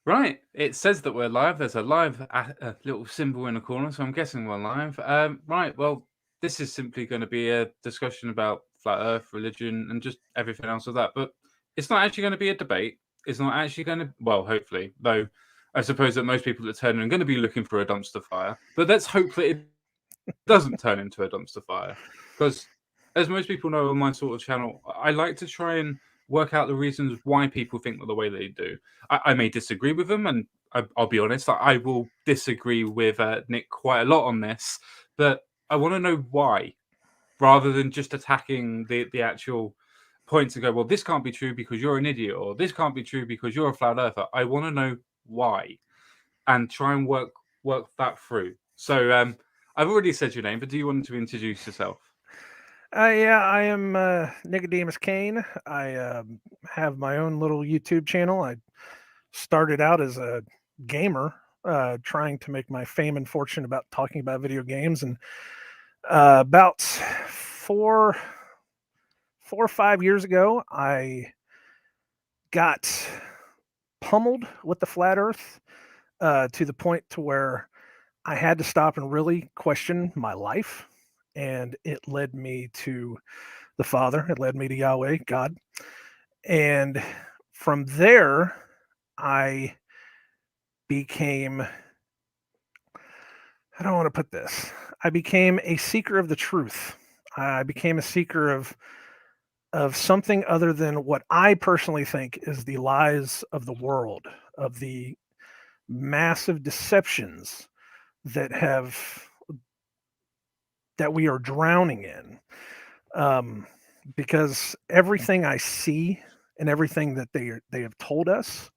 Right, it says that we're live. There's a live a little symbol in the corner, so I'm guessing we're live. Right, well, this is simply going to be a discussion about flat Earth, religion, and just everything else of that. But it's not actually going to be a debate. It's not actually going to, well, hopefully, though. I suppose that most people that turn in are going to be looking for a dumpster fire. But let's hope that it doesn't turn into a dumpster fire, because as most people know on my sort of channel, I like to try and work out the reasons why people think the way they do. I may disagree with them, and I'll be honest, I will disagree with Nick quite a lot on this, but I want to know why, rather than just attacking the actual points and go, well, this can't be true because you're an idiot, or this can't be true because you're a flat earther. I want to know why, and try and work that through. So I've already said your name, but do you want to introduce yourself? Yeah, I am Nicodemus Kane. I have my own little YouTube channel. I started out as a gamer, trying to make my fame and fortune about talking about video games, and about four or 5 years ago, I got pummeled with the flat Earth to the point to where I had to stop and really question my life, and it led me to the Father. It led me to Yahweh, God. And from there, I became, I don't want to put this, I became a seeker of the truth. I became a seeker of something other than what I personally think is the lies of the world, of the massive deceptions that have that we are drowning in. Um, because everything I see and everything that they have told us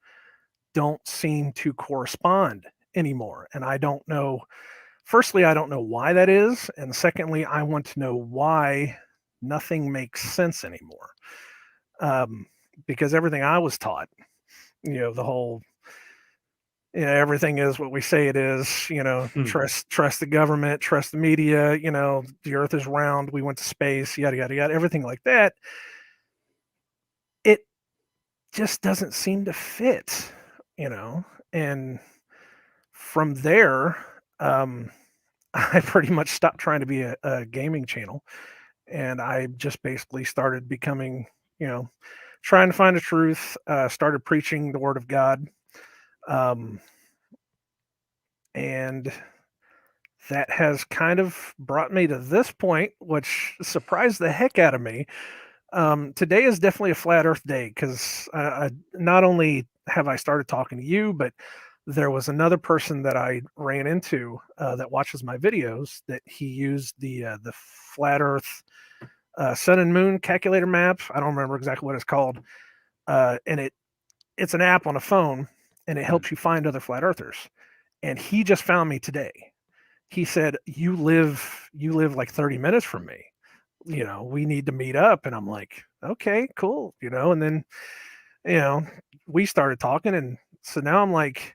don't seem to correspond anymore. And I don't know, firstly, I don't know why that is. And secondly, I want to know why nothing makes sense anymore. Um, because everything I was taught, the whole, everything is what we say it is, trust the government, trust the media, the earth is round, we went to space, yada, yada, yada, everything like that. It just doesn't seem to fit, you know, and from there, um, I pretty much stopped trying to be a gaming channel, and I just basically started becoming, you know, trying to find the truth. Started preaching the word of God, um, and that has kind of brought me to this point, which surprised the heck out of me. Today is definitely a flat Earth day because not only have I started talking to you, but there was another person that I ran into that watches my videos that he used the flat Earth sun and moon calculator map. I don't remember exactly what it's called, and it's an app on a phone, and it helps you find other flat earthers. And he just found me today. He said, "You live like 30 minutes from me. We need to meet up." And I'm like, "Okay, cool." And then you know we started talking, and so now I'm like,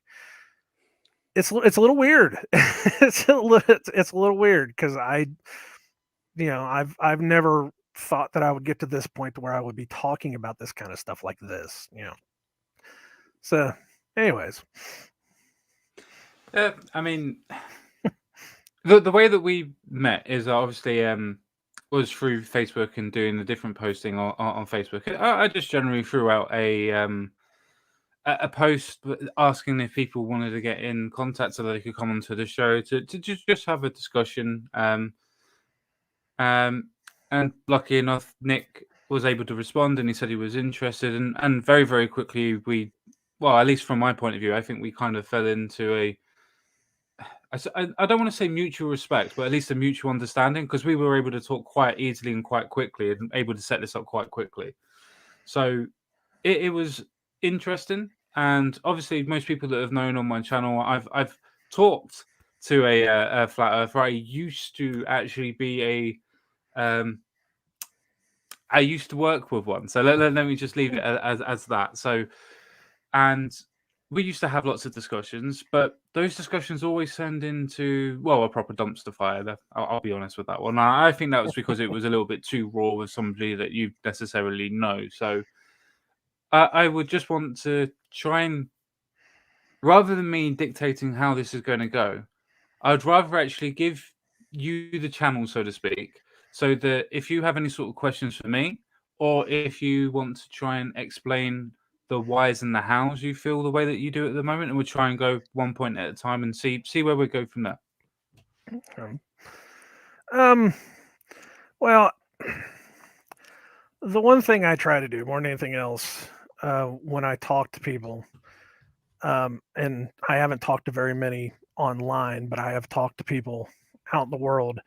it's a little weird. It's a little weird because I've never thought that I would get to this point where I would be talking about this kind of stuff like this. So, anyways, Yeah, I mean, the way that we met is obviously was through Facebook and doing the different posting on Facebook. I just generally threw out a post asking if people wanted to get in contact so that they could come onto the show to just have a discussion. Um, and lucky enough, Nick was able to respond, and he said he was interested, and very very quickly well, at least from my point of view, I think we kind of fell into I don't want to say mutual respect, but at least a mutual understanding, because we were able to talk quite easily and quite quickly, and able to set this up quite quickly. So it was interesting, and obviously most people that have known on my channel, I've talked to a flat earther. I used to actually be um, I used to work with one, so let me just leave it as that. So, and we used to have lots of discussions, but those discussions always turned into, well, a proper dumpster fire. I'll be honest with that one. I think that was because it was a little bit too raw with somebody that you necessarily know. So I would just want to try and rather than me dictating how this is going to go, I'd rather actually give you the channel, so to speak, so that if you have any sort of questions for me, or if you want to try and explain the whys and the hows you feel the way that you do at the moment, and we'll try and go one point at a time and see where we go from there. Well, the one thing I try to do more than anything else when I talk to people, and I haven't talked to very many online, but I have talked to people out in the world.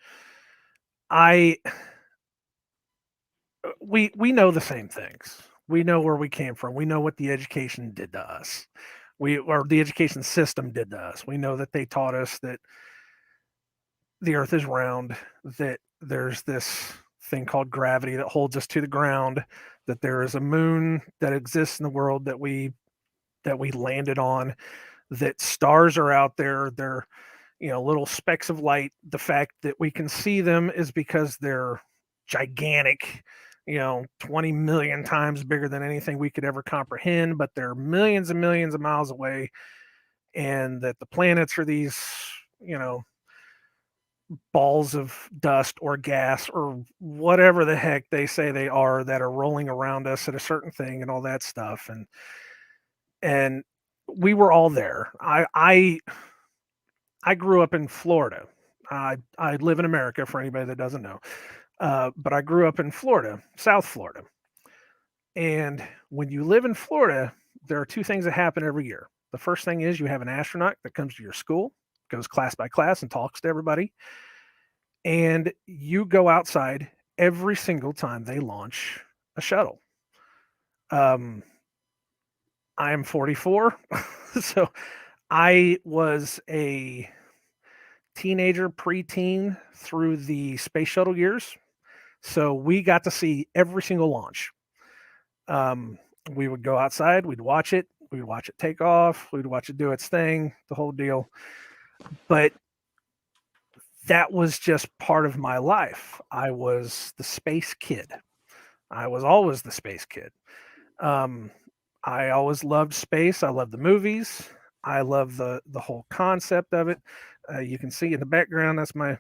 We know the same things. We know where we came from. We know what the education did to us. Or the education system did to us. We know that they taught us that the earth is round, that there's this thing called gravity that holds us to the ground, that there is a moon that exists in the world that we landed on, that stars are out there. They're, little specks of light. The fact that we can see them is because they're gigantic, 20 million times bigger than anything we could ever comprehend, but they're millions and millions of miles away. And that the planets are these, balls of dust or gas or whatever the heck they say they are that are rolling around us at a certain thing and all that stuff. And we were all there. I grew up in Florida. I live in America for anybody that doesn't know. But I grew up in Florida, South Florida. And when you live in Florida, there are two things that happen every year. The first thing is you have an astronaut that comes to your school, goes class by class and talks to everybody. And you go outside every single time they launch a shuttle. I am 44, so I was a teenager, preteen through the space shuttle years. So we got to see every single launch. We would go outside, we'd watch it take off, we'd watch it do its thing, the whole deal. But that was just part of my life. I was the space kid. I was always the space kid. I always loved space. I love the movies. I love the whole concept of it. You can see in the background, that's my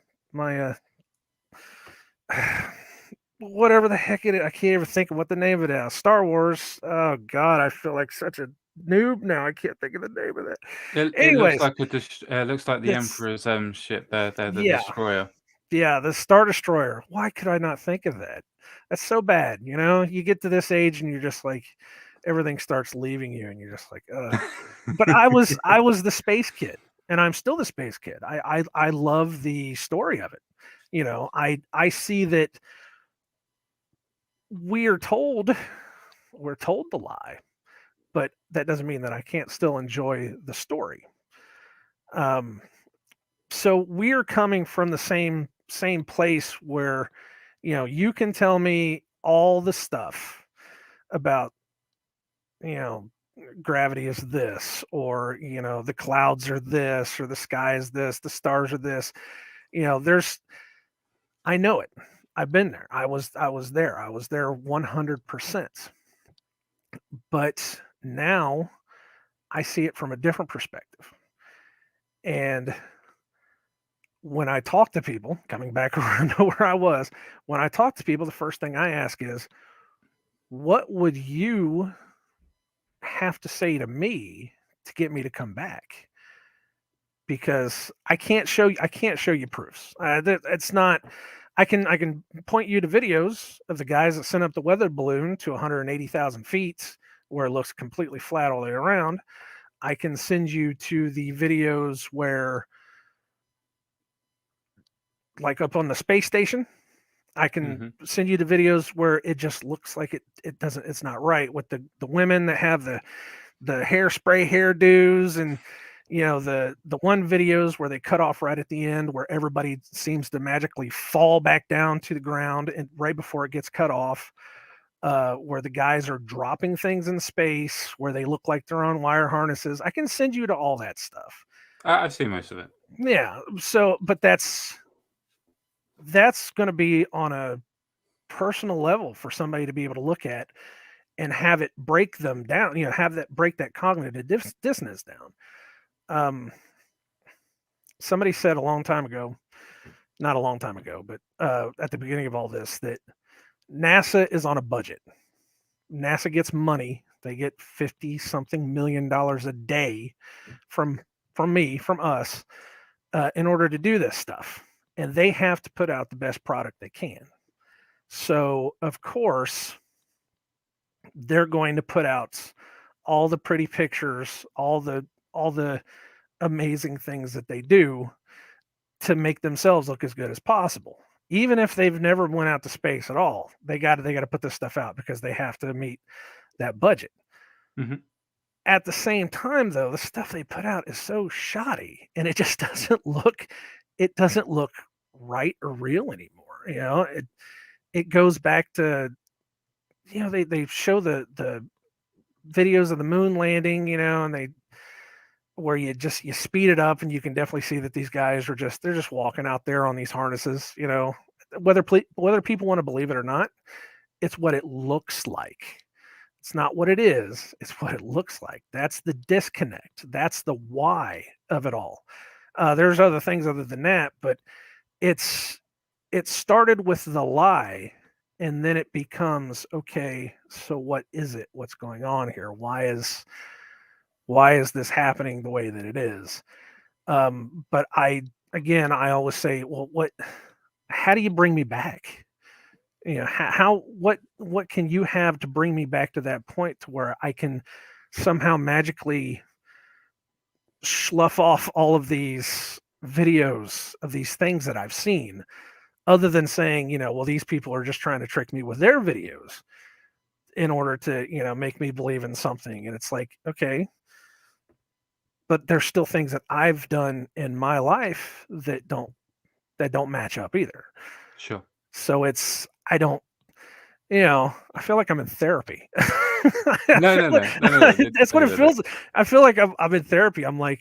whatever the heck it is. I can't even think of what the name of it is. Star Wars. Oh God, I feel like such a noob now. I can't think of the name of it. It looks Anyways, like looks like the this Emperor's ship there, the yeah, destroyer. yeah, the Star Destroyer. Why could I not think of that? That's so bad. You get to this age and you're just like, everything starts leaving you, and you're just like, But I was the space kid, and I'm still the space kid. I love the story of it. I see that we're told the lie, but that doesn't mean that I can't still enjoy the story. So we're coming from the same place where, you can tell me all the stuff about, gravity is this, or, the clouds are this, or the sky is this, the stars are this. I know it. I've been there. I was there. I was there 100%. But now I see it from a different perspective. And when I talk to people, coming back around to where I was, when I talk to people, the first thing I ask is, what would you have to say to me to get me to come back? Because I can't show you proofs. It's not. I can point you to videos of the guys that sent up the weather balloon to 180,000 feet, where it looks completely flat all the way around. I can send you to the videos where, like up on the space station, I can send you the videos where it just looks like it doesn't, it's not right, with the women that have the hairspray hairdos, and the one videos where they cut off right at the end, where everybody seems to magically fall back down to the ground and right before it gets cut off, where the guys are dropping things in space, where they look like they're on wire harnesses. I can send you to all that stuff. I've seen most of it. Yeah. So, but that's going to be on a personal level for somebody to be able to look at and have it break them down, have that break that cognitive dissonance down. Um, somebody said a long time ago, not a long time ago, but at the beginning of all this, that NASA is on a budget. NASA gets money. They get 50 something $million a day from from us, in order to do this stuff. And they have to put out the best product they can. So, of course, they're going to put out all the pretty pictures, all the amazing things that they do to make themselves look as good as possible. Even if they've never went out to space at all, they got to put this stuff out because they have to meet that budget. Mhm. At the same time, though, the stuff they put out is so shoddy, and it just doesn't look right or real anymore. It goes back to, they show the videos of the moon landing, and they where you speed it up and you can definitely see that these guys they're just walking out there on these harnesses, whether people want to believe it or not. It's what it looks like. It's not what it is, it's what it looks like. That's the disconnect. That's the why of it all. There's other things other than that, but it's it started with the lie, and then it becomes, okay, so what is it? What's going on here? Why is this happening the way that it is? But I always say, well, how do you bring me back? What can you have to bring me back to that point to where I can somehow magically slough off all of these videos of these things that I've seen, other than saying, well, these people are just trying to trick me with their videos in order to, make me believe in something. And it's like, okay, but there's still things that I've done in my life that don't match up either. Sure. So I don't, I feel like I'm in therapy. No, no, no, no, no, no. That's what No, it no, no. feels. I feel like I'm in therapy. I'm like,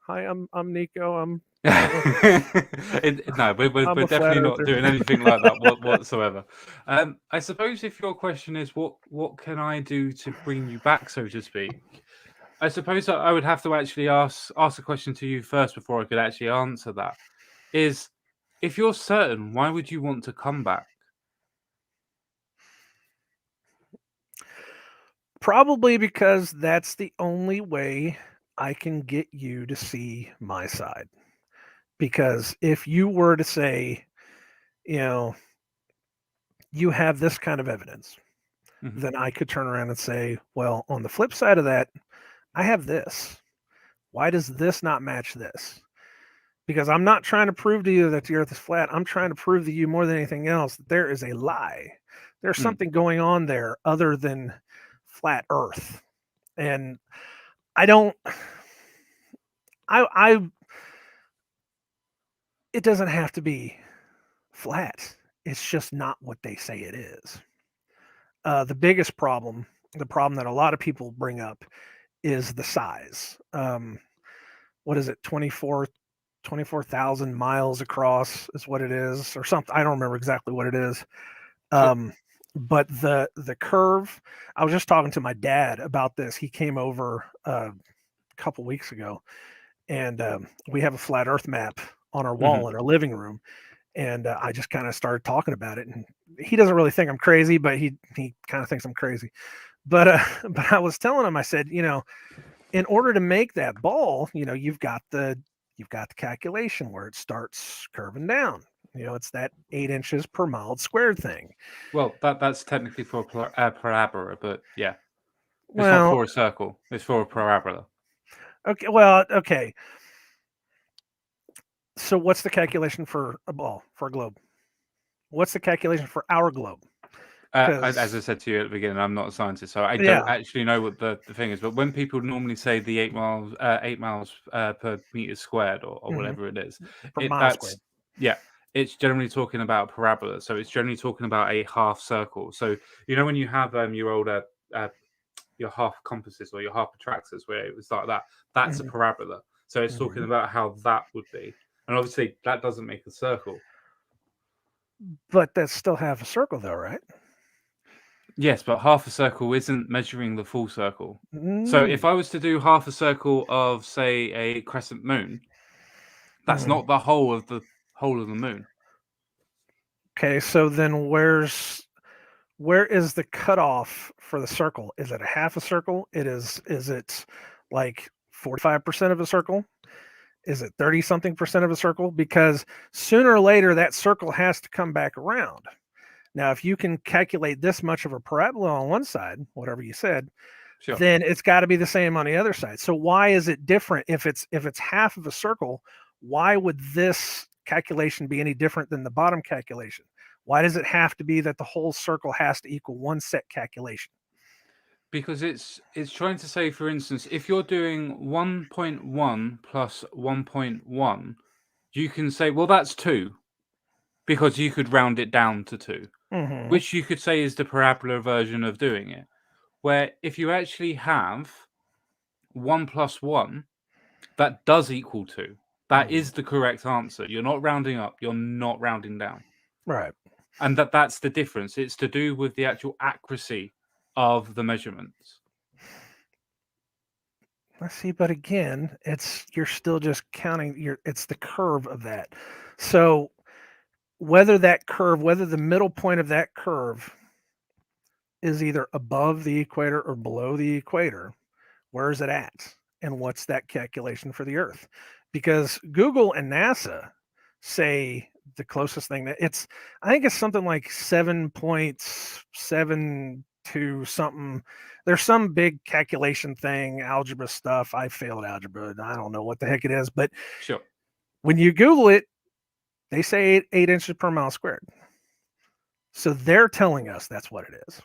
hi, I'm Nico. No, I'm we're a flat definitely not earther. doing anything like that whatsoever. I suppose if your question is what can I do to bring you back, so to speak, I suppose I would have to actually ask a question to you first before I could actually answer that. Is if you're certain, why would you want to come back? Probably because that's the only way I can get you to see my side. Because if you were to say, you know, you have this kind of evidence, Mhm. then I could turn around and say, well, on the flip side of that, I have this. Why does this not match this? Because I'm not trying to prove to you that the earth is flat. I'm trying to prove to you more than anything else that there is a lie. There's Mm. something going on there other than flat earth. And I don't I it doesn't have to be flat. It's just not what they say it is. The biggest problem, the problem that a lot of people bring up, is the size. What is it? 24,000 miles across is what it is, or something. I don't remember exactly what it is. Sure. Um, but the curve. I was just talking to my dad about this. He came over a couple weeks ago, and we have a flat Earth map on our Mhm. wall in our living room. And I just kind of started talking about it, and he doesn't really think I'm crazy, but he kind of thinks I'm crazy. But but I was telling him, I said, in order to make that ball, you've got the calculation where it starts curving down. It's that 8 inches per mile squared thing. Well, that's technically for a parabola, but yeah, it's not Well, for a circle. It's for a parabola. okay, well, okay. So what's the calculation for a ball, for a globe? What's the calculation for our globe? As I Because said to you at the beginning, I'm not a scientist, so I don't yeah, actually know what the thing is. But when people normally say the 8 miles per meter squared, or mhm, whatever it is, per it mile that's squared. yeah, it's generally talking about a parabola. So it's generally talking about a half circle. So when you have uh, your half compasses or your half protractors, where it was like that, that's a Mhm, parabola. So it's talking mhm. about how that would be, and obviously that doesn't make a circle. But that still have a circle, though, right? Yes, but half a circle isn't measuring the full circle. So Mm. if I was to do half a circle of, say, a crescent moon, that's Mhm. not the whole of the moon. Okay, so then where is the cutoff for the circle? Is it a half a circle? Is it like 45% of a circle? Is it 30 something percent of a circle? Because sooner or later that circle has to come back around. Now, if you can calculate this much of a parabola on one side, whatever you said, Sure. then it's got to be the same on the other side. So why is it different if it's half of a circle? Why would this calculation be any different than the bottom calculation? Why does it have to be that the whole circle has to equal one set calculation? Because it's trying to say, for instance, if you're doing 1.1 plus 1.1, you can say, well, that's 2, because you could round it down to 2, Mm-hmm. which you could say is the parabola version of doing it. Where if you actually have 1 plus 1, that does equal 2. That Mm-hmm. is the correct answer. You're not rounding up, you're not rounding down. Right. And that's the difference. It's to do with the actual accuracy of the measurements. I see, but again, you're still just counting it's the curve of that. So whether the middle point of that curve is either above the equator or below the equator, where is it at? And what's that calculation for the Earth? Because Google and NASA say the closest thing I think it's something like 7.72 something. There's some big calculation thing, algebra stuff. I failed algebra. I don't know what the heck it is, but Sure. when you Google it, they say 8 inches per mile squared. So they're telling us that's what it is.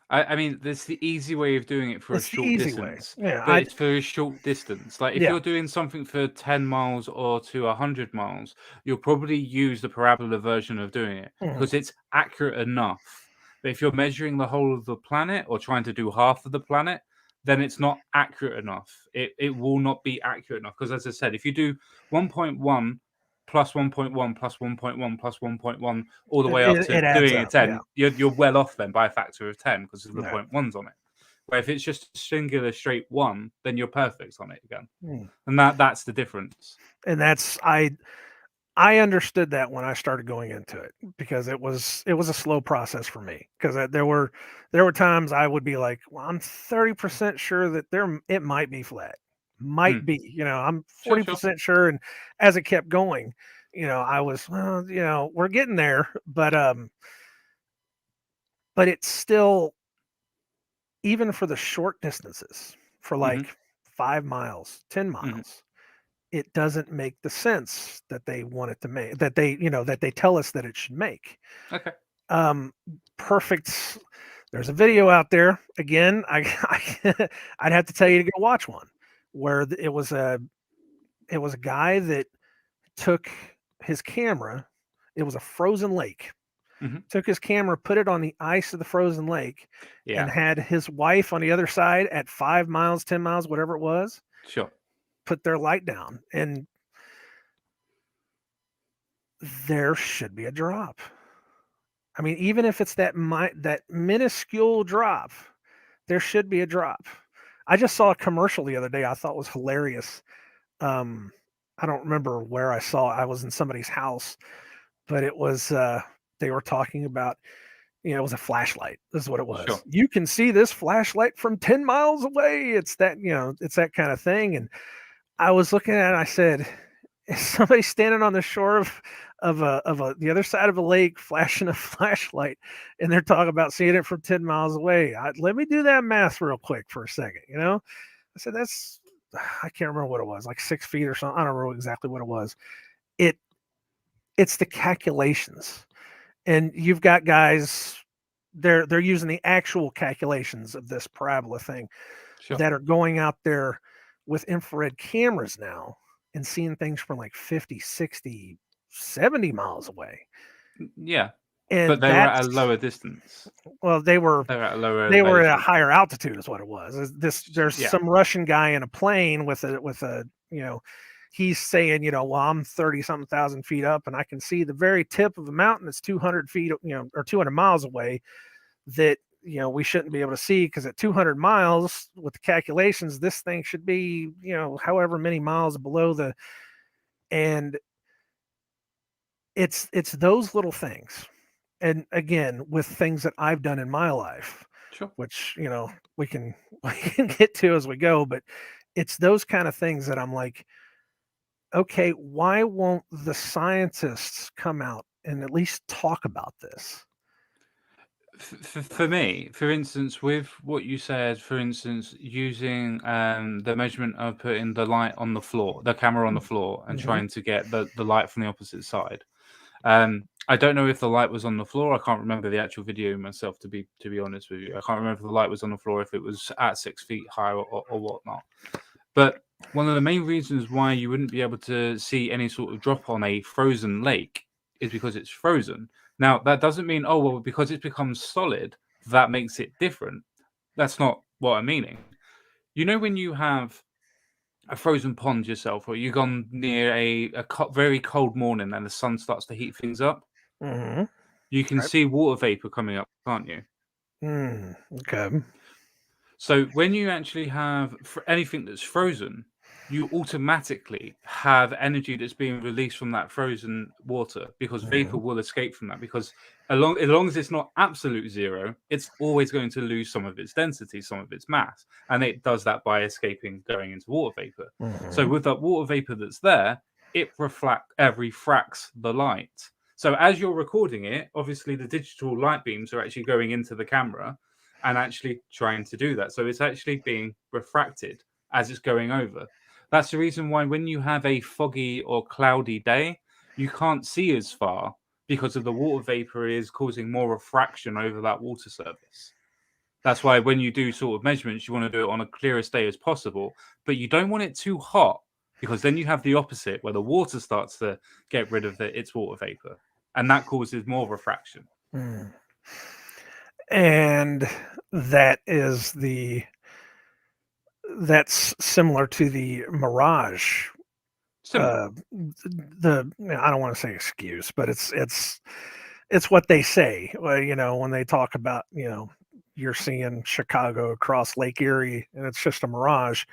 I mean, there's the easy way of doing it for a It's the short easy way. distance, Yeah, but it's for a short distance. Like if yeah. you're doing something for 10 miles or to 100 miles, you'll probably use the parabola version of doing it Mhm. because it's accurate enough. But if you're measuring the whole of the planet or trying to do half of the planet, then it's not accurate enough. It will not be accurate enough because, as I said, if you do 1.1 plus 1.1 plus 1.1 plus 1.1 all the way up to It adds doing a up. Yeah. 10, you're well off then by a factor of 10 because of the Yeah. point ones on it. Where if it's just a singular straight 1, then you're perfect on it again. Mm. And that's the difference. And I understood that when I started going into it because it was a slow process for me because there were times I would be like, well, I'm 30% sure that it might be flat, might Hmm. be, I'm Sure, sure. 40% sure, and as it kept going, I was, well, we're getting there, but it's still, even for the short distances, for Hmm. like 5 miles, 10 Hmm. miles, it doesn't make the sense that they want it to make, that they tell us that it should make. Okay. Um, perfect. There's a video out there. Again, I'd have to tell you to go watch one where it was a guy that took his camera. It was a frozen lake. Hmm. Took his camera, put it on the ice of the frozen lake, and Yeah, had his wife on the other side at 5 miles, 10 miles, whatever it was, sure. put their light down, and there should be a drop. I mean, even if it's that minuscule drop, there should be a drop. I just saw a commercial the other day I thought was hilarious. Um, I don't remember where I saw it. I was in somebody's house, but it was they were talking about, it was a flashlight. This is what it was. Sure. You can see this flashlight from 10 miles away. It's that kind of thing. And I was looking at it and I said, is somebody standing on the shore of the other side of a lake flashing a flashlight, and they're talking about seeing it from 10 miles away. Let me do that math real quick for a second. I said, I can't remember what it was, like 6 feet or something. I don't remember exactly what it was. It it's the calculations, and you've got guys. They're using the actual calculations of this parabola thing Sure. that are going out there with infrared cameras now and seeing things from like 50, 60, 70 miles away. Yeah. But And they were at a that's lower distance. well, they were They were at a lower they were at a elevation. higher altitude is what it was. There's Yeah. some Russian guy in a plane with a he's saying, well, I'm 30 something thousand feet up and I can see the very tip of the mountain that's 200 feet, or 200 miles away. that we shouldn't be able to see, because at 200 miles with the calculations, this thing should be however many miles below the. And it's those little things, and again, with things that I've done in my life, Sure. which we can we can get to as we go, but it's those kind of things that I'm like, okay, why won't the scientists come out and at least talk about this? For me, for instance, with what you said, for instance, using the measurement of putting the light on the floor, the camera on the floor, and Mm-hmm. trying to get the light from the opposite side. I don't know if the light was on the floor. I can't remember the actual video myself, to be honest with you. I can't remember if the light was on the floor, if it was at 6 feet high or whatnot. But one of the main reasons why you wouldn't be able to see any sort of drop on a frozen lake is because it's frozen. Now, that doesn't mean, oh, well, because it's become solid, that makes it different. That's not what I'm meaning. When you have a frozen pond yourself, or you've gone near a very cold morning and the sun starts to heat things up, Mm-hmm. you can Right. see water vapor coming up, can't you? Okay. So when you actually have anything that's frozen, you automatically have energy that's being released from that frozen water, because vapor Mm-hmm. will escape from that. Because as long as it's not absolute zero, it's always going to lose some of its density, some of its mass, and it does that by escaping, going into water vapor. So Mm-hmm. with that water vapor that's there, it refracts the light. So as you're recording it, obviously the digital light beams are actually going into the camera and actually trying to do that. So it's actually being refracted as it's going over. That's the reason why when you have a foggy or cloudy day, you can't see as far, because of the water vapor is causing more refraction over that water surface. That's why when you do sort of measurements, you want to do it on a clearest day as possible, but you don't want it too hot, because then you have the opposite, where the water starts to get rid of its water vapor, and that causes more refraction. Mm. And that is that's similar to the mirage. Similar. I don't want to say excuse, but it's what they say. Well, when they talk about, you're seeing Chicago across Lake Erie and it's just a mirage.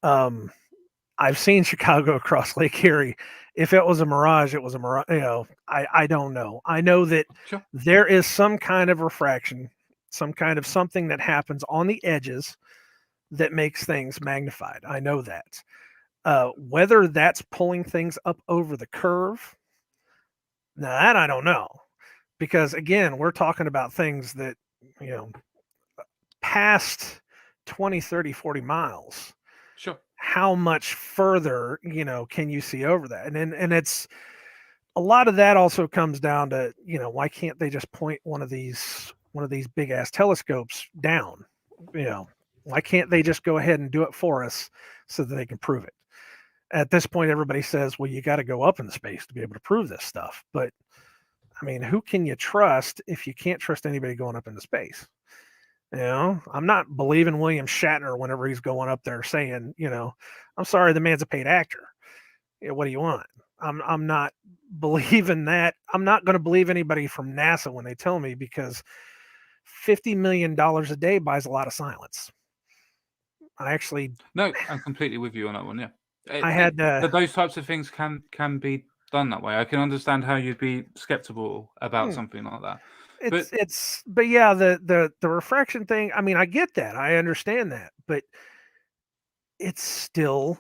Um, I've seen Chicago across Lake Erie. If it was a mirage, it was a mirage. I don't know. I know that Sure. there is some kind of refraction, some kind of something that happens on the edges that makes things magnified. I know that. Whether that's pulling things up over the curve, now that I don't know. Because again, we're talking about things that, you know, past 20, 30, 40 miles. Sure. How much further, can you see over that? And it's a lot of that also comes down to, why can't they just point one of these big ass telescopes down? You know, why can't they just go ahead and do it for us so that they can prove it? At this point, everybody says, well, you got to go up in space to be able to prove this stuff. But I mean, who can you trust if you can't trust anybody going up into space? I'm not believing William Shatner whenever he's going up there saying, I'm sorry, the man's a paid actor. What do you want? I'm not believing that. I'm not going to believe anybody from NASA when they tell me, because $50 million a day buys a lot of silence. I actually, No, I'm completely with you on that one. Yeah, I had, those types of things can be done that way. I can understand how you'd be skeptical about hmm, something like that, but but yeah, the refraction thing. I mean, I get that. I understand that, but it's still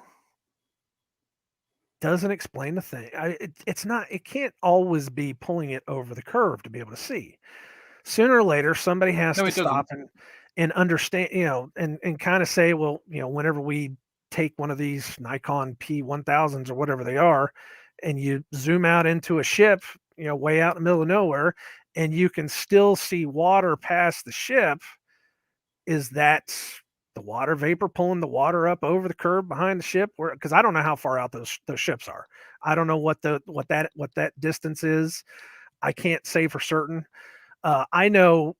doesn't explain the thing. It's not. It can't always be pulling it over the curve to be able to see. Sooner or later, somebody has no, to it stop doesn't. and understand. And kind of say, well, whenever we take one of these Nikon P1000s or whatever they are, and you zoom out into a ship, way out in the middle of nowhere, and you can still see water past the ship. Is that the water vapor pulling the water up over the curb behind the ship? Where, because I don't know how far out those ships are. I don't know what that distance is. I can't say for certain. I know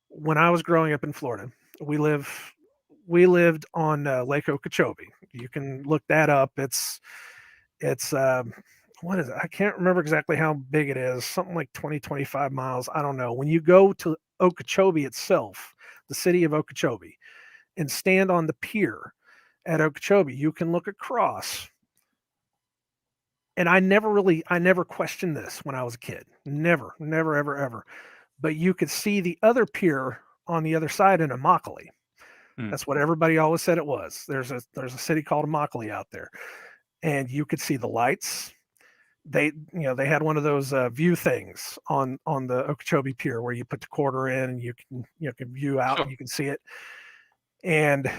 when I was growing up in Florida, we live we lived on Lake Okeechobee. You can look that up. It's what is it? I can't remember exactly how big it is. Something like 20, 25 miles. I don't know. When you go to Okeechobee itself, the city of Okeechobee, and stand on the pier at Okeechobee, you can look across. And I never questioned this when I was a kid. Never, never, ever, ever. But you could see the other pier on the other side in Immokalee. That's what everybody always said it was. There's a city called Immokalee out there, and you could see the lights. They had one of those view things on the Okeechobee Pier where you put the quarter in and you can view out Sure. and you can see it. And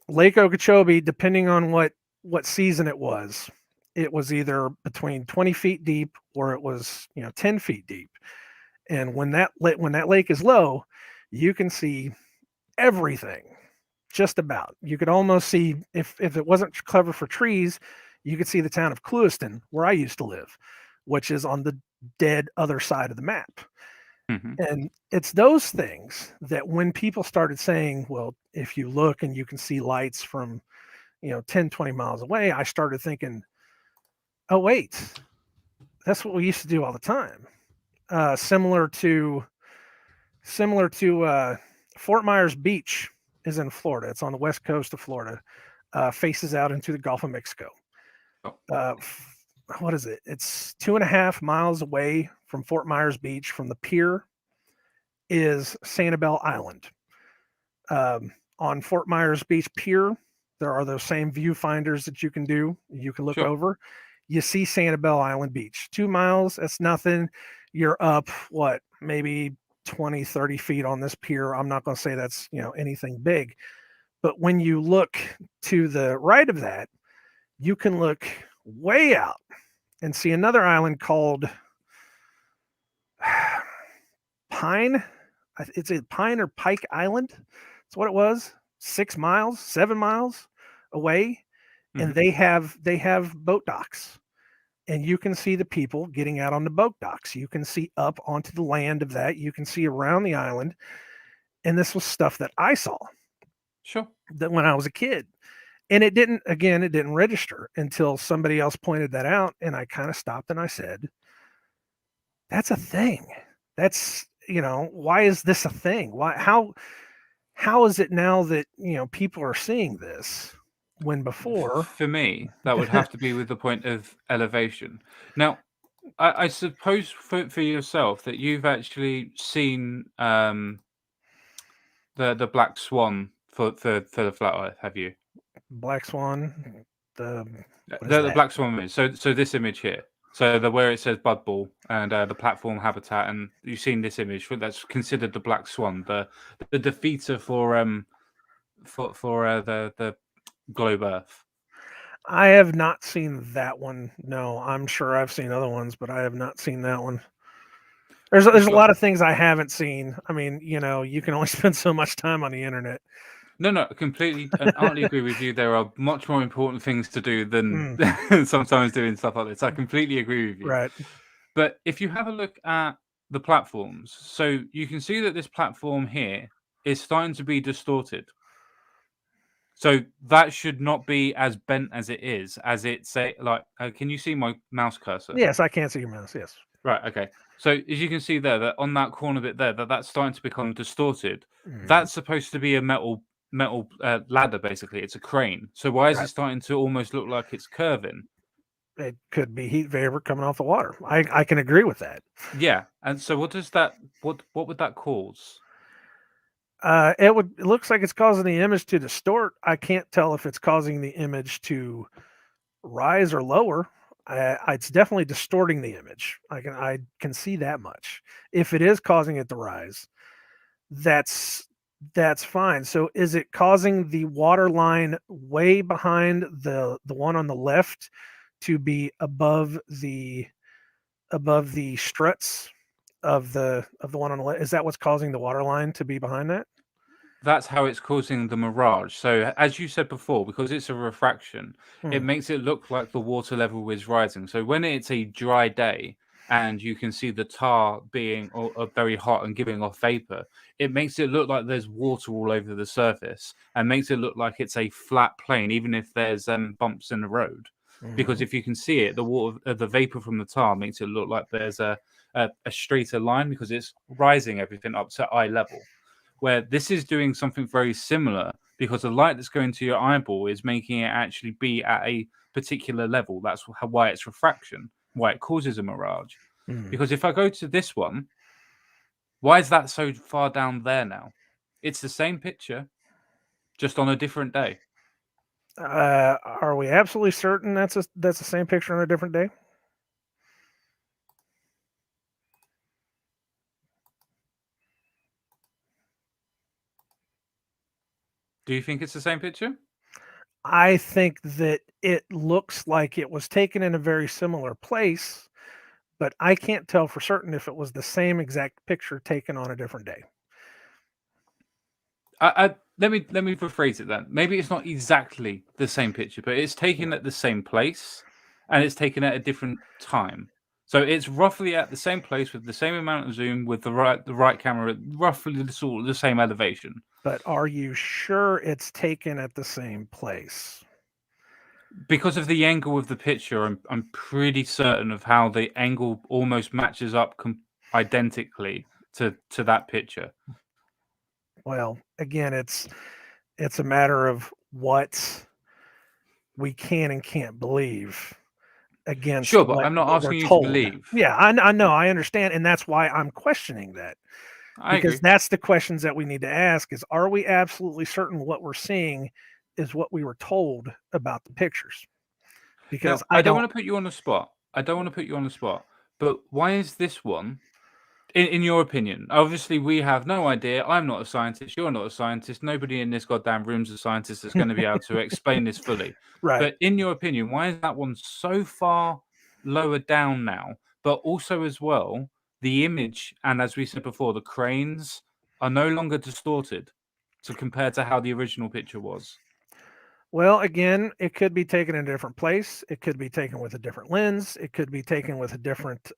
Lake Okeechobee, depending on what season it was either between 20 feet deep or it was 10 feet deep. And when that lake is low, you can see everything. Just about. You could almost see, if it wasn't covered for trees, you could see the town of Clewiston, where I used to live, which is on the dead other side of the map. Mm-hmm. And it's those things that when people started saying, well, if you look and you can see lights from 10, 20 miles away, I started thinking, oh wait, that's what we used to do all the time. Similar to Fort Myers Beach is in Florida. It's on the west coast of Florida, faces out into the Gulf of Mexico. What is it? It's 2.5 miles away from Fort Myers Beach. From the pier is Sanibel Island. On Fort Myers Beach Pier, there are those same viewfinders that you can do. You can look over. You see Sanibel Island Beach. 2 miles, that's nothing. You're up, maybe 20, 30 feet on this pier. I'm not going to say that's, anything big. But when you look to the right of that, you can look way out and see another island called Pine. It's a Pine or Pike Island. That's what it was. 6 miles, 7 miles away. And they have boat docks. And you can see the people getting out on the boat docks. You can see up onto the land of that. You can see around the island. And this was stuff that I saw. Sure. That when I was a kid. And it didn't register until somebody else pointed that out. And I kind of stopped and I said, that's a thing. That's, why is this a thing? Why, how is it now that, people are seeing this when before? For me, that would have to be with the point of elevation. Now, I suppose for yourself that you've actually seen the black swan for the flat Earth, have you? Black swan, the black swan image. So this image here. So where it says Bud Ball and the platform habitat, and you've seen this image that's considered the black swan, the defeater for the globe Earth. I have not seen that one. No, I'm sure I've seen other ones, but I have not seen that one. There's a lot of things I haven't seen. I mean, you can only spend so much time on the internet. No, completely and utterly agree with you. There are much more important things to do than sometimes doing stuff like this. I completely agree with you. Right. But if you have a look at the platforms, so you can see that this platform here is starting to be distorted. So that should not be as bent as it is, as it's can you see my mouse cursor? Yes, I can see your mouse. Yes. Right. Okay. So as you can see there, that on that corner bit there, that's starting to become distorted. That's supposed to be a metal ladder, basically. It's a crane. So why is it starting to almost look like it's curving? It could be heat vapor coming off the water. I can agree with that. Yeah. And so what does that? What would that cause? It looks like it's causing the image to distort. I can't tell if it's causing the image to rise or lower. It's definitely distorting the image. I can see that much. If it is causing it to rise, that's fine. So is it causing the water line way behind the one on the left to be above the struts of the one on the left? Is that what's causing the water line to be behind that? That's how it's causing the mirage. So as you said before, because it's a refraction, it makes it look like the water level is rising. So when it's a dry day and you can see the tar being very hot and giving off vapor, it makes it look like there's water all over the surface and makes it look like it's a flat plane, even if there's bumps in the road. Because if you can see it, the vapor from the tar makes it look like there's a a straighter line because it's rising everything up to eye level. Where this is doing something very similar because the light that's going to your eyeball is making it actually be at a particular level. That's why it's refraction, why it causes a mirage. Because if I go to this one, why is that so far down there now? It's the same picture, just on a different day. Are we absolutely certain that's the same picture on a different day? Do you think it's the same picture? I think that it looks like it was taken in a very similar place, but I can't tell for certain if it was the same exact picture taken on a different day. Let me rephrase it then. Maybe it's not exactly the same picture, but it's taken at the same place and it's taken at a different time. So it's roughly at the same place with the same amount of zoom with the right camera at roughly the same elevation. But are you sure it's taken at the same place? Because of the angle of the picture, I'm pretty certain of how the angle almost matches up identically to that picture. Well, again, it's a matter of what we can and can't believe against Sure, but what, I'm not what we're asking you to told. believe. Yeah, I know, I understand, and that's why I'm questioning that. I Because agree. that's the questions that we need to ask: is are we absolutely certain what we're seeing is what we were told about the pictures? Because Now, I I don't don't. want to put you on the spot. But why is this one, in your opinion? Obviously, we have no idea. I'm not a scientist. You're not a scientist. Nobody in this goddamn room's a scientist that's going to be able to explain this fully. Right. But in your opinion, why is that one so far lower down now? But also, as well, the image, and as we said before, the cranes are no longer distorted to compare to how the original picture was. Well, again, it could be taken in a different place. It could be taken with a different lens. It could be taken with a different.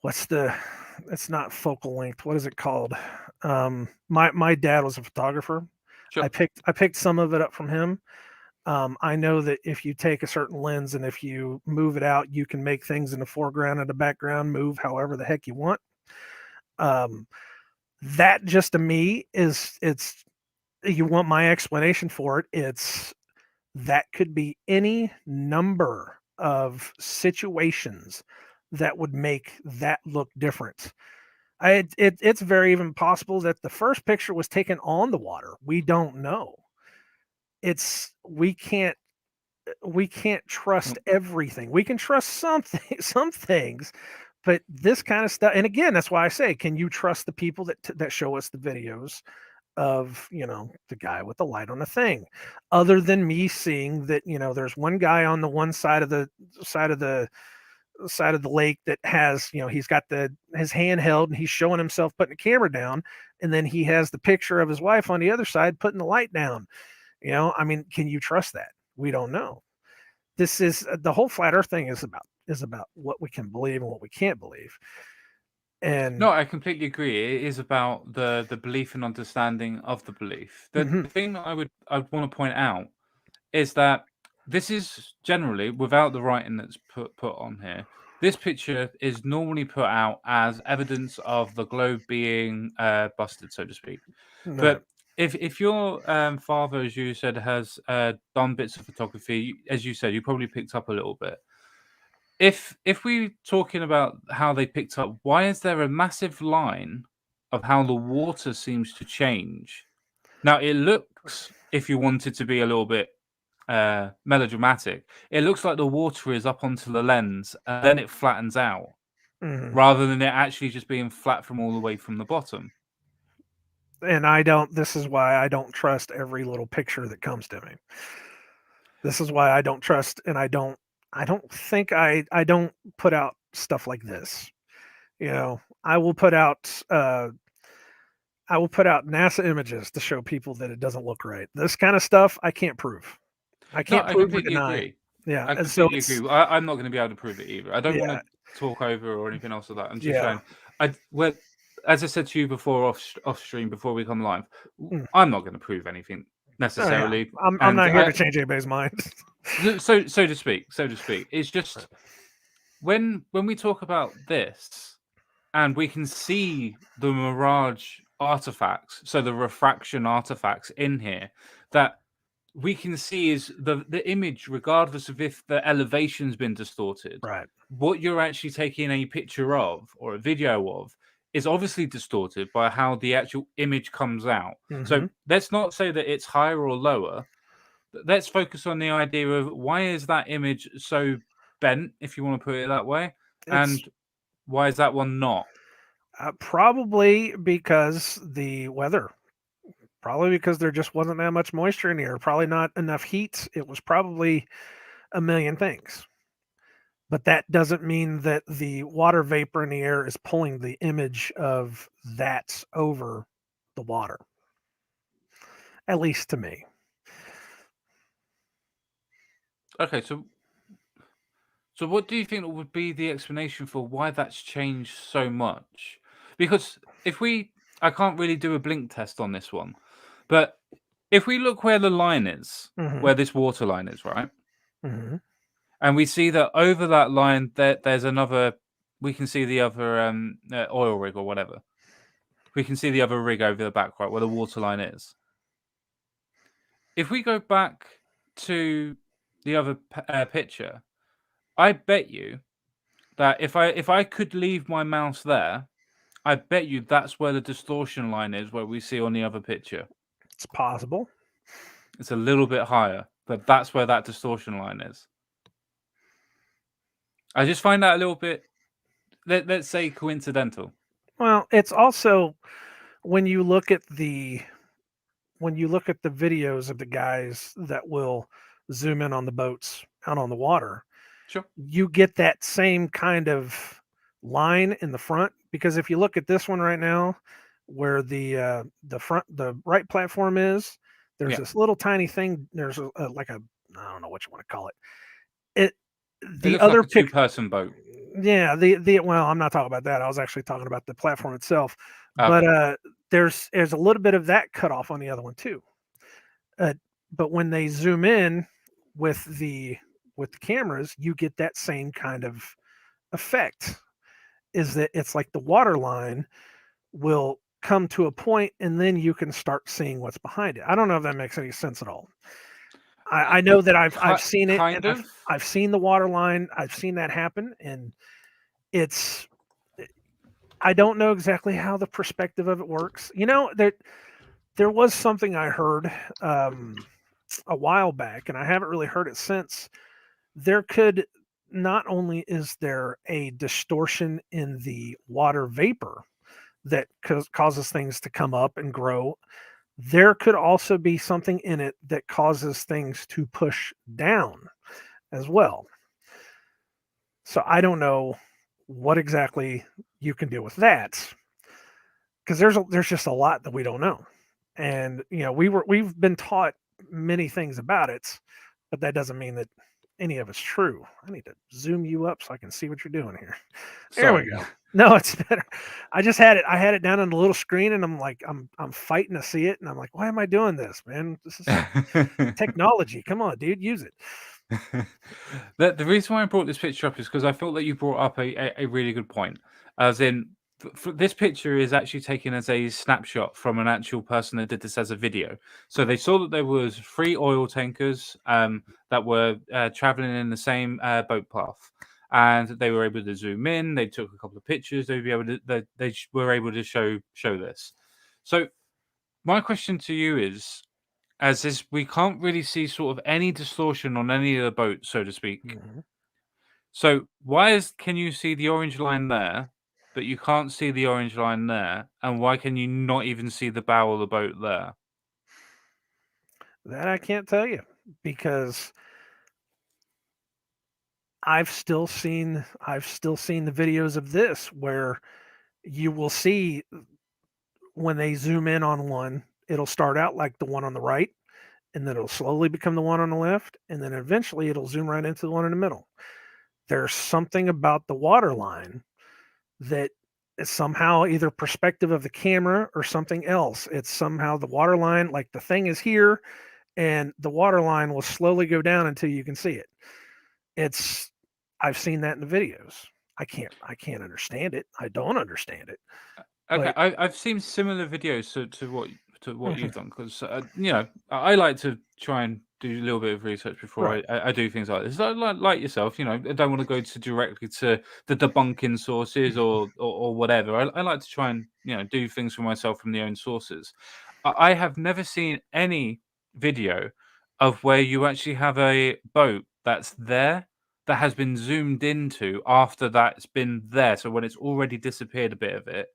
What's the? It's not focal length. What is it called? My dad was a photographer. Sure. I picked some of it up from him. I know that if you take a certain lens and if you move it out, you can make things in the foreground and the background move however the heck you want. Um, that just to me is it's you want my explanation for it. It's that could be any number of situations that would make that look different. It's very even possible that the first picture was taken on the water. We don't know. It's we can't trust everything. We can trust something, some things, but this kind of stuff. And again, that's why I say, can you trust the people that show us the videos of the guy with the light on the thing? Other than me seeing that, there's one guy on the one side of the side of the side of the lake that has, he's got his hand held and he's showing himself putting the camera down, and then he has the picture of his wife on the other side putting the light down. I mean, can you trust that? We don't know. This is the whole flat earth thing is about what we can believe and what we can't believe. And No, I completely agree. It is about the belief and understanding of the belief. The thing that I'd want to point out is that this is generally, without the writing that's put on here, this picture is normally put out as evidence of the globe being busted, so to speak. But if your father, as you said, has done bits of photography, as you said, you probably picked up a little bit. If we're talking about how they picked up, why is there a massive line of how the water seems to change? Now it looks, if you wanted to be a little bit melodramatic, it looks like the water is up onto the lens and then it flattens out, rather than it actually just being flat from all the way from the bottom. and this is why I don't trust every little picture that comes to me. This is why I don't trust, and I don't think I don't put out stuff like this. I will put out NASA images to show people that it doesn't look right. This kind of stuff I can't prove. I No, can't I prove or completely deny. agree. Yeah, I and so completely it's agree. I'm not going to be able to prove it either. I don't want yeah, to talk over or anything else like that. I'm just yeah. saying, as I said to you before off stream before we come live, Mm. I'm not going to prove anything Oh yeah, necessarily, I'm and not here to change anybody's mind. so to speak. It's just when we talk about this, and we can see the mirage artifacts, so the refraction artifacts in here, that we can see is the image, regardless of if the elevation's been distorted, Right. what you're actually taking a picture of or a video of is obviously distorted by how the actual image comes out. So let's not say that it's higher or lower. Let's focus on the idea of why is that image so bent, if you want to put it that way, It's and why is that one not? probably because the weather. Probably because there just wasn't that much moisture in the air. Probably not enough heat. It was probably a million things. But that doesn't mean that the water vapor in the air is pulling the image of that over the water. At least to me. Okay, so what do you think would be the explanation for why that's changed so much? Because I can't really do a blink test on this one, but if we look where the line is, Mm-hmm. where this water line is, right? Mm-hmm. And we see that over that line, there's another. We can see the other oil rig or whatever. We can see the other rig over the back, right, where the water line is. If we go back to the other picture, I bet you that if I could leave my mouse there, I bet you that's where the distortion line is, where we see on the other picture. It's possible. It's a little bit higher, but that's where that distortion line is. I just find that a little bit, let's say, coincidental. Well, it's also when you look at the videos of the guys that will zoom in on the boats out on the water, Sure. you get that same kind of line in the front, because if you look at this one right now where the right platform is, there's Yeah. this little tiny thing, there's like a, I don't know what you want to call it, It the looks other like a two-person boat. yeah, the well, I'm not talking about that. I was actually talking about the platform itself. But Okay. there's a little bit of that cut off on the other one too. Uh, but when they zoom in with the cameras, you get that same kind of effect. Is that it's like the water line will come to a point, and then you can start seeing what's behind it. I don't know if that makes any sense at all. I know that I've seen it, and Kind of. I've seen the water line. I've seen that happen, and it's I don't know exactly how the perspective of it works. You know, there was something I heard a while back, and I haven't really heard it since. There could not only is there a distortion in the water vapor that causes things to come up and grow, there could also be something in it that causes things to push down as well. So I don't know what exactly you can do with that, because there's just a lot that we don't know. And we've been taught many things about it, but that doesn't mean that any of it's true. I need to zoom you up so I can see what you're doing here. There we Sorry. go. No, it's better. I had it down on the little screen, and I'm like, I'm fighting to see it, and I'm like, why am I doing this, man? This is technology. Come on, dude, use it. The reason why I brought this picture up is because I felt that you brought up a really good point. As in, this picture is actually taken as a snapshot from an actual person that did this as a video. So they saw that there was 3 oil tankers that were traveling in the same boat path, and they were able to zoom in. They took a couple of pictures. They were able to show this. So my question to you is, as is, we can't really see sort of any distortion on any of the boats, so to speak. Mm-hmm. So can you see the orange line there, but you can't see the orange line there? And why can you not even see the bow of the boat there? That I can't tell you, because I've still seen the videos of this where you will see when they zoom in on one, it'll start out like the one on the right, and then it'll slowly become the one on the left, and then eventually it'll zoom right into the one in the middle. There's something about the water line that is somehow either perspective of the camera or something else. It's somehow the water line, like the thing is here, and the water line will slowly go down until you can see it. It's I've seen that in the videos. I can't understand it. I don't understand it. Okay, But I've seen similar videos to what Mhm. you've done because I like to try and do a little bit of research before Right. I do things like this. Like yourself, I don't want to go to directly to the debunking sources or whatever. I like to try and do things for myself from the own sources. I have never seen any video of where you actually have a boat that's there that has been zoomed into after that's been there. So when it's already disappeared a bit of it.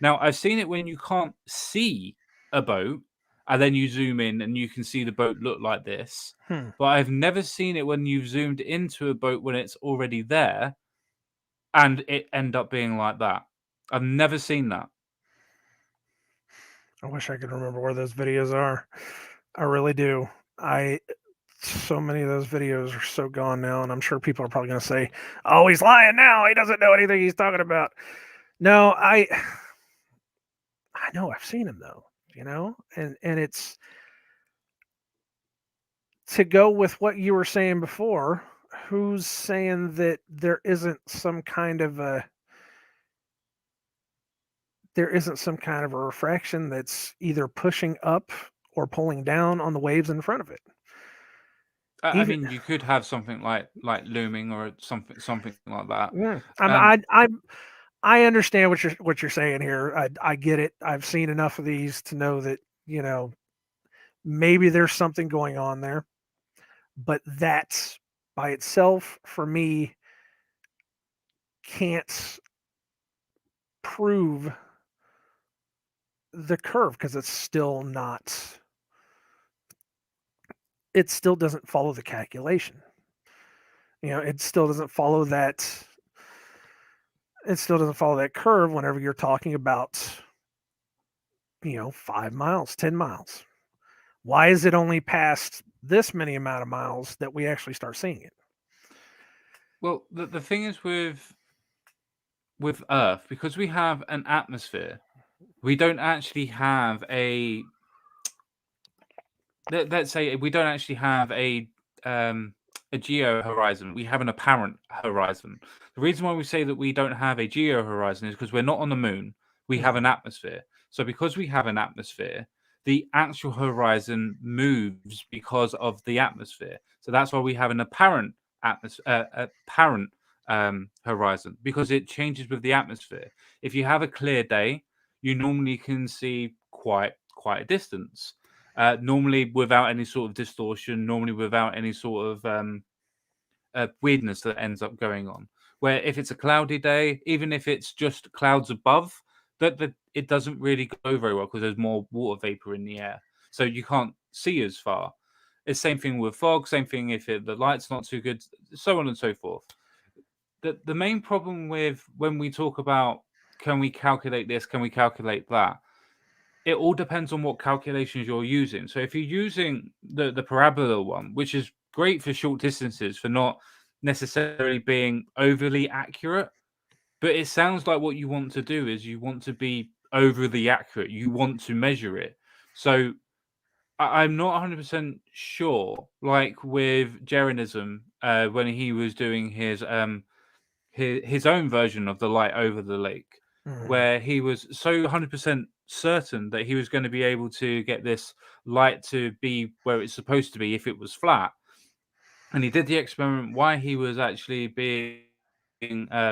Now, I've seen it when you can't see a boat, and then you zoom in and you can see the boat look like this. Hmm. But I've never seen it when you've zoomed into a boat when it's already there and it end up being like that. I've never seen that. I wish I could remember where those videos are. I really do. I So many of those videos are so gone now, and I'm sure people are probably going to say, "Oh, he's lying now. He doesn't know anything he's talking about." No, I know I've seen him though, and it's to go with what you were saying before. Who's saying that there isn't some kind of a refraction that's either pushing up or pulling down on the waves in front of it? I Even mean, you could have something like looming or something like that. yeah, I'm Um, I understand what you're saying here. I get it. I've seen enough of these to know that you know maybe there's something going on there, but that by itself for me can't prove the curve because it's still not. It still doesn't follow the calculation. It still doesn't follow that. It still doesn't follow that curve whenever you're talking about 5 miles, 10 miles. Why is it only past this many amount of miles that we actually start seeing it? well, the thing is with Earth, because we have an atmosphere, we don't actually have let's say we don't actually have um, a geo horizon. We have an apparent horizon. The reason why we say that we don't have a geo horizon is because we're not on the moon. We have Mhm. an atmosphere. So because we have an atmosphere, the actual horizon moves because of the atmosphere. So that's why we have an apparent apparent horizon because it changes with the atmosphere. If you have a clear day, you normally can see quite a distance normally without any sort of distortion, normally without any sort of weirdness that ends up going on. Where if it's a cloudy day, even if it's just clouds above, that it doesn't really go very well because there's more water vapor in the air, so you can't see as far. It's same thing with fog, same thing if the light's not too good, so on and so forth. The main problem with when we talk about can we calculate this, can we calculate that, it all depends on what calculations you're using. So if you're using the parabola one, which is great for short distances for not necessarily being overly accurate, but it sounds like what you want to do is you want to be overly accurate. You want to measure it. So I'm not 100% sure, like with Jeranism, when he was doing his own version of the light over the lake, Mhm. where he was so 100% certain that he was going to be able to get this light to be where it's supposed to be if it was flat. And he did the experiment while he was actually being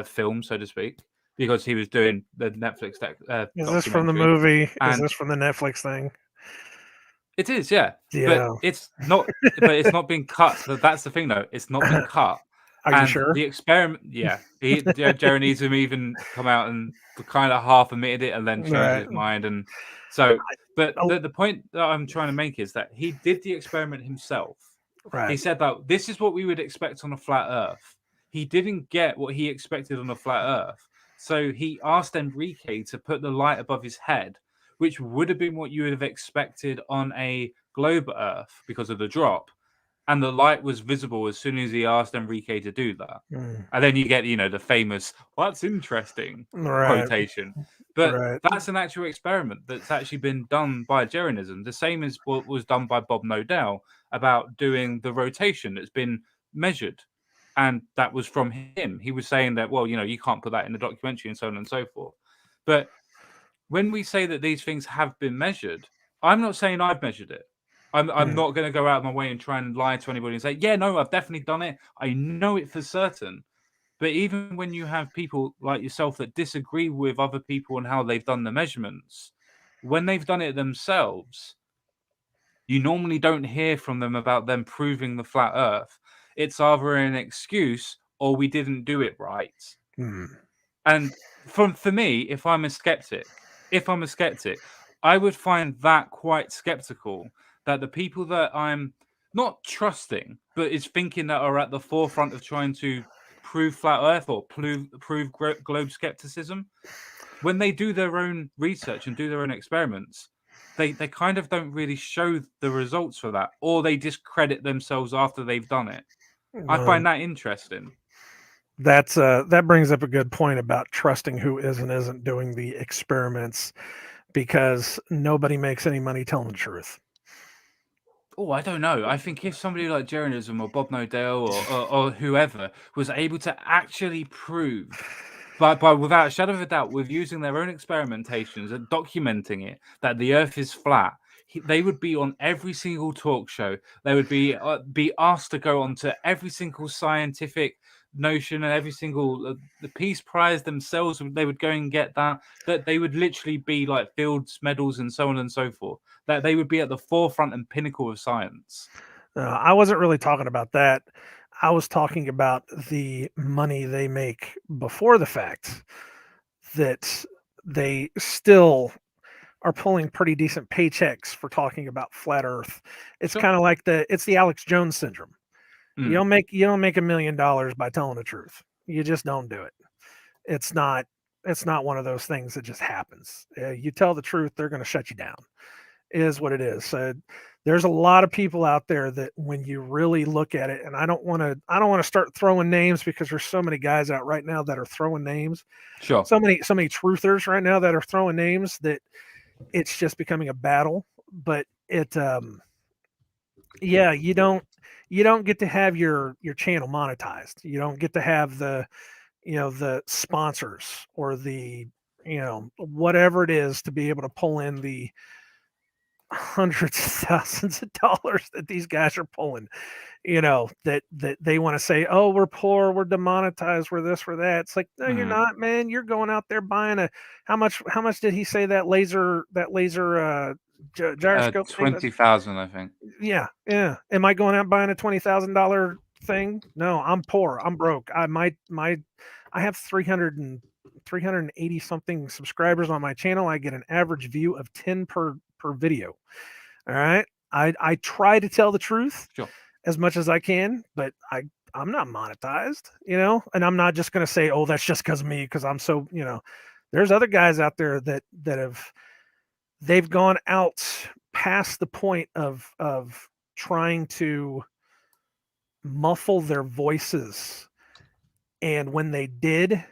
filmed, so to speak, because he was doing the Netflix Is this from the documentary. movie? Is And this from the Netflix thing? it is, yeah. But Yeah. it's not been cut. That's the thing though. It's not been cut. Are you And sure? the experiment, yeah. Jeremy even come out and kind of half admitted it and then changed Right. his mind. And so but Oh, the point that I'm trying to make is that he did the experiment himself. He right. said that this is what we would expect on a flat earth. He didn't get what he expected on a flat earth. So he asked Enrique to put the light above his head, which would have been what you would have expected on a globe Earth because of the drop. And the light was visible as soon as he asked Enrique to do that. Mm. And then you get, the famous, that's interesting Right. quotation. But Right. that's an actual experiment that's actually been done by Jeranism, the same as what was done by Bob Nodell about doing the rotation that's been measured. and that was from him. He was saying that, well, you can't put that in the documentary and so on and so forth. But when we say that these things have been measured, I'm not saying I've measured it. I'm not going to go out of my way and try and lie to anybody and say, yeah, no, I've definitely done it. I know it for certain. But even when you have people like yourself that disagree with other people and how they've done the measurements, when they've done it themselves, you normally don't hear from them about them proving the flat Earth. It's either an excuse or we didn't do it right. And for me, if I'm a skeptic, I would find that quite skeptical that the people that I'm not trusting, but is thinking that are at the forefront of trying to prove flat Earth or prove globe skepticism, when they do their own research and do their own experiments, they kind of don't really show the results for that, or they discredit themselves after they've done it. I find that interesting. That brings up a good point about trusting who is and isn't doing the experiments, because nobody makes any money telling the truth. Oh, I don't know. I think if somebody like Jeranism or Bob Nodell or whoever was able to actually prove, by without a shadow of a doubt, with using their own experimentations and documenting it, that the Earth is flat, they would be on every single talk show. They would be asked to go on to every single scientific notion and every single the Peace Prize themselves. They would go and get that they would literally be like Fields medals and so on and so forth. That they would be at the forefront and pinnacle of science. I wasn't really talking about that. I was talking about the money they make before the fact, that they still are pulling pretty decent paychecks for talking about flat Earth. It's Sure. kind of like it's the Alex Jones syndrome. You don't make $1 million by telling the truth. You just don't do it. It's not one of those things that just happens. You tell the truth, they're going to shut you down. It is what it is. There's a lot of people out there that when you really look at it, and I don't want to start throwing names, because there's so many guys out right now that are throwing names. Sure. So many truthers right now that are throwing names that it's just becoming a battle. But yeah, you don't get to have your channel monetized. You don't get to have the sponsors or the whatever it is to be able to pull in the hundreds of thousands of dollars that these guys are pulling. That they want to say, oh, we're poor, we're demonetized, we're this, we're that. It's like, no, you're not, man. You're going out there buying how much did he say that laser gyroscope thing? 20,000, I think. Yeah. Am I going out buying a $20,000 thing? No, I'm poor. I'm broke. I have 380 something subscribers on my channel. I get an average view of 10 per video. All right. I try to tell the truth. Sure. As much as I can, but I'm not monetized, and I'm not just going to say, oh, that's just because of me, because I'm so, there's other guys out there that they've gone out past the point of trying to muffle their voices, and when they did,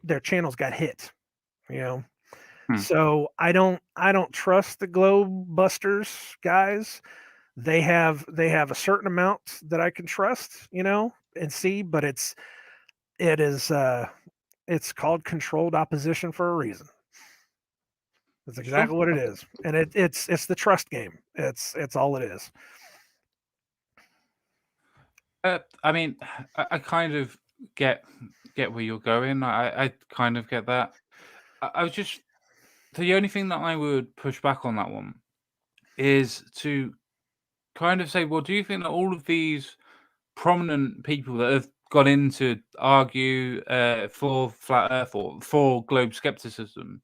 their channels got hit. So I don't trust the Globe Busters guys. They have a certain amount that I can trust, and see, but it's called controlled opposition for a reason. That's exactly what it is. And it's the trust game. It's all it is. I mean, I kind of get where you're going. I kind of get that. I was just the only thing that I would push back on that one is to kind of say, well, do you think that all of these prominent people that have gone in to argue for flat Earth or for globe skepticism,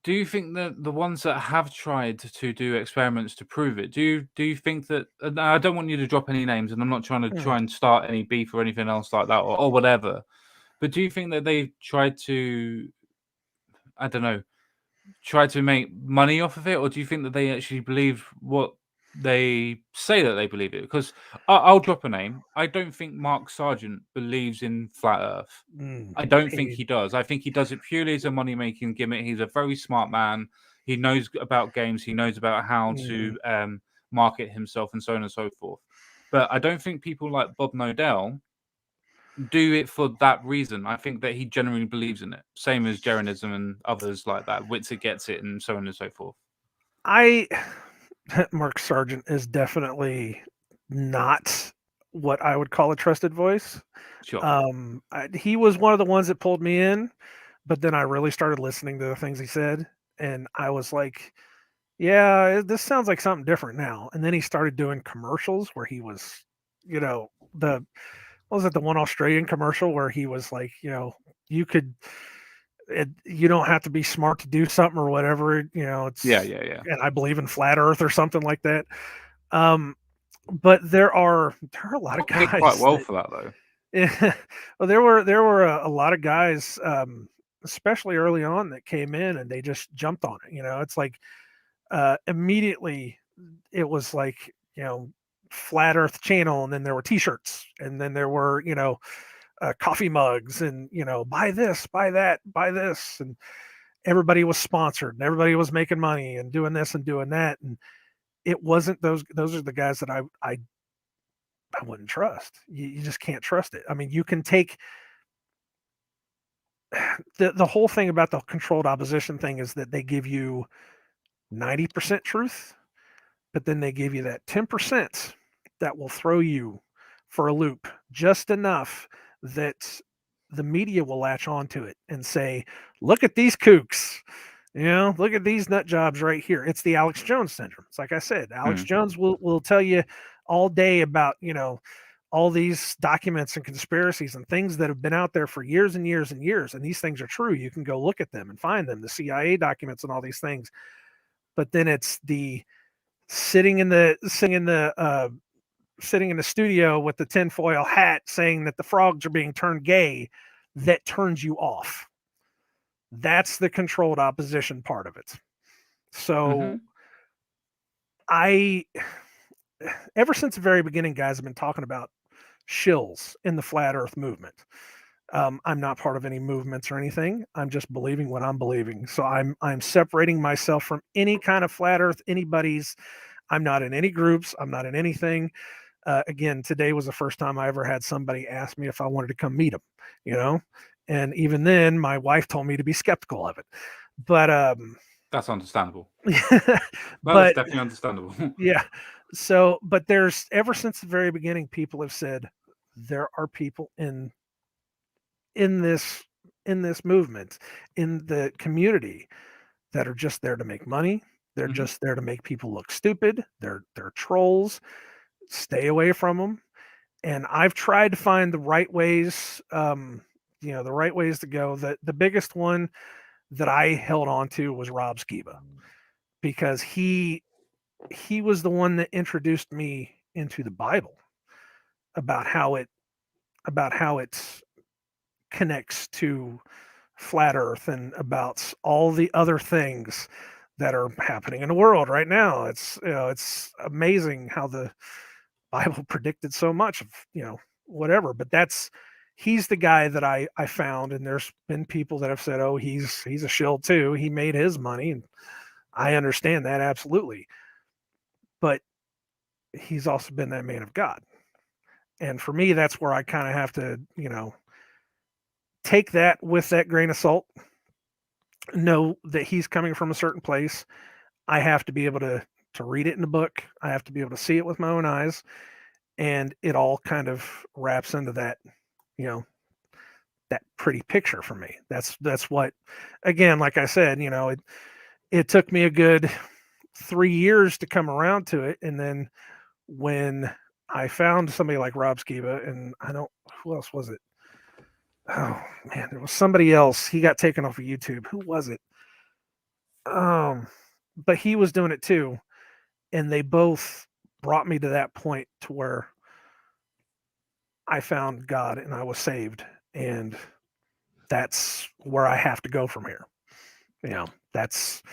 do you think that the ones that have tried to do experiments to prove it, do you think that? I don't want you to drop any names, and I'm not trying to try and start any beef or anything else like that, or whatever. But do you think that they've tried to, I don't know, try to make money off of it, or do you think that they actually believe what they say that they believe it? Because I'll drop a name. I don't think Mark Sargent believes in flat Earth. I don't think he does. I think he does it purely as a money-making gimmick. He's a very smart man. He knows about games. He knows about how to market himself and so on and so forth. But I don't think people like Bob Nodell do it for that reason. I think that he genuinely believes in it. Same as Jeranism and others like that. Witzer gets it, and so on and so forth. Mark Sargent is definitely not what I would call a trusted voice. Sure. He was one of the ones that pulled me in, but then I really started listening to the things he said, and I was like, yeah, this sounds like something different now. And then he started doing commercials where he was, the what was it, the one Australian commercial where he was like, you could you don't have to be smart to do something or whatever, it's Yeah. and I believe in flat earth or something like that. But there are a lot of Paid quite guys well that, for that though. yeah, well, there were a lot of guys, especially early on, that came in and they just jumped on it. It's like immediately it was like, flat earth channel, and then there were t-shirts, and then there were, coffee mugs, and, buy this, buy that, buy this. And everybody was sponsored and everybody was making money and doing this and doing that. And it wasn't those are the guys that I wouldn't trust. You just can't trust it. I mean, you can take the whole thing about the controlled opposition thing is that they give you 90% truth, but then they give you that 10% that will throw you for a loop just enough that the media will latch onto it and say, look at these kooks. Look at these nut jobs right here. It's the Alex Jones syndrome. It's like I said, Alex Jones will tell you all day about, all these documents and conspiracies and things that have been out there for years and years and years. And these things are true. You can go look at them and find them, the CIA documents and all these things. But then it's the sitting in the studio with the tinfoil hat saying that the frogs are being turned gay that turns you off. That's the controlled opposition part of it. So I, ever since the very beginning, guys have been talking about shills in the flat earth movement. I'm not part of any movements or anything. I'm just believing what I'm believing. So I'm separating myself from any kind of flat earth, anybody's. I'm not in any groups. I'm not in anything. Again, today was the first time I ever had somebody ask me if I wanted to come meet them, and even then my wife told me to be skeptical of it. But that's understandable. But that's definitely understandable. Yeah. So, but there's, ever since the very beginning, people have said there are people in this movement, in the community, that are just there to make money. They're just there to make people look stupid. They're trolls. Stay away from them. And I've tried to find the right ways, the right ways to go. The biggest one that I held on to was Rob Skiba, because he was the one that introduced me into the Bible, about how it connects to flat earth, and about all the other things that are happening in the world right now. It's amazing how the Bible predicted so much of, whatever. But he's the guy that I found. And there's been people that have said, oh, he's a shill too. He made his money. And I understand that, absolutely. But he's also been that man of God. And for me, that's where I kind of have to, take that with that grain of salt, know that he's coming from a certain place. I have to be able to read it in the book. I have to be able to see it with my own eyes. And it all kind of wraps into that, that pretty picture for me. That's what, again, like I said, it took me a good 3 years to come around to it. And then when I found somebody like Rob Skiba, and who else was it? Oh man, there was somebody else. He got taken off of YouTube. Who was it? But he was doing it too. And they both brought me to that point to where I found God and I was saved. And that's where I have to go from here. That's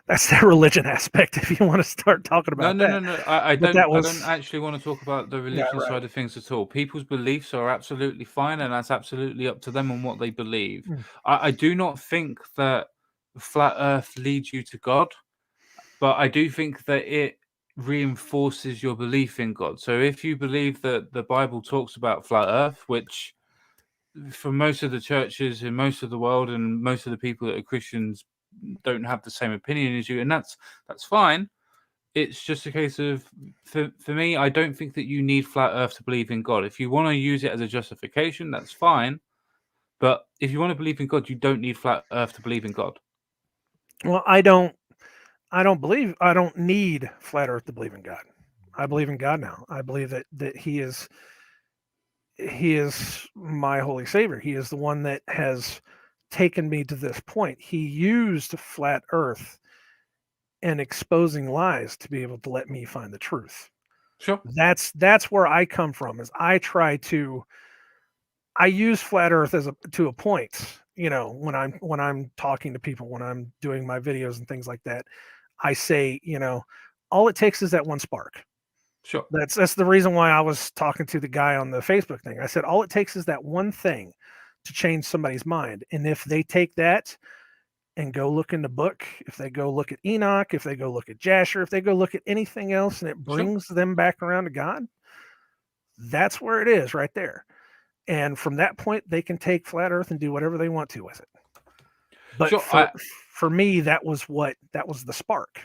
the religion aspect, if you want to start talking about that. No. I don't actually want to talk about the religion side of things at all. People's beliefs are absolutely fine, and that's absolutely up to them and what they believe. I do not think that flat earth leads you to God, but I do think that it reinforces your belief in God. So if you believe that the Bible talks about flat Earth, which for most of the churches in most of the world and most of the people that are Christians don't have the same opinion as you, and that's fine. It's just a case of, for me, I don't think that you need flat Earth to believe in God. If you want to use it as a justification, that's fine. But if you want to believe in God, you don't need flat Earth to believe in God. Well, I don't need flat Earth to believe in God. I believe in God now. I believe that He is my holy savior. He is the one that has taken me to this point. He used flat Earth and exposing lies to be able to let me find the truth. Sure. That's where I come from. Is I use flat Earth to a point. When I'm talking to people, when I'm doing my videos and things like that, I say, all it takes is that one spark. Sure. That's the reason why I was talking to the guy on the Facebook thing. I said, all it takes is that one thing to change somebody's mind. And if they take that and go look in the book, if they go look at Enoch, if they go look at Jasher, if they go look at anything else and it brings them back around to God, that's where it is right there. And from that point, they can take flat Earth and do whatever they want to with it. But for me, that was the spark.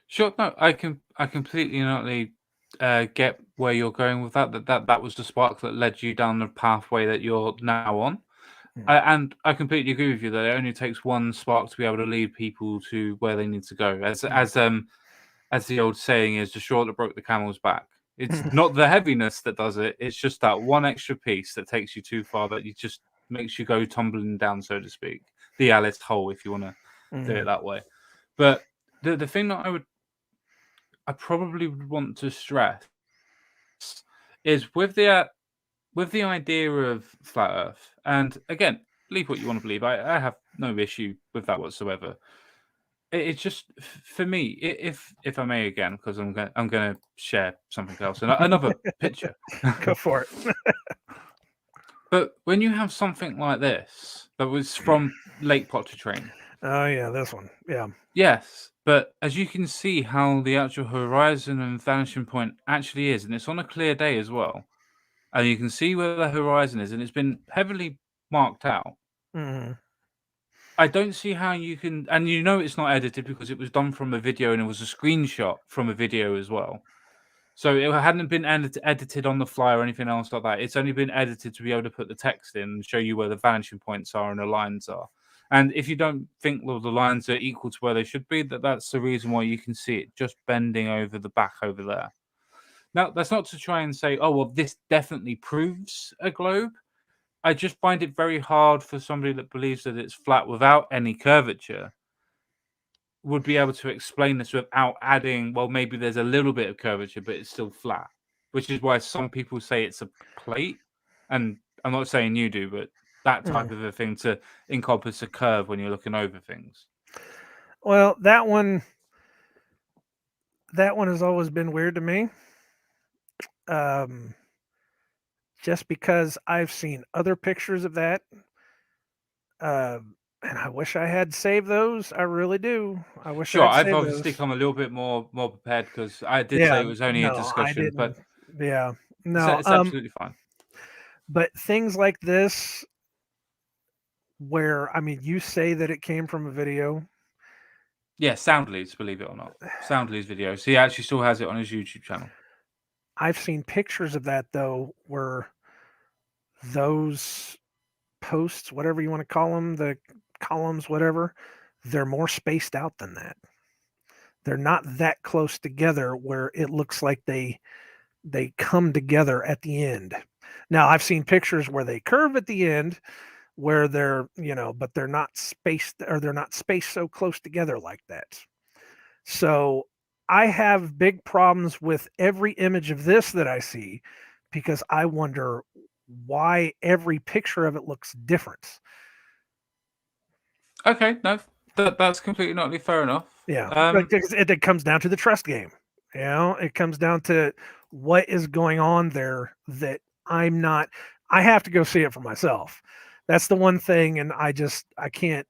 Sure, no, I completely not get where you're going with that. That was the spark that led you down the pathway that you're now on. And I completely agree with you that it only takes one spark to be able to lead people to where they need to go. As the old saying is, the straw that broke the camel's back. It's not the heaviness that does it. It's just that one extra piece that takes you too far, that you just makes you go tumbling down, so to speak. The Alice hole, if you want to do it that way. But the thing that I probably would want to stress is with the idea of flat Earth. And again, believe what you want to believe. I have no issue with that whatsoever. It's just, for me, if I may again, because I'm going to share something else, another picture. Go for it. But when you have something like this that was from Lake Pontchartrain. Oh yeah, this one. Yeah. Yes, but as you can see how the actual horizon and vanishing point actually is, and it's on a clear day as well, and you can see where the horizon is, and it's been heavily marked out. Mm-hmm. I don't see how you can, and it's not edited because it was done from a video and it was a screenshot from a video as well. So it hadn't been edited on the fly or anything else like that. It's only been edited to be able to put the text in and show you where the vanishing points are and the lines are. And if you don't think the lines are equal to where they should be, that's the reason why you can see it just bending over the back over there. Now, that's not to try and say, oh, well, this definitely proves a globe. I just find it very hard for somebody that believes that it's flat without any curvature would be able to explain this without adding, well, maybe there's a little bit of curvature, but it's still flat, which is why some people say it's a plate. And I'm not saying you do, but that type of a thing to encompass a curve when you're looking over things. Well, that one has always been weird to me. Just because I've seen other pictures of that. And I wish I had saved those. I really do. I wish Sure, I'd I've saved obviously those. come a little bit more prepared because I did say Yeah, it was only a no, I discussion, didn't. but Yeah, no. it's absolutely fine. But things like this, where you say that it came from a video. Yeah, Soundly's, believe it or not, Soundly's videos. He actually still has it on his YouTube channel. I've seen pictures of that though, where those posts, whatever you want to call them, the columns, whatever, they're more spaced out than that. They're not that close together where it looks like they come together at the end. Now, I've seen pictures where they curve at the end, where they're, but they're not spaced so close together like that. So I have big problems with every image of this that I see, because I wonder why every picture of it looks different. Okay, no, that's completely not fair enough. Yeah, it comes down to the trust game. It comes down to what is going on there that I have to go see it for myself. That's the one thing, and I can't,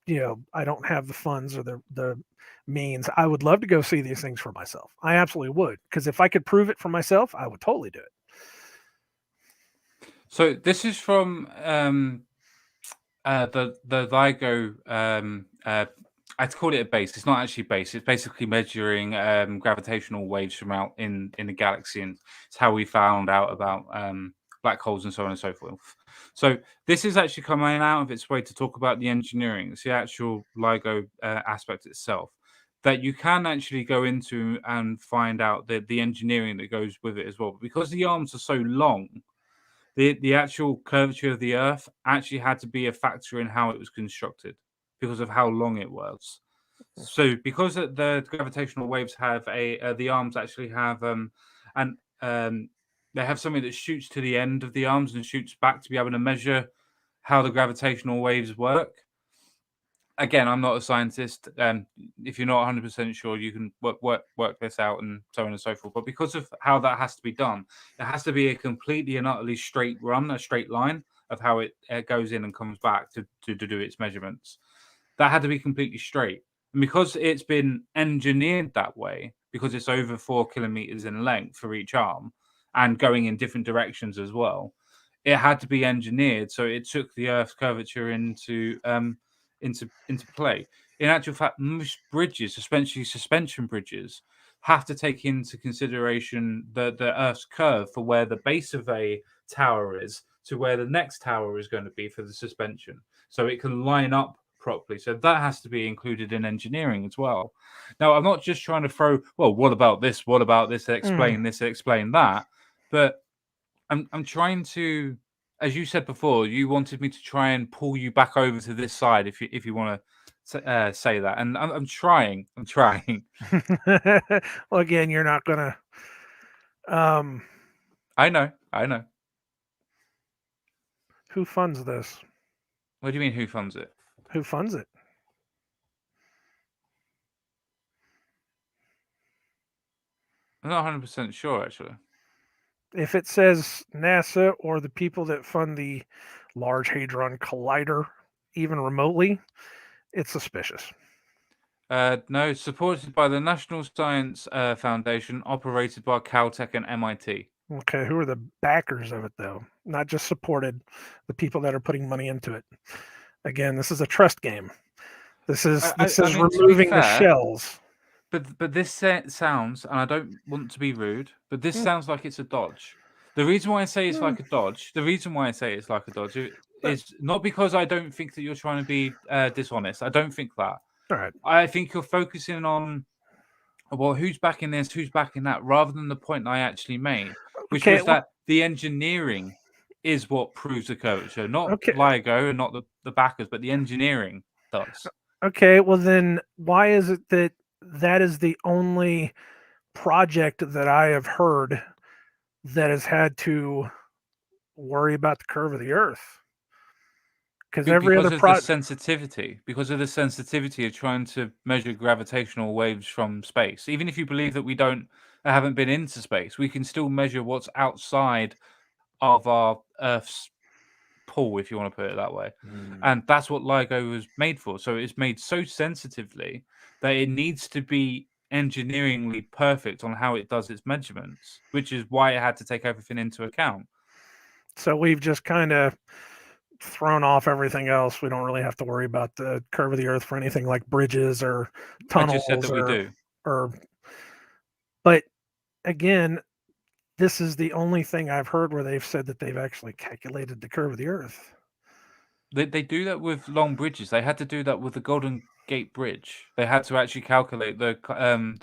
I don't have the funds or the means I would love to go see these things for myself. I absolutely would, because if I could prove it for myself, I would totally do it. So this is from the LIGO. I'd call it a base. It's not actually base. It's basically measuring gravitational waves from out in the galaxy, and it's how we found out about black holes and so on and so forth. So this is actually coming out of its way to talk about the engineering. It's the actual LIGO aspect itself that you can actually go into and find out the engineering that goes with it as well. But because the arms are so long, the actual curvature of the Earth actually had to be a factor in how it was constructed because of how long it was. So because the gravitational waves have the arms actually have and they have something that shoots to the end of the arms and shoots back to be able to measure how the gravitational waves work. Again, I'm not a scientist. If you're not 100% sure, you can work this out and so on and so forth. But because of how that has to be done, it has to be a completely and utterly straight run, a straight line of how it goes in and comes back to do its measurements. That had to be completely straight. And because it's been engineered that way, because it's over 4 kilometers in length for each arm and going in different directions as well, it had to be engineered so it took the Earth's curvature into play. In actual fact, most bridges, especially suspension bridges, have to take into consideration the Earth's curve for where the base of a tower is to where the next tower is going to be for the suspension, so it can line up properly. So that has to be included in engineering as well. Now, I'm not just trying to throw, well, what about this? What about this? Explain this, explain that. But I'm trying to, as you said before, you wanted me to try and pull you back over to this side if you want to say that, and I'm trying. I'm trying. Well, again, you're not gonna. I know. I know. Who funds this? What do you mean? Who funds it? Who funds it? I'm not 100% sure actually. If it says NASA or the people that fund the Large Hadron Collider, even remotely, it's suspicious. No, it's supported by the National Science Foundation, operated by Caltech and MIT. Okay, who are the backers of it, though? Not just supported, the people that are putting money into it. Again, this is a trust game. This is I mean, to be removing the fair, shells. but this sounds, and I don't want to be rude, but this Mm, sounds like it's a dodge. The reason why I say it's mm, like a dodge, the reason why I say it's like a dodge but- is not because I don't think that you're trying to be dishonest. I don't think that. all right. I think you're focusing on, well, who's backing this, who's backing that, rather than the point I actually made, which Okay. was that the engineering is what proves the curvature, not Okay. LIGO and not the backers, but the engineering does. Okay. Well, then why is it that that is the only project that I have heard that has had to worry about the curve of the Earth? Because every Because other of the project. sensitivity, because of the sensitivity of trying to measure gravitational waves from space. Even if you believe that we don't haven't been into space, we can still measure what's outside of our Earth's pull, if you want to put it that way. And that's what LIGO was made for. So it's made so sensitively that it needs to be engineeringly perfect on how it does its measurements, which is why it had to take everything into account. So we've just kind of thrown off everything else. We don't really have to worry about the curve of the Earth for anything like bridges or I just said tunnels that we do. or. But again, this is the only thing I've heard where they've said that they've actually calculated the curve of the Earth. They do that with long bridges. They had to do that with the Golden Gate Bridge. They had to actually calculate the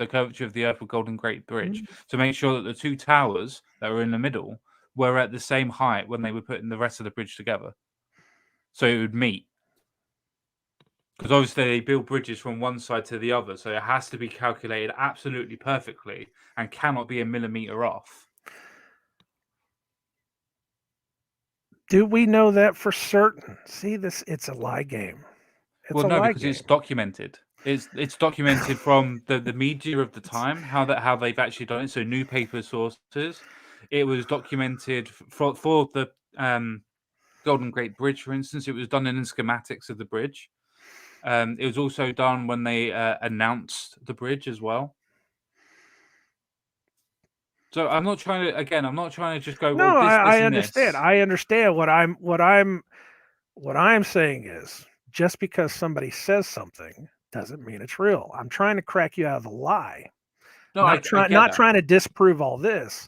curvature of the Earth with Golden Gate Bridge to make sure that the two towers that were in the middle were at the same height when they were putting the rest of the bridge together, so it would meet. Because obviously they build bridges from one side to the other, so it has to be calculated absolutely perfectly and cannot be a millimeter off. Do we know that for certain? See, it's a lie game. It's Well, a no, lie because game. it's documented. It's documented from the media of the time how they've actually done it. So newspaper sources. It was documented for the Golden Gate Bridge, for instance. It was done in the schematics of the bridge. It was also done when they announced the bridge as well. So I'm not trying to just go, No, well, this, I and understand. this. I understand. What I'm saying is, just because somebody says something doesn't mean it's real. I'm trying to crack you out of the lie. No, I get Not that. trying to disprove all this.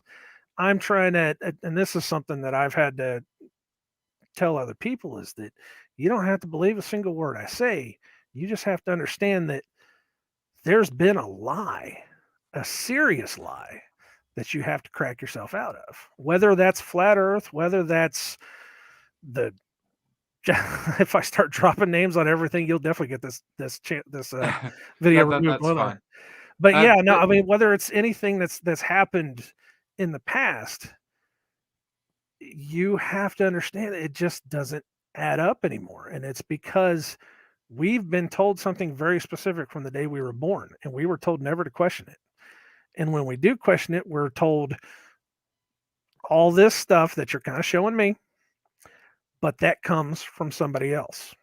I'm trying to, and this is something that I've had to tell other people, is that you don't have to believe a single word I say. You just have to understand that there's been a lie, a serious lie that you have to crack yourself out of. Whether that's flat Earth, whether that's the if I start dropping names on everything, you'll definitely get this video removed. That's fine. But yeah, no, But I mean, whether it's anything that's happened in the past, you have to understand it just doesn't add up anymore, and it's because we've been told something very specific from the day we were born, and we were told never to question it. And when we do question it, we're told all this stuff that you're kind of showing me, but that comes from somebody else.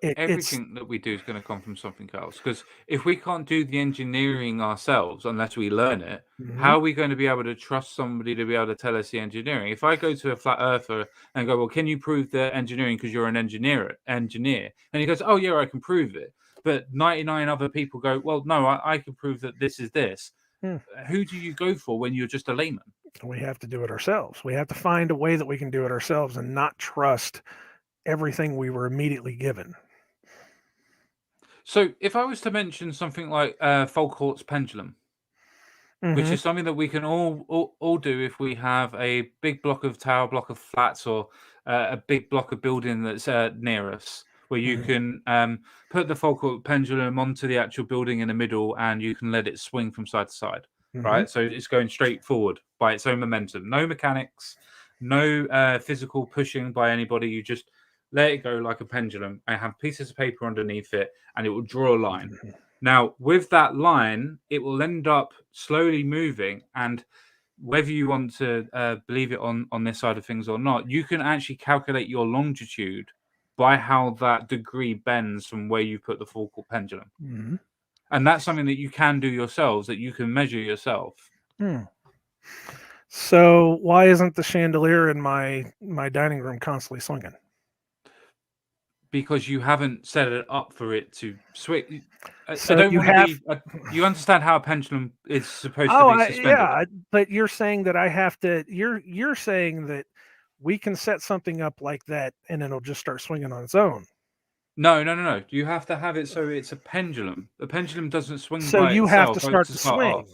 everything that we do is going to come from something else. Because if we can't do the engineering ourselves unless we learn it, how are we going to be able to trust somebody to be able to tell us the engineering? If I go to a flat earther and go, well, can you prove the engineering because you're an engineer? And he goes, oh, yeah, I can prove it. But 99 other people go, well, no, I can prove that this is this. Who do you go for when you're just a layman? We have to do it ourselves. We have to find a way that we can do it ourselves and not trust everything we were immediately given. So if I was to mention something like Folkhort's Pendulum, which is something that we can all do if we have a big block of tower, block of flats, or a big block of building that's near us, where you can put the Folkhort pendulum onto the actual building in the middle, and you can let it swing from side to side, right? So it's going straight forward by its own momentum. No mechanics, no physical pushing by anybody. You just let it go like a pendulum. I have pieces of paper underneath it, and it will draw a line. Now, with that line, it will end up slowly moving, and whether you want to believe it on this side of things or not, you can actually calculate your longitude by how that degree bends from where you put the Folkhort pendulum. And that's something that you can do yourselves, that you can measure yourself. So why isn't the chandelier in my dining room constantly swinging? Because you haven't set it up for it to swing. So I don't you want to have be. You understand how a pendulum is supposed to be suspended? yeah, but you're saying that I have to. You're saying that we can set something up like that and it'll just start swinging on its own. No. You have to have it so it's a pendulum. The pendulum doesn't swing So by you have itself to start to swing. off.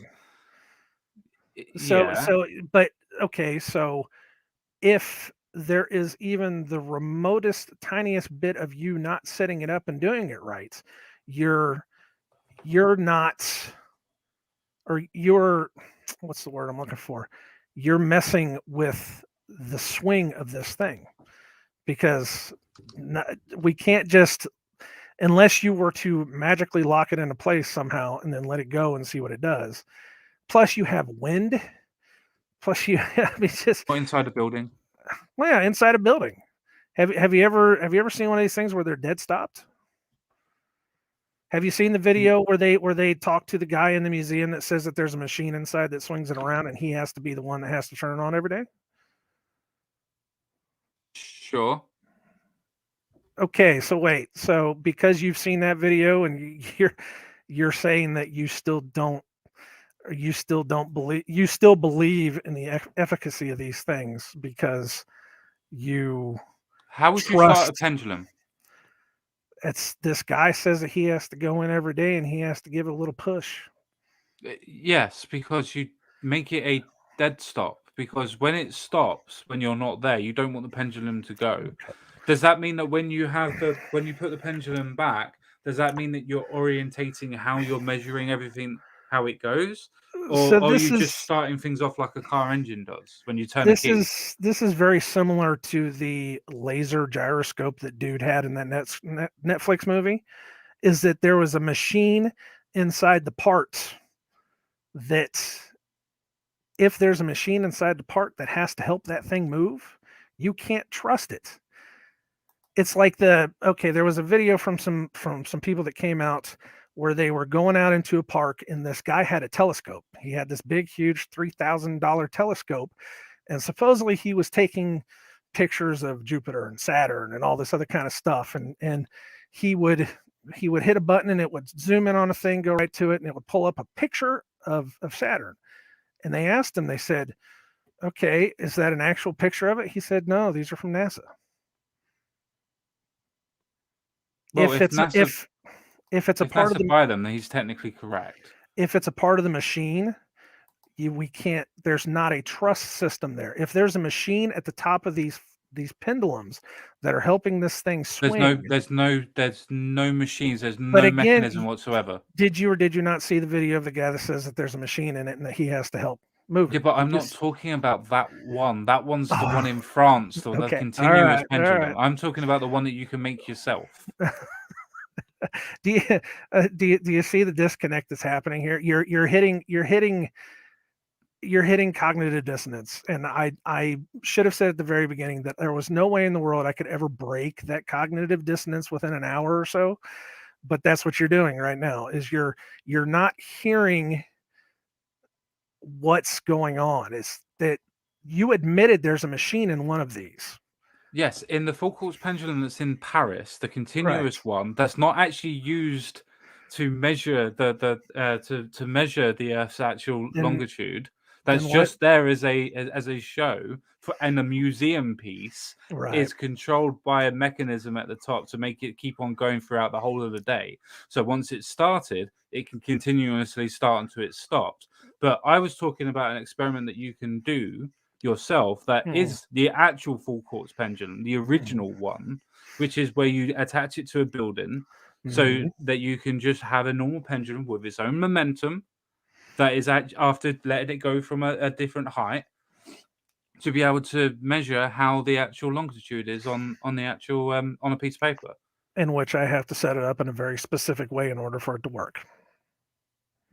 Yeah. But okay, so if there is even the remotest, tiniest bit of you not setting it up and doing it right, you're not, or you're, what's the word I'm looking for? You're messing with the swing of this thing, because we can't just, unless you were to magically lock it into place somehow and then let it go and see what it does. Plus, you have wind. Plus, I mean, just inside a building. Well, yeah, inside a building. Have you ever seen one of these things where they're dead stopped? Have you seen the video where they talk to the guy in the museum that says that there's a machine inside that swings it around and he has to be the one that has to turn it on every day? Sure. Okay, so wait. So because you've seen that video and you're saying that you still don't believe in the efficacy of these things because you How would you start a pendulum? It's this guy says that he has to go in every day and he has to give it a little push. Yes, because you make it a dead stop. Because when it stops, when you're not there, you don't want the pendulum to go. Does that mean that when you put the pendulum back, does that mean that you're orientating how you're measuring everything, how it goes? Or So are you just starting things off like a car engine does when you turn a key? This is very similar to the laser gyroscope that dude had in that Netflix movie. Is that there was a machine inside the parts that, if there's a machine inside the part that has to help that thing move, you can't trust it. it's like there was a video from some people that came out where they were going out into a park, and this guy had a telescope. He had this big, huge $3,000 telescope, and supposedly he was taking pictures of Jupiter and Saturn and all this other kind of stuff. And he would hit a button and it would zoom in on a thing, go right to it, and it would pull up a picture of Saturn. And they asked him, they said, "Okay, is that an actual picture of it?" He said, "No, these are from NASA." Well, If it's if it's a if part of NASA the buy them, then he's technically correct. if it's a part of the machine, we can't. There's not a trust system there. If there's a machine at the top of these pendulums that are helping this thing swing, There's no machines. There's but no again, mechanism whatsoever. did you or did you not see the video of the guy that says that there's a machine in it and that he has to help move Yeah, it? but I'm not talking about that one. That one's the one in Oh, France, the okay, continuous all pendulum. right. I'm talking about the one that you can make yourself. Do you do you see the disconnect that's happening here? You're hitting cognitive dissonance, and I should have said at the very beginning that there was no way in the world I could ever break that cognitive dissonance within an hour or so. But that's what you're doing right now. Is you're not hearing what's going on. Is that you admitted there's a machine in one of these? Yes, in the Folkhort's pendulum that's in Paris, the Right. continuous one that's not actually used to measure to measure the Earth's actual Then longitude. That's what? just there as a show for and a museum piece Right. is controlled by a mechanism at the top to make it keep on going throughout the whole of the day. So once it's started, it can continuously start until it's stopped. But I was talking about an experiment that you can do yourself that is the actual Folkhort's pendulum, the original one, which is where you attach it to a building so that you can just have a normal pendulum with its own momentum that is after letting it go from a different height to be able to measure how the actual longitude is on the actual on a piece of paper. In which I have to set it up in a very specific way in order for it to work.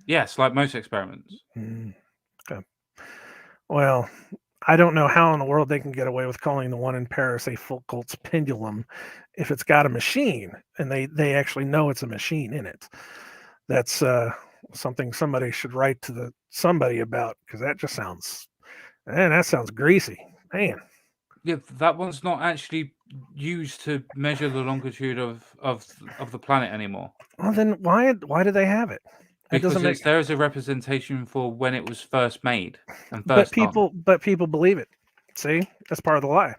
Yes, like most experiments. Okay. Well, I don't know how in the world they can get away with calling the one in Paris a Folkhort's pendulum if it's got a machine and they actually know it's a machine in it. That's something somebody should write to somebody about, because that just sounds, man, that sounds greasy, man. Yeah, that one's not actually used to measure the longitude of the planet anymore. Well, then why do they have it? That Because doesn't make. it's there as a representation for when it was first made and But first done. people believe it. See, that's part of the lie,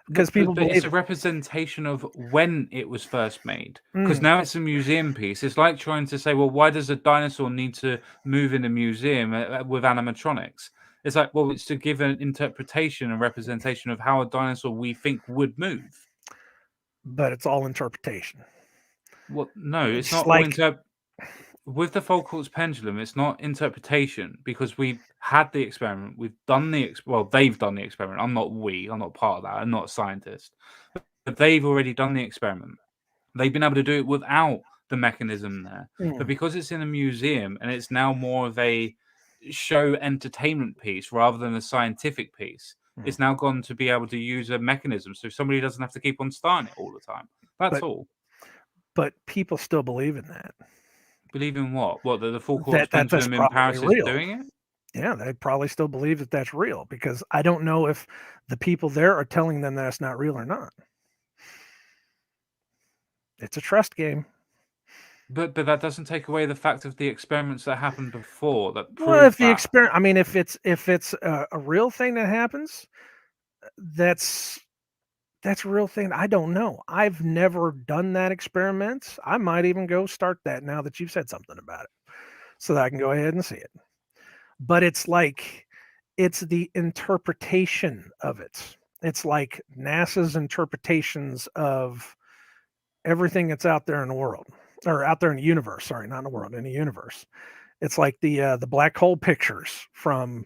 because people But it's believe a it. representation of when it was first made. Because Mm, now it's a museum piece. It's like trying to say, well, why does a dinosaur need to move in a museum with animatronics? It's like, well, it's to give an interpretation and representation of how a dinosaur we think would move. but it's all interpretation. Well, no, it's Just not all like, with the Folkhort's pendulum, it's not interpretation because we've had the experiment. We've done they've done the experiment. I'm not part of that. I'm not a scientist. But they've already done the experiment. They've been able to do it without the mechanism there. But because it's in a museum and it's now more of a show entertainment piece rather than a scientific piece, it's now gone to be able to use a mechanism so somebody doesn't have to keep on starting it all the time. That's but all. people still believe in that. Believe in what? What, the Folkhort's That's pendulum in probably Paris is real. doing it? Yeah, they probably still believe that that's real, because I don't know if the people there are telling them that it's not real or not. It's a trust game. But that doesn't take away the fact of the experiments that happened before that Well, if prove the that. experiment, I mean, if it's a real thing that happens, that's a real thing. I don't know. I've never done that experiment. I might even go start that now that you've said something about it, so that I can go ahead and see it. But it's like, it's the interpretation of it. It's like NASA's interpretations of everything that's out there in the world, or out there in the universe. Sorry, not in the world, in the universe. It's like the black hole pictures from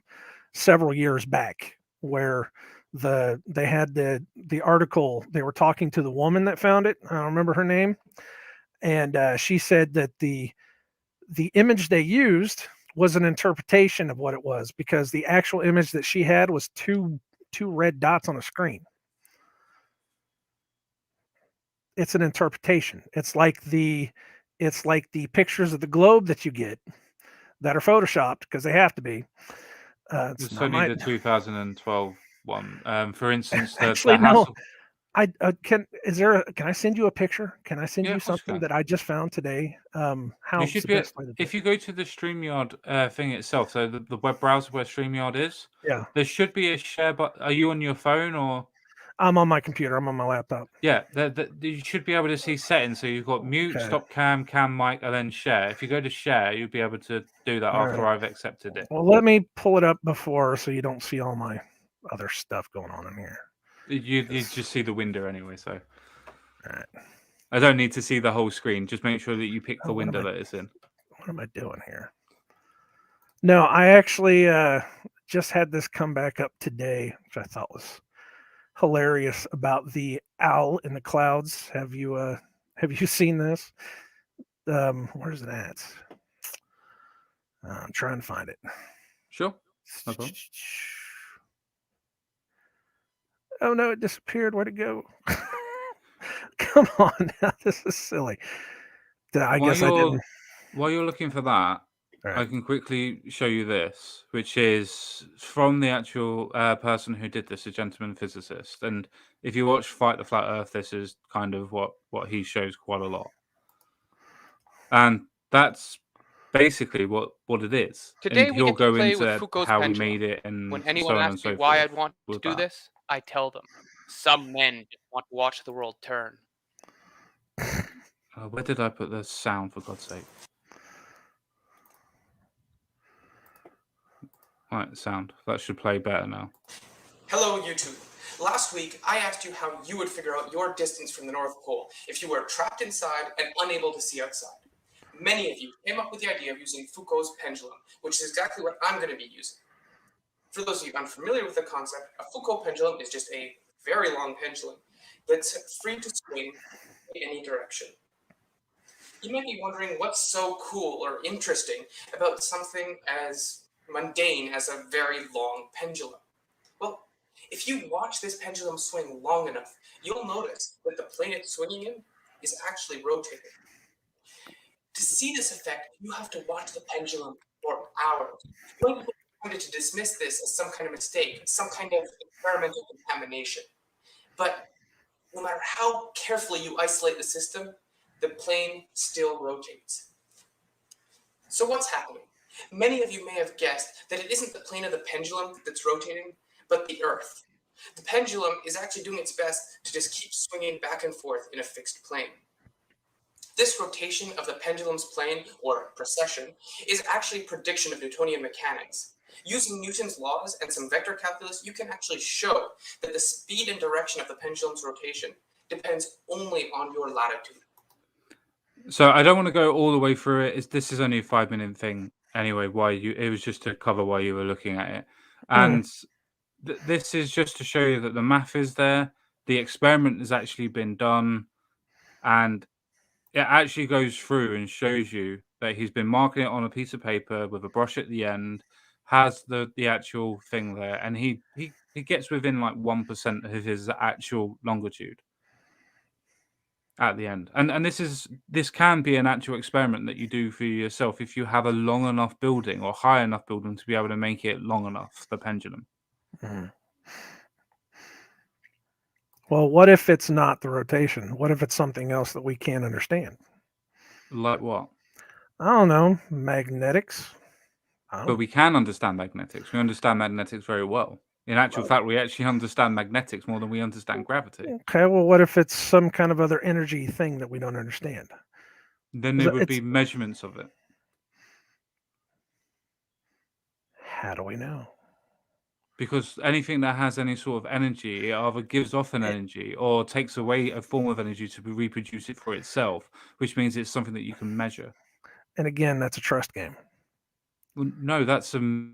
several years back, where they had the article. They were talking to the woman that found it. I don't remember her name, and she said that the image they used was an interpretation of what it was, because the actual image that she had was two red dots on a screen. it's an interpretation. It's like the pictures of the globe that you get that are photoshopped because they have to be. It's It's not only my the 2012 one. For instance, the actually no. hassle. Can can I send you a picture? Can I send Yeah, you of course you something can. that I just found today? You How's should the be best way to do if it? you go to the StreamYard thing itself, so the web browser where StreamYard is, Yeah, there should be a share button. Are you on your phone or? I'm on my computer. I'm on my laptop. Yeah, you should be able to see settings. So you've got mute, Okay. stop cam, cam mic, and then share. If you go to share, you'll be able to do that All after right. I've accepted it. Well, let me pull it up before so you don't see all my other stuff going on in here. You just see the window anyway, so All right. I don't need to see the whole screen. Just make sure that you pick the Oh, window that it's in. what am I doing here? No, I actually just had this come back up today, which I thought was hilarious about the owl in the clouds. Have you seen this? Where's it at? I'm trying to find it. Sure, no problem. Oh no, it disappeared. Where'd it go? Come on now, this is silly. I guess I didn't. While you're looking for that, All I right. can quickly show you this, which is from the actual person who did this, a gentleman physicist. And if you watch Fight the Flat Earth, this is kind of what he shows quite a lot. And that's basically what it is. Today And we he'll get to go play with into Foucault's how he pendulum. made it and When so anyone on and asks me so why forth I'd want to with do that. this, I tell them, some men just want to watch the world turn. Where did I put the sound, for God's sake? Right, sound. That should play better now. Hello, YouTube. Last week, I asked you how you would figure out your distance from the North Pole if you were trapped inside and unable to see outside. Many of you came up with the idea of using Foucault's pendulum, which is exactly what I'm going to be using. For those of you unfamiliar with the concept, a Foucault pendulum is just a very long pendulum that's free to swing in any direction. You might be wondering what's so cool or interesting about something as mundane as a very long pendulum. Well, if you watch this pendulum swing long enough, you'll notice that the plane it's swinging in is actually rotating. To see this effect, you have to watch the pendulum for hours. You might be tempted to dismiss this as some kind of mistake, some kind of experimental contamination. But no matter how carefully you isolate the system, the plane still rotates. So what's happening? Many of you may have guessed that it isn't the plane of the pendulum that's rotating, but the Earth. The pendulum is actually doing its best to just keep swinging back and forth in a fixed plane. This rotation of the pendulum's plane, or precession, is actually a prediction of Newtonian mechanics. Using Newton's laws and some vector calculus, you can actually show that the speed and direction of the pendulum's rotation depends only on your latitude. So I don't want to go all the way through it. This is only a 5-minute thing anyway. It was just to cover why you were looking at it, and this is just to show you that the math is there. The experiment has actually been done, and it actually goes through and shows you that he's been marking it on a piece of paper with a brush at the end, has the actual thing there, and he gets within like 1% of his actual longitude at the end. And this can be an actual experiment that you do for yourself if you have a long enough building or high enough building to be able to make it long enough, the pendulum. Well, what if it's not the rotation? What if it's something else that we can't understand? Like what? I don't know. Magnetics. But we can understand magnetics. We understand magnetics very well. In actual fact, we actually understand magnetics more than we understand gravity. Okay, well, what if it's some kind of other energy thing that we don't understand? Then there would be measurements of it. How do we know? Because anything that has any sort of energy, it either gives off an energy or takes away a form of energy to reproduce it for itself, which means it's something that you can measure. And again, that's a trust game. Well, no, that's a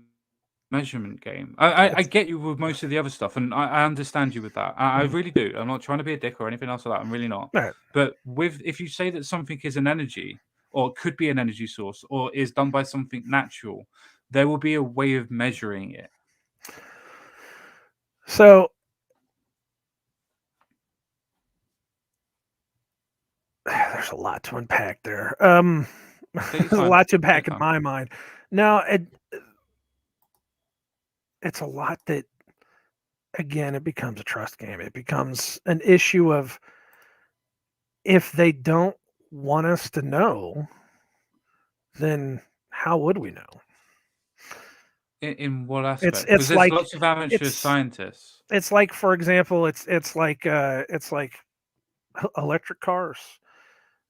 measurement game. I get you with most of the other stuff, and I understand you with that. I really do. I'm not trying to be a dick or anything else like that. I'm really not. Right. But if you say that something is an energy, or could be an energy source, or is done by something natural, there will be a way of measuring it. So there's a lot to unpack there. Take your There's a time. lot to Take unpack your in time. my mind. No, it's a lot that, again, it becomes a trust game. It becomes an issue of, if they don't want us to know, then how would we know? In what It's aspect? Because it's there's like lots of amateur it's scientists. it's like, for example, it's like electric cars.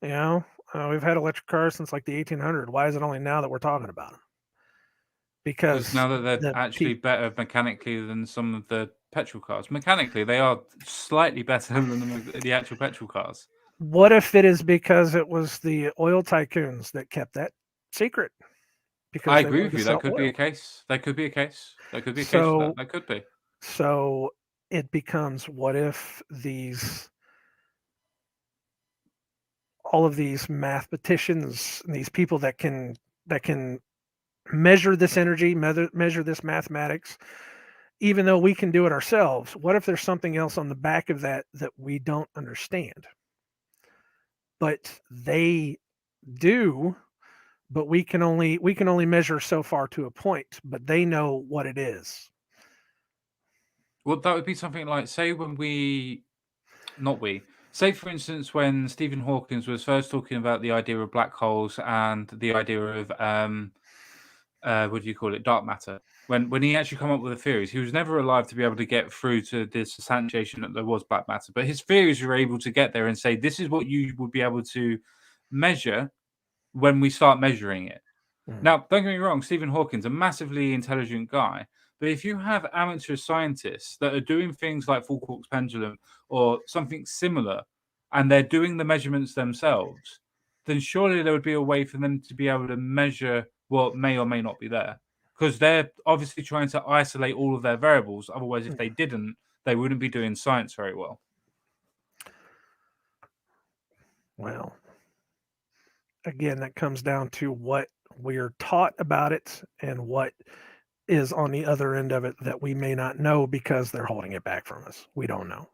You know, we've had electric cars since like the 1800s. Why is it only now that we're talking about them? Because Because now that they're the actually better mechanically than some of the petrol cars. Mechanically, they are slightly better than the actual petrol cars. what if it is because it was the oil tycoons that kept that secret? Because I they agree wanted with to you. That sell could be oil. a case. That could be a case. That could be a case for that. So That could be. so it becomes, what if all of these mathematicians and these people that can measure this energy, measure this mathematics, even though we can do it ourselves, what if there's something else on the back of that that we don't understand? But they do, but we can only measure so far to a point, but they know what it is. Well, that would be something like, say, say, for instance, when Stephen Hawking was first talking about the idea of black holes and the idea of, what do you call it, dark matter. When he actually come up with the theories, he was never alive to be able to get through to this substantiation that there was black matter. But his theories were able to get there and say, this is what you would be able to measure when we start measuring it. Now, don't get me wrong, Stephen Hawking's a massively intelligent guy, but if you have amateur scientists that are doing things like Folkhort's pendulum or something similar, and they're doing the measurements themselves, then surely there would be a way for them to be able to measure what may or may not be there. Because they're obviously trying to isolate all of their variables. Otherwise, if they didn't, they wouldn't be doing science very well. Well, again, that comes down to what we're taught about it and what is on the other end of it that we may not know because they're holding it back from us. We don't know.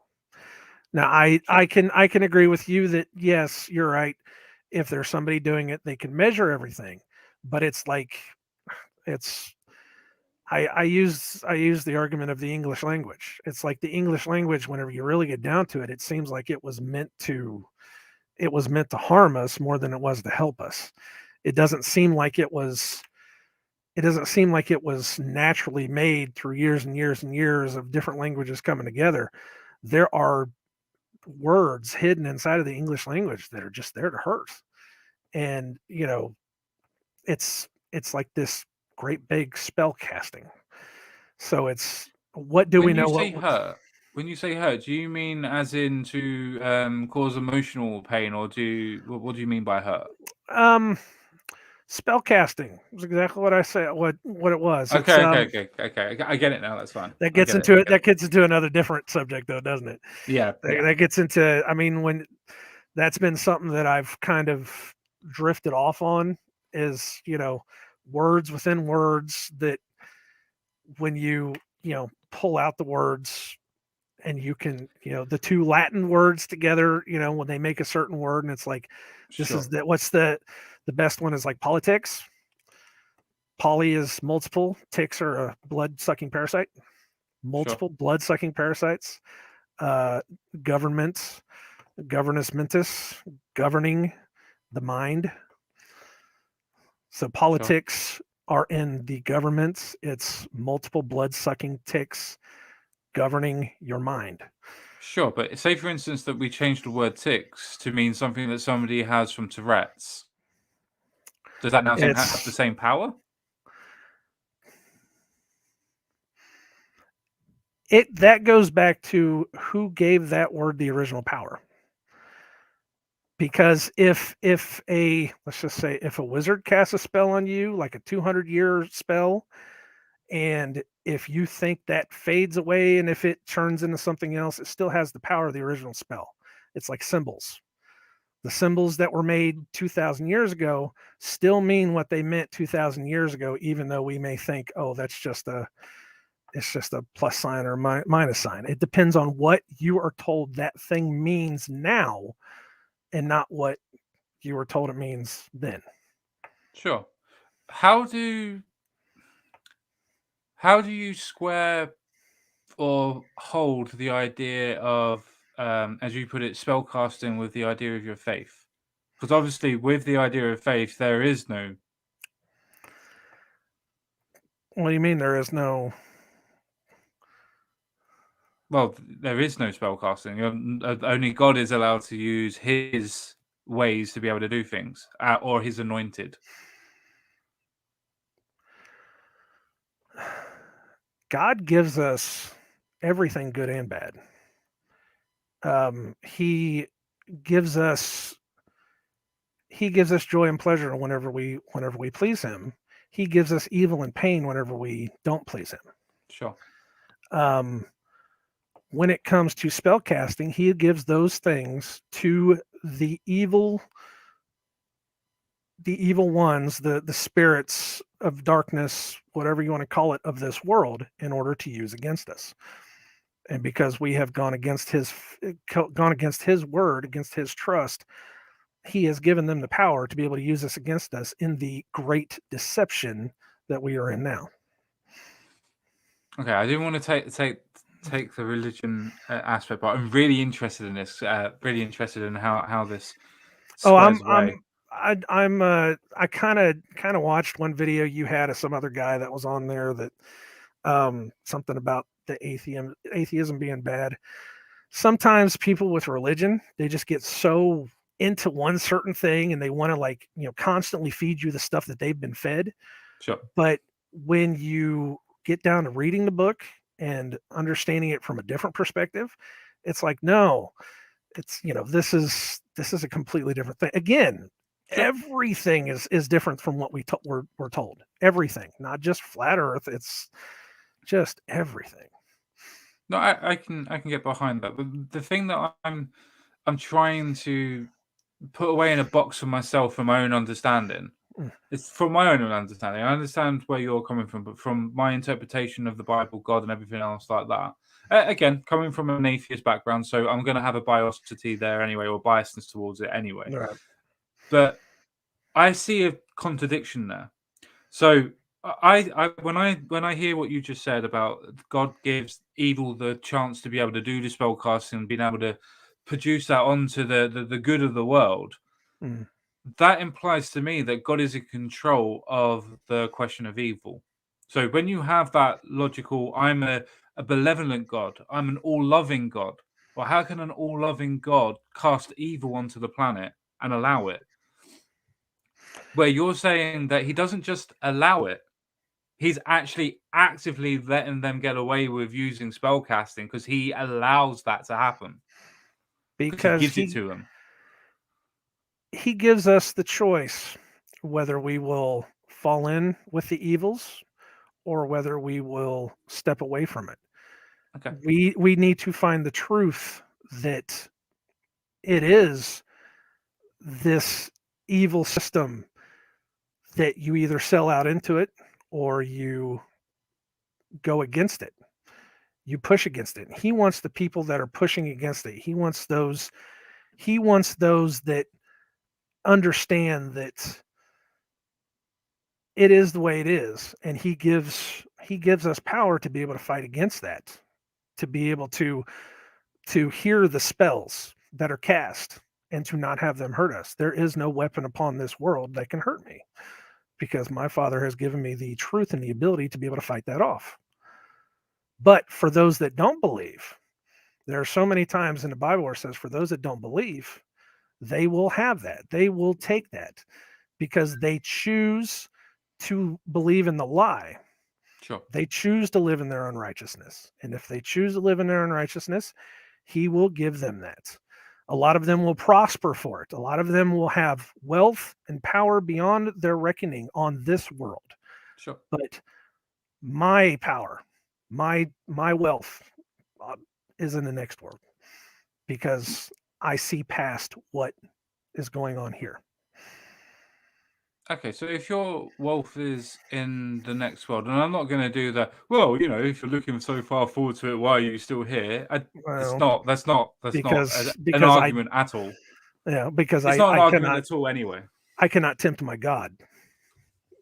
Now, I can agree with you that, yes, you're right. If there's somebody doing it, they can measure everything, but it's like, it's I use the argument of the English language. It's like the English language, whenever you really get down to it, it seems like it was meant to harm us more than it was to help us. It doesn't seem like it was naturally made through years and years and years of different languages coming together. There are words hidden inside of the English language that are just there to hurt. And, it's like this great big spell casting. So it's, what do we When you know? say hurt, do you mean as in to cause emotional pain, or what do you mean by hurt? Spell casting was exactly what I said. What it was. Okay. I get it now. That's fine. That gets into it. That gets into another different subject, though, doesn't it? Yeah. That gets into. I mean, when that's been something that I've kind of drifted off on, is, words within words, that when you pull out the words, and you can, the two Latin words together, when they make a certain word, and it's like, this Sure. is that. What's the best one is like politics. Poly is multiple. Ticks are a blood-sucking parasite. Multiple blood-sucking parasites. Governance mentis, governing the mind. So politics are in the governments. It's multiple blood-sucking ticks governing your mind. Sure, but say for instance that we change the word tics to mean something that somebody has from Tourette's. Does that now have the same power? That goes back to who gave that word the original power. Because if let's just say, if a wizard casts a spell on you, like a 200-year spell, and if you think that fades away, and if it turns into something else, it still has the power of the original spell. It's like symbols. The symbols that were made 2,000 years ago still mean what they meant 2,000 years ago, even though we may think, oh, it's just a plus sign or minus sign. It depends on what you are told that thing means now, and not what you were told it means then. Sure. How do you square or hold the idea of, as you put it, spellcasting with the idea of your faith? Because obviously, with the idea of faith, there is no. What do you mean there is no? Well, there is no spellcasting. Only God is allowed to use His ways to be able to do things, or His anointed. God gives us everything good and bad. He gives us joy and pleasure whenever we please him. He gives us evil and pain whenever we don't please him. Sure. When it comes to spell casting, he gives those things to the evil ones, the spirits of darkness, whatever you want to call it, of this world, in order to use against us. And because we have gone against his word, against his trust, he has given them the power to be able to use this against us in the great deception that we are in now. Okay, I didn't want to take the religion aspect, but I'm really interested in this. Really interested in how this squares away. I kind of watched one video you had of some other guy that was on there that something about the atheism being bad. Sometimes people with religion, they just get so into one certain thing and they want to constantly feed you the stuff that they've been fed. Sure. But when you get down to reading the book and understanding it from a different perspective, it's like, no, it's, this is a completely different thing. Again, sure. Everything is different from what we're told. Everything, not just flat earth. It's just everything. No, I can get behind that. But the thing that I'm trying to put away in a box for myself, for my own understanding, it's from my own understanding. I understand where you're coming from, but from my interpretation of the Bible, God, and everything else like that. Again, coming from an atheist background, so I'm going to have a biasity there anyway, or biasness towards it anyway. Right. But I see a contradiction there. So when I hear what you just said about God gives evil the chance to be able to do the spellcasting and being able to produce that onto the good of the world, that implies to me that God is in control of the question of evil. So when you have that logical, I'm a benevolent God, I'm an all-loving God. Well, how can an all-loving God cast evil onto the planet and allow it? Where you're saying that he doesn't just allow it, he's actually actively letting them get away with using spellcasting because he allows that to happen. Because he gives it to them. He gives us the choice whether we will fall in with the evils or whether we will step away from it. Okay. We need to find the truth that it is this evil system that you either sell out into it or you go against it. You push against it. He wants the people that are pushing against it. He wants those that understand that it is the way it is, and he gives us power to be able to fight against that, to be able to hear the spells that are cast and to not have them hurt us. There is no weapon upon this world that can hurt me, because my Father has given me the truth and the ability to be able to fight that off. But for those that don't believe, there are so many times in the Bible where it says, for those that don't believe, they will have that. They will take that because they choose to believe in the lie. Sure. They choose to live in their unrighteousness. And if they choose to live in their unrighteousness, he will give them that. A lot of them will prosper for it. A lot of them will have wealth and power beyond their reckoning on this world. Sure. But my power, my wealth is in the next world, because I see past what is going on here. Okay, so if your wealth is in the next world, and I'm not going to do that. Well, if you're looking so far forward to it, why are you still here? That's not an argument at all. Yeah, because It's not an I argument cannot at all anyway. I cannot tempt my God.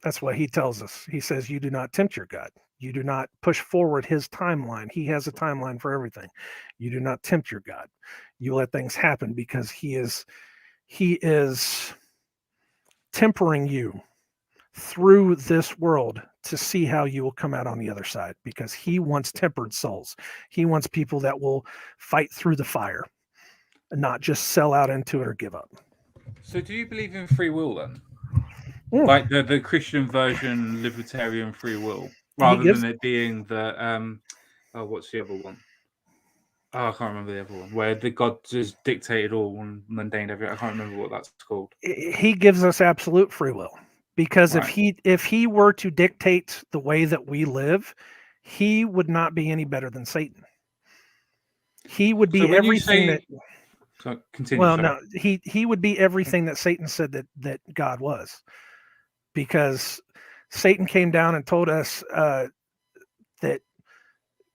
That's what he tells us. He says, you do not tempt your God. You do not push forward his timeline. He has a timeline for everything. You do not tempt your God. You let things happen because he is tempering you through this world to see how you will come out on the other side, because he wants tempered souls. He wants people that will fight through the fire and not just sell out into it or give up. So, do you believe in free will then? Mm. Like the Christian version, libertarian free will, He rather gives than it being the oh, what's the other one? Oh, I can't remember the other one where the God just dictated all and maintained everything. I can't remember what that's called. he gives us absolute free will, because Right. if he were to dictate the way that we live, he would not be any better than Satan. He would be So when you everything say, that so continue, well, sorry. no, he would be everything that Satan said that God was, because Satan came down and told us that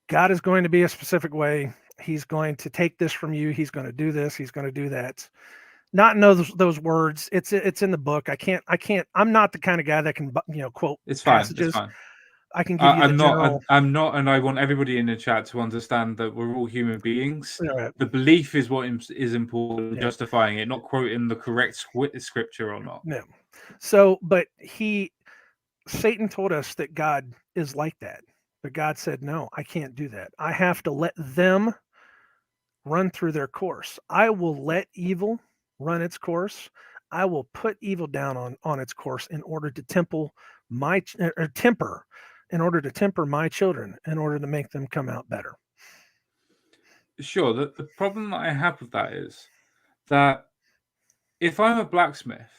God is going to be a specific way. He's going to take this from you. He's going to do this. He's going to do that. Not know those words. It's in the book. I can't. I'm not the kind of guy that can quote It's fine. passages. It's fine. I can give you the I'm general. not. I'm not, and I want everybody in the chat to understand that we're all human beings. Yeah, The belief is what is important, Yeah. justifying it, not quoting the correct scripture or not. no. So, but Satan told us that God is like that, but God said, no, I can't do that. I have to let them run through their course. I will let evil run its course. I will put evil down on its course in order to temper in order to temper my children, in order to make them come out better. Sure. The problem that I have with that is that if I'm a blacksmith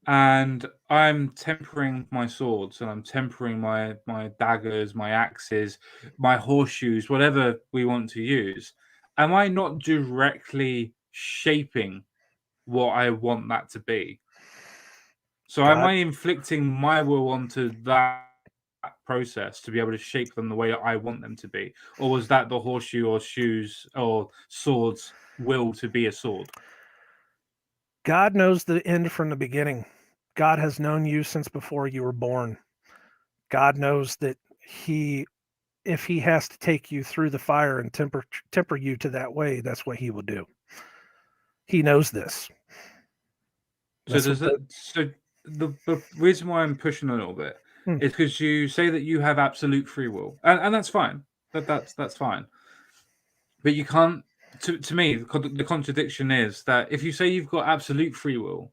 and I'm tempering my swords and I'm tempering my daggers, my axes, my horseshoes, whatever we want to use, am I not directly shaping what I want that to be? So am God, I inflicting my will onto that process to be able to shape them the way I want them to be? Or was that the horseshoe or shoes or swords will to be a sword? God knows the end from the beginning. God has known you since before you were born. God knows that if he has to take you through the fire and temper you to that way, that's what he will do. He knows this. So the reason why I'm pushing a little bit is because you say that you have absolute free will, and that's fine. That's fine. But you can't. To me, the contradiction is that if you say you've got absolute free will,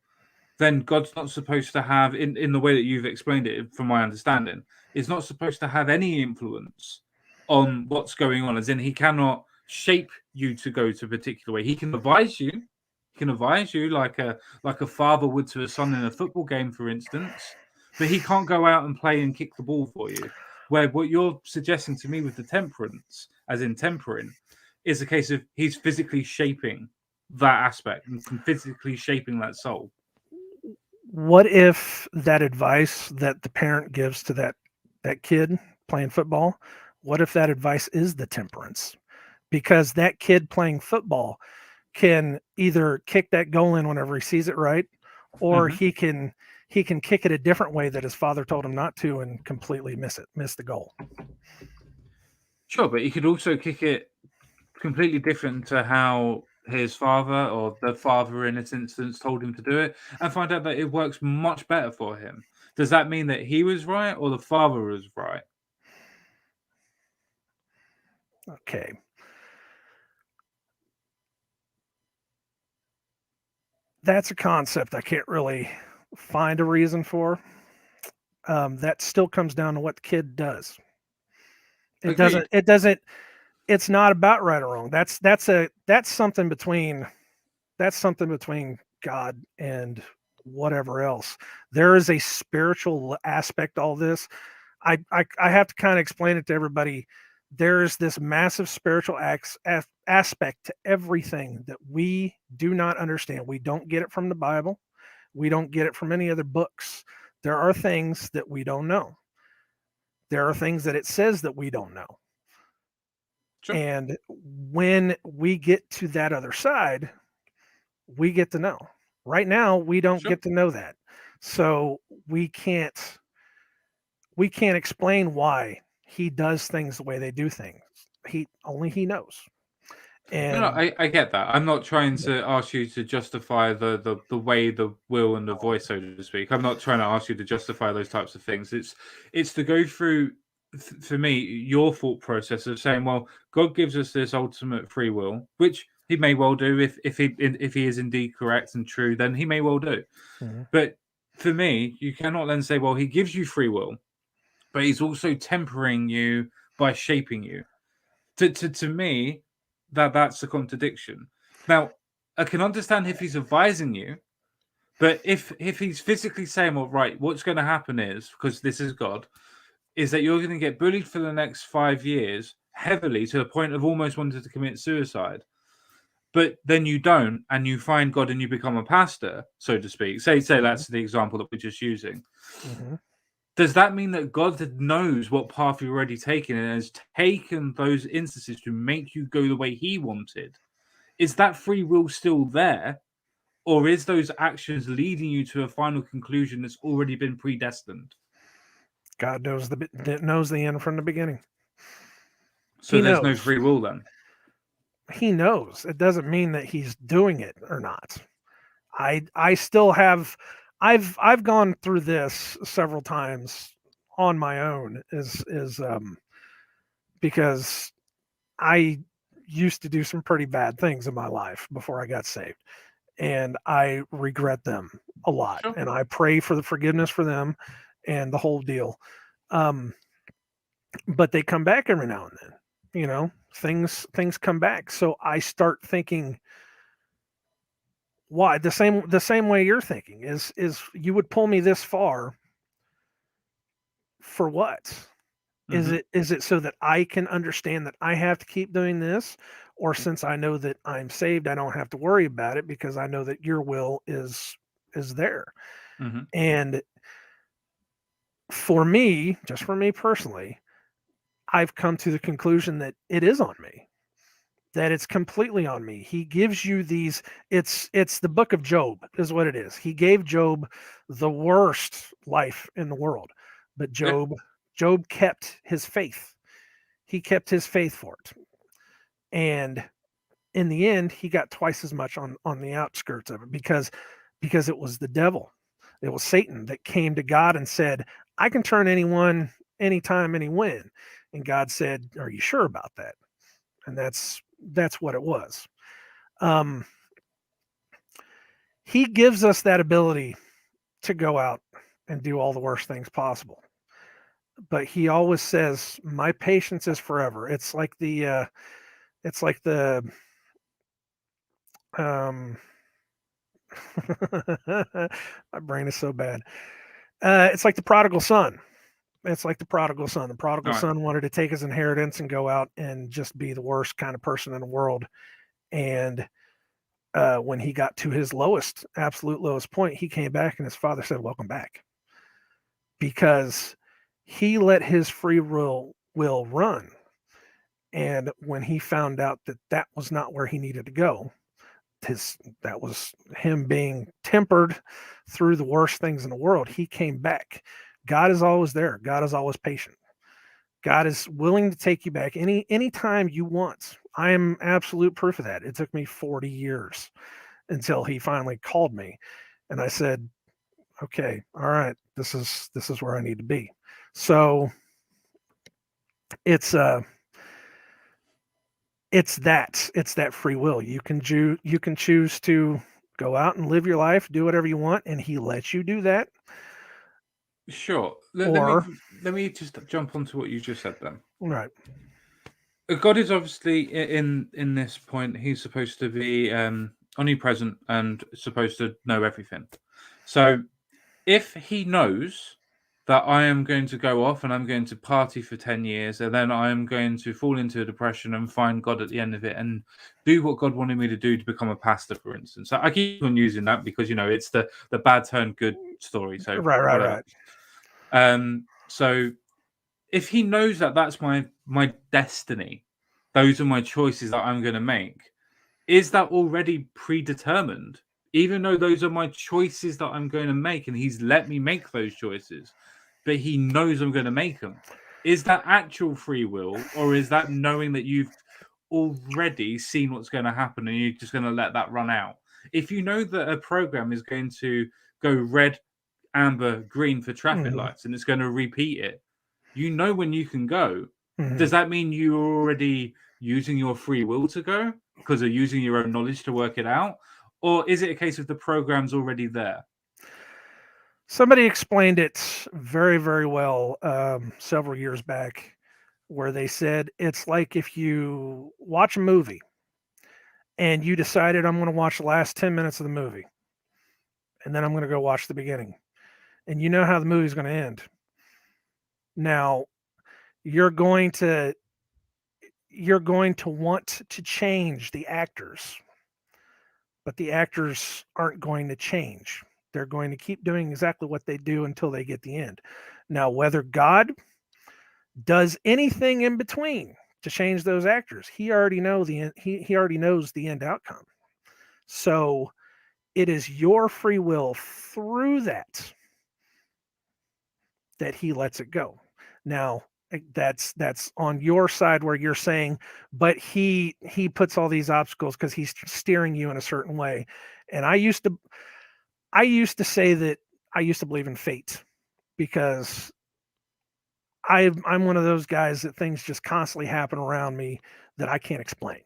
then God's not supposed to have, in the way that you've explained it, from my understanding, is not supposed to have any influence on what's going on. As in, he cannot shape you to go to a particular way. He can advise you. He can advise you like a father would to a son in a football game, for instance. But he can't go out and play and kick the ball for you. Where what you're suggesting to me with the temperance, as in tempering, is a case of he's physically shaping that aspect and physically shaping that soul. What if that advice that the parent gives to that kid playing football, what if that advice is the temperance? Because that kid playing football can either kick that goal in whenever he sees it right, or he can kick it a different way that his father told him not to and completely miss the goal. Sure, but he could also kick it completely different to how his father or the father in this instance told him to do it and find out that it works much better for him. Does that mean that he was right or the father was right? Okay. That's a concept I can't really find a reason for. That still comes down to what the kid does. Agreed. It's not about right or wrong. That's something between God and whatever else. There is a spiritual aspect to all this. I have to kind of explain it to everybody. There's this massive spiritual aspect to everything that we do not understand. We don't get it from the Bible. We don't get it from any other books. There are things that we don't know. There are things that it says that we don't know. Sure. And when we get to that other side, we get to know. Right now, we don't Sure. get to know that. So we can't explain why he does things the way they do things. Only he knows. And No, I get that. I'm not trying to ask you to justify the way, the will, and the voice, so to speak. I'm not trying to ask you to justify those types of things. It's to go through, for me, your thought process of saying, well, God gives us this ultimate free will, which He may well do if he is indeed correct and true, then He may well do. Mhm. But for me, you cannot then say, well, He gives you free will, but He's also tempering you by shaping you. To me, that's a contradiction. Now, I can understand if he's advising you, but if he's physically saying, well, right, what's going to happen is, because this is God, is that you're going to get bullied for the next 5 years heavily to the point of almost wanting to commit suicide. But then you don't, and you find God and you become a pastor, so to speak. Say that's the example that we're just using. Mm-hmm. Does that mean that God knows what path you've already taken and has taken those instances to make you go the way He wanted? Is that free will still there? Or is those actions leading you to a final conclusion that's already been predestined? God knows the end from the beginning. So He there's no knows. free will then? He knows. It doesn't mean that he's doing it or not. I still have I've gone through this several times on my own because I used to do some pretty bad things in my life before I got saved, and I regret them a lot. Sure. And I pray for the forgiveness for them and the whole deal. But they come back every now and then. Things come back. So I start thinking, why the same way you're thinking is you would pull me this far for what? Mhm. Is it so that I can understand that I have to keep doing this, or since I know that I'm saved, I don't have to worry about it because I know that your will is there. Mhm. And for me, just for me personally, I've come to the conclusion that it is on me. That it's completely on me. He gives you these. It's the book of Job is what it is. He gave Job the worst life in the world, but Yeah. Job kept his faith. He kept his faith for it, and in the end, he got twice as much on the outskirts of it because it was the devil, it was Satan that came to God and said, "I can turn anyone, anytime, any when," and God said, "Are you sure about that?" And that's what it was. Um, he gives us that ability to go out and do all the worst things possible. But he always says, "My patience is forever." It's like the um, my brain is so bad. It's like the prodigal son. It's like the prodigal son. The prodigal Right. son wanted to take his inheritance and go out and just be the worst kind of person in the world. And when he got to his absolute lowest point, he came back and his father said, "Welcome back," because he let his free will run. And when he found out that that was not where he needed to go, that was him being tempered through the worst things in the world, he came back. God is always there. God is always patient. God is willing to take you back any time you want. I am absolute proof of that. It took me 40 years until he finally called me, and I said, "Okay, all right, this is where I need to be." So it's that free will. You can choose to go out and live your life, do whatever you want, and he lets you do that. Sure. Or Let me just jump onto what you just said then. right, God is obviously in this point. He's supposed to be omnipresent and supposed to know everything. So if he knows that I am going to go off and I'm going to party for 10 years and then I am going to fall into a depression and find God at the end of it and do what God wanted me to do to become a pastor, for instance. I keep on using that because, it's the bad turn good story. So whatever. So if he knows that that's my destiny, those are my choices that I'm going to make, is that already predetermined? Even though those are my choices that I'm going to make, and he's let me make those choices, but he knows I'm going to make them. Is that actual free will, or is that knowing that you've already seen what's going to happen and you're just going to let that run out? If you know that a program is going to go red, amber, green for traffic lights and it's going to repeat it, you know when you can go. Does that mean you're already using your free will to go because of using your own knowledge to work it out? Or is it a case of the program's already there? Somebody explained it very, very well several years back, where they said it's like if you watch a movie and you decided, I'm going to watch the last 10 minutes of the movie, and then I'm going to go watch the beginning. And you know how the movie's going to end. Now, you're going to want to change the actors, but the actors aren't going to change. They're going to keep doing exactly what they do until they get the end. Now, whether God does anything in between to change those actors, he already knows the end, he already knows the end outcome. So it is your free will through that he lets it go. Now, that's on your side where you're saying, but he puts all these obstacles because he's steering you in a certain way. And I used to say that I used to believe in fate, because I'm one of those guys that things just constantly happen around me that I can't explain.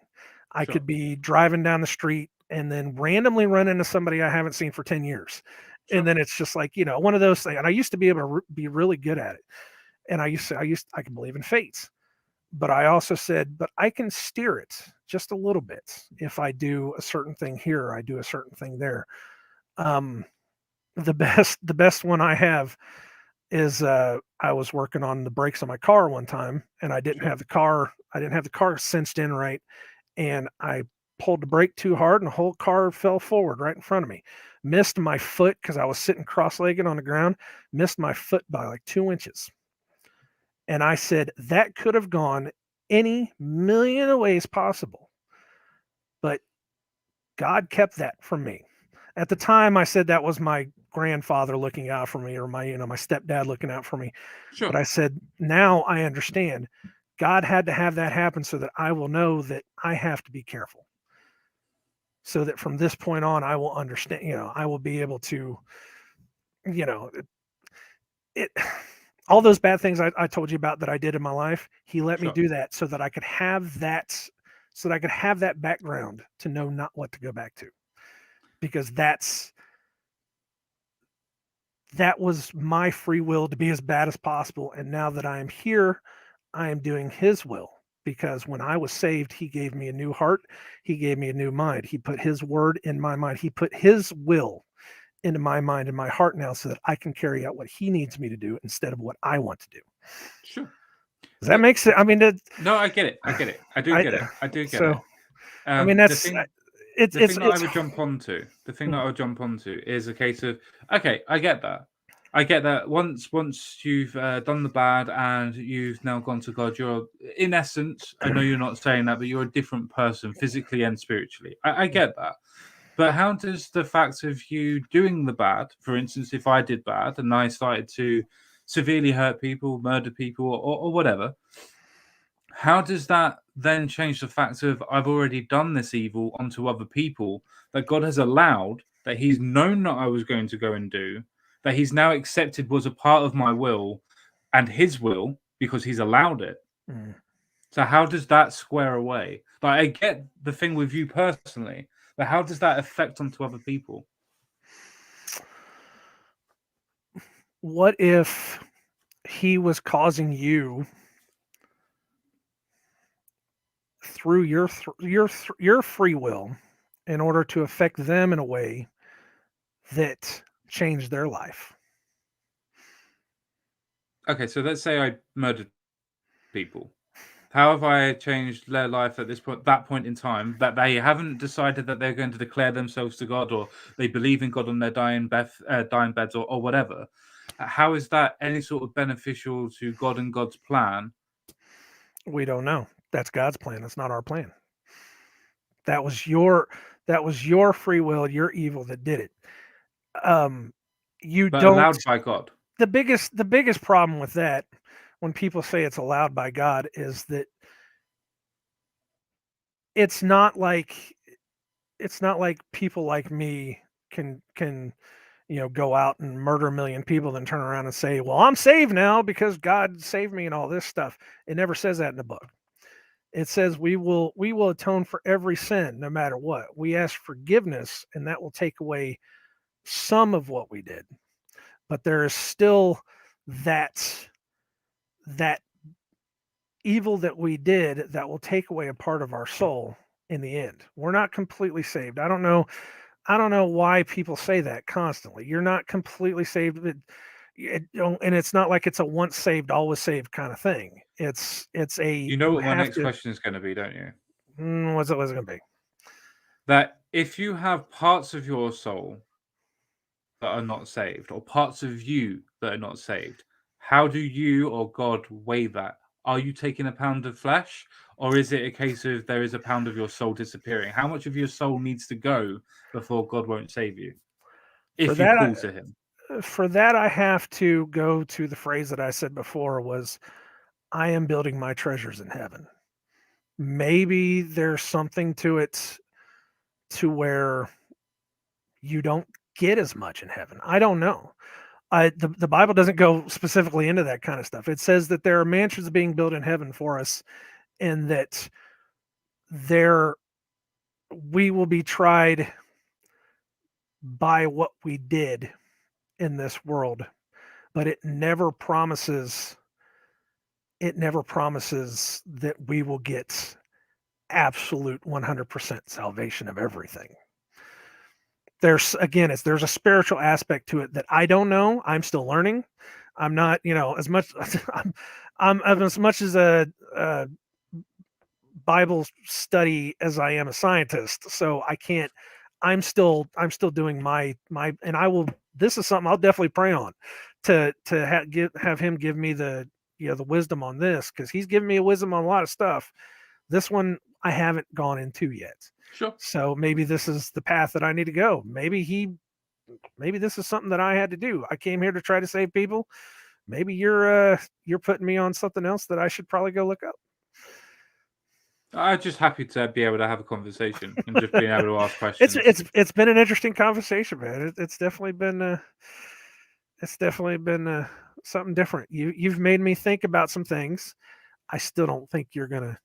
I Sure. could be driving down the street and then randomly run into somebody I haven't seen for 10 years. Sure. And then it's just like, one of those things. And I used to be able to be really good at it. And I can believe in fates, but I also said, but I can steer it just a little bit. If I do a certain thing here, I do a certain thing there. The best one I have is I was working on the brakes on my car one time, and I didn't have the car cinched in right, and I pulled the brake too hard, and the whole car fell forward right in front of me. Missed my foot because I was sitting cross-legged on the ground. Missed my foot by like 2 inches. And I said, that could have gone any million of ways possible, but God kept that from me. At the time, I said that was my grandfather looking out for me, or my stepdad looking out for me. Sure. But I said, now I understand. God had to have that happen so that I will know that I have to be careful. So that from this point on, I will understand, I will be able to, all those bad things I told you about that I did in my life, he let me do that so that I could have that, background to know not what to go back to. Because that was my free will to be as bad as possible. And now that I am here, I am doing his will, because when I was saved, he gave me a new heart. He gave me a new mind. He put his word in my mind. He put his will into my mind and my heart now, so that I can carry out what he needs me to do instead of what I want to do. Sure. Does that make sense? I mean, no, I get it. I do get it. I mean, that's the thing that I would jump onto. The thing that I would jump onto is a case of, okay, I get that. Once you've done the bad and you've now gone to God, you're, in essence, I know you're not saying that, but you're a different person physically and spiritually. I get that. But how does the fact of you doing the bad, for instance, if I did bad and I started to severely hurt people, murder people, or whatever, how does that then change the fact of I've already done this evil onto other people that God has allowed, that he's known that I was going to go and do, that he's now accepted was a part of my will and his will because he's allowed it? So how does that square away? Like, I get the thing with you personally, but how does that affect onto other people? What if he was causing you through your free will in order to affect them in a way that changed their life? Okay, so let's say I murdered people. How have I changed their life at that point in time, that they haven't decided that they're going to declare themselves to God, or they believe in God on their dying beds, or whatever? How is that any sort of beneficial to God and God's plan? We don't know. That's God's plan. That's not our plan. That was your free will, your evil that did it. You But don't. allowed by God. The biggest problem with that, when people say it's allowed by God, is that it's not like people like me can go out and murder a million people, then turn around and say, well, I'm saved now because God saved me and all this stuff. It never says that in the book. It says we will atone for every sin, no matter what. We ask forgiveness, and that will take away some of what we did. But there is still that evil that we did that will take away a part of our soul in the end. We're not completely saved. I don't know why people say that constantly. You're not completely saved. And it's not like it's a once saved, always saved kind of thing. It's a. You know what my next question is going to be, don't you? What's it going to be? That if you have parts of your soul that are not saved, or parts of you that are not saved, how do you or God weigh that? Are you taking a pound of flesh, or is it a case of there is a pound of your soul disappearing? How much of your soul needs to go before God won't save you? If you call to him. For that, I have to go to the phrase that I said before was, I am building my treasures in heaven. Maybe there's something to it to where you don't get as much in heaven. I don't know. The Bible doesn't go specifically into that kind of stuff. It says that there are mansions being built in heaven for us, and that we will be tried by what we did in this world, but it never promises that we will get absolute 100% salvation of everything. There's a spiritual aspect to it that I don't know. I'm still learning. I'm not, as much. I'm as much as a Bible study as I am a scientist. So I can't. I'm still doing my, and I will. This is something I'll definitely pray on, to have him give me the the wisdom on this, because he's given me a wisdom on a lot of stuff. This one I haven't gone into yet. Sure. So maybe this is the path that I need to go. Maybe this is something that I had to do. I came here to try to save people. Maybe you're putting me on something else that I should probably go look up. I'm just happy to be able to have a conversation and just being able to ask questions. It's been an interesting conversation, man. It's definitely been something different. You've made me think about some things. I still don't think you're gonna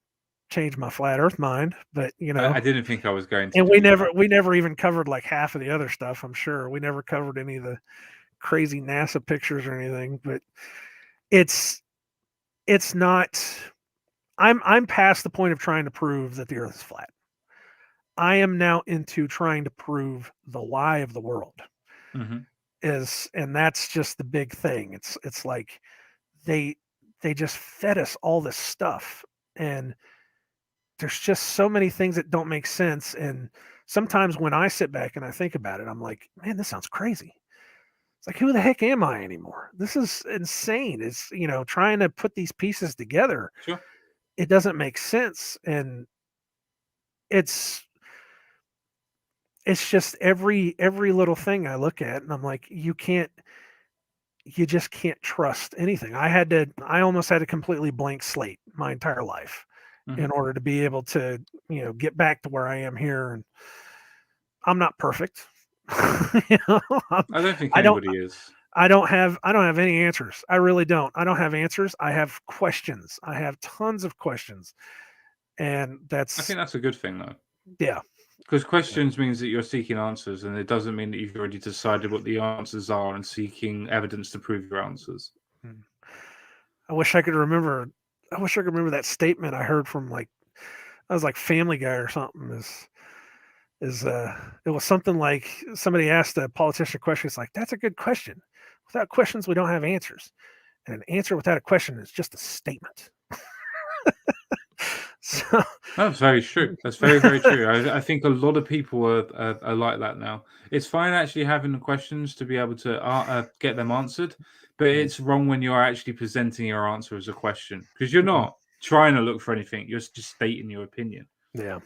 change my flat Earth mind, but I didn't think I was going to. And we never even covered like half of the other stuff. I'm sure we never covered any of the crazy NASA pictures or anything. But it's not. I'm past the point of trying to prove that the Earth is flat. I am now into trying to prove the lie of the world. Mm-hmm. And that's just the big thing. It's like they just fed us all this stuff, and there's just so many things that don't make sense. And sometimes when I sit back and I think about it, I'm like, man, this sounds crazy. It's like, who the heck am I anymore? This is insane. It's, trying to put these pieces together. Sure. It doesn't make sense. And it's just every little thing I look at, and I'm like, you just can't trust anything. I almost had a completely blank slate my entire life. Mm-hmm. In order to be able to, get back to where I am here. And I'm not perfect. I don't think anybody is. I don't have any answers. I really don't. I don't have answers. I have questions. I have tons of questions. And I think that's a good thing, though. Yeah. Because questions means that you're seeking answers, and it doesn't mean that you've already decided what the answers are and seeking evidence to prove your answers. I wish I could remember that statement I heard from I was like Family Guy or something. It was something like somebody asked a politician a question. It's like, that's a good question. Without questions, we don't have answers. And an answer without a question is just a statement. So, that's very true. That's very, very true. I think a lot of people are like that now. It's fine actually having the questions to be able to get them answered, but it's wrong when you're actually presenting your answer as a question, because you're not trying to look for anything. You're just stating your opinion. Yeah.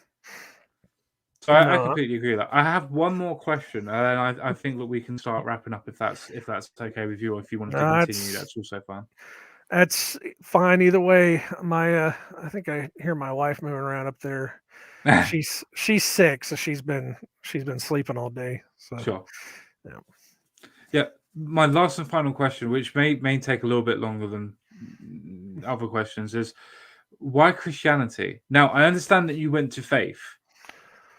So I No. completely agree with that. I have one more question, and I think that we can start wrapping up if that's okay with you, or if you want to No, continue, that's also fine. That's fine either way. My I think I hear my wife moving around up there. She's sick, so she's been sleeping all day. So Sure. yeah. Yeah. My last and final question, which may take a little bit longer than other questions, is why Christianity? Now, I understand that you went to faith,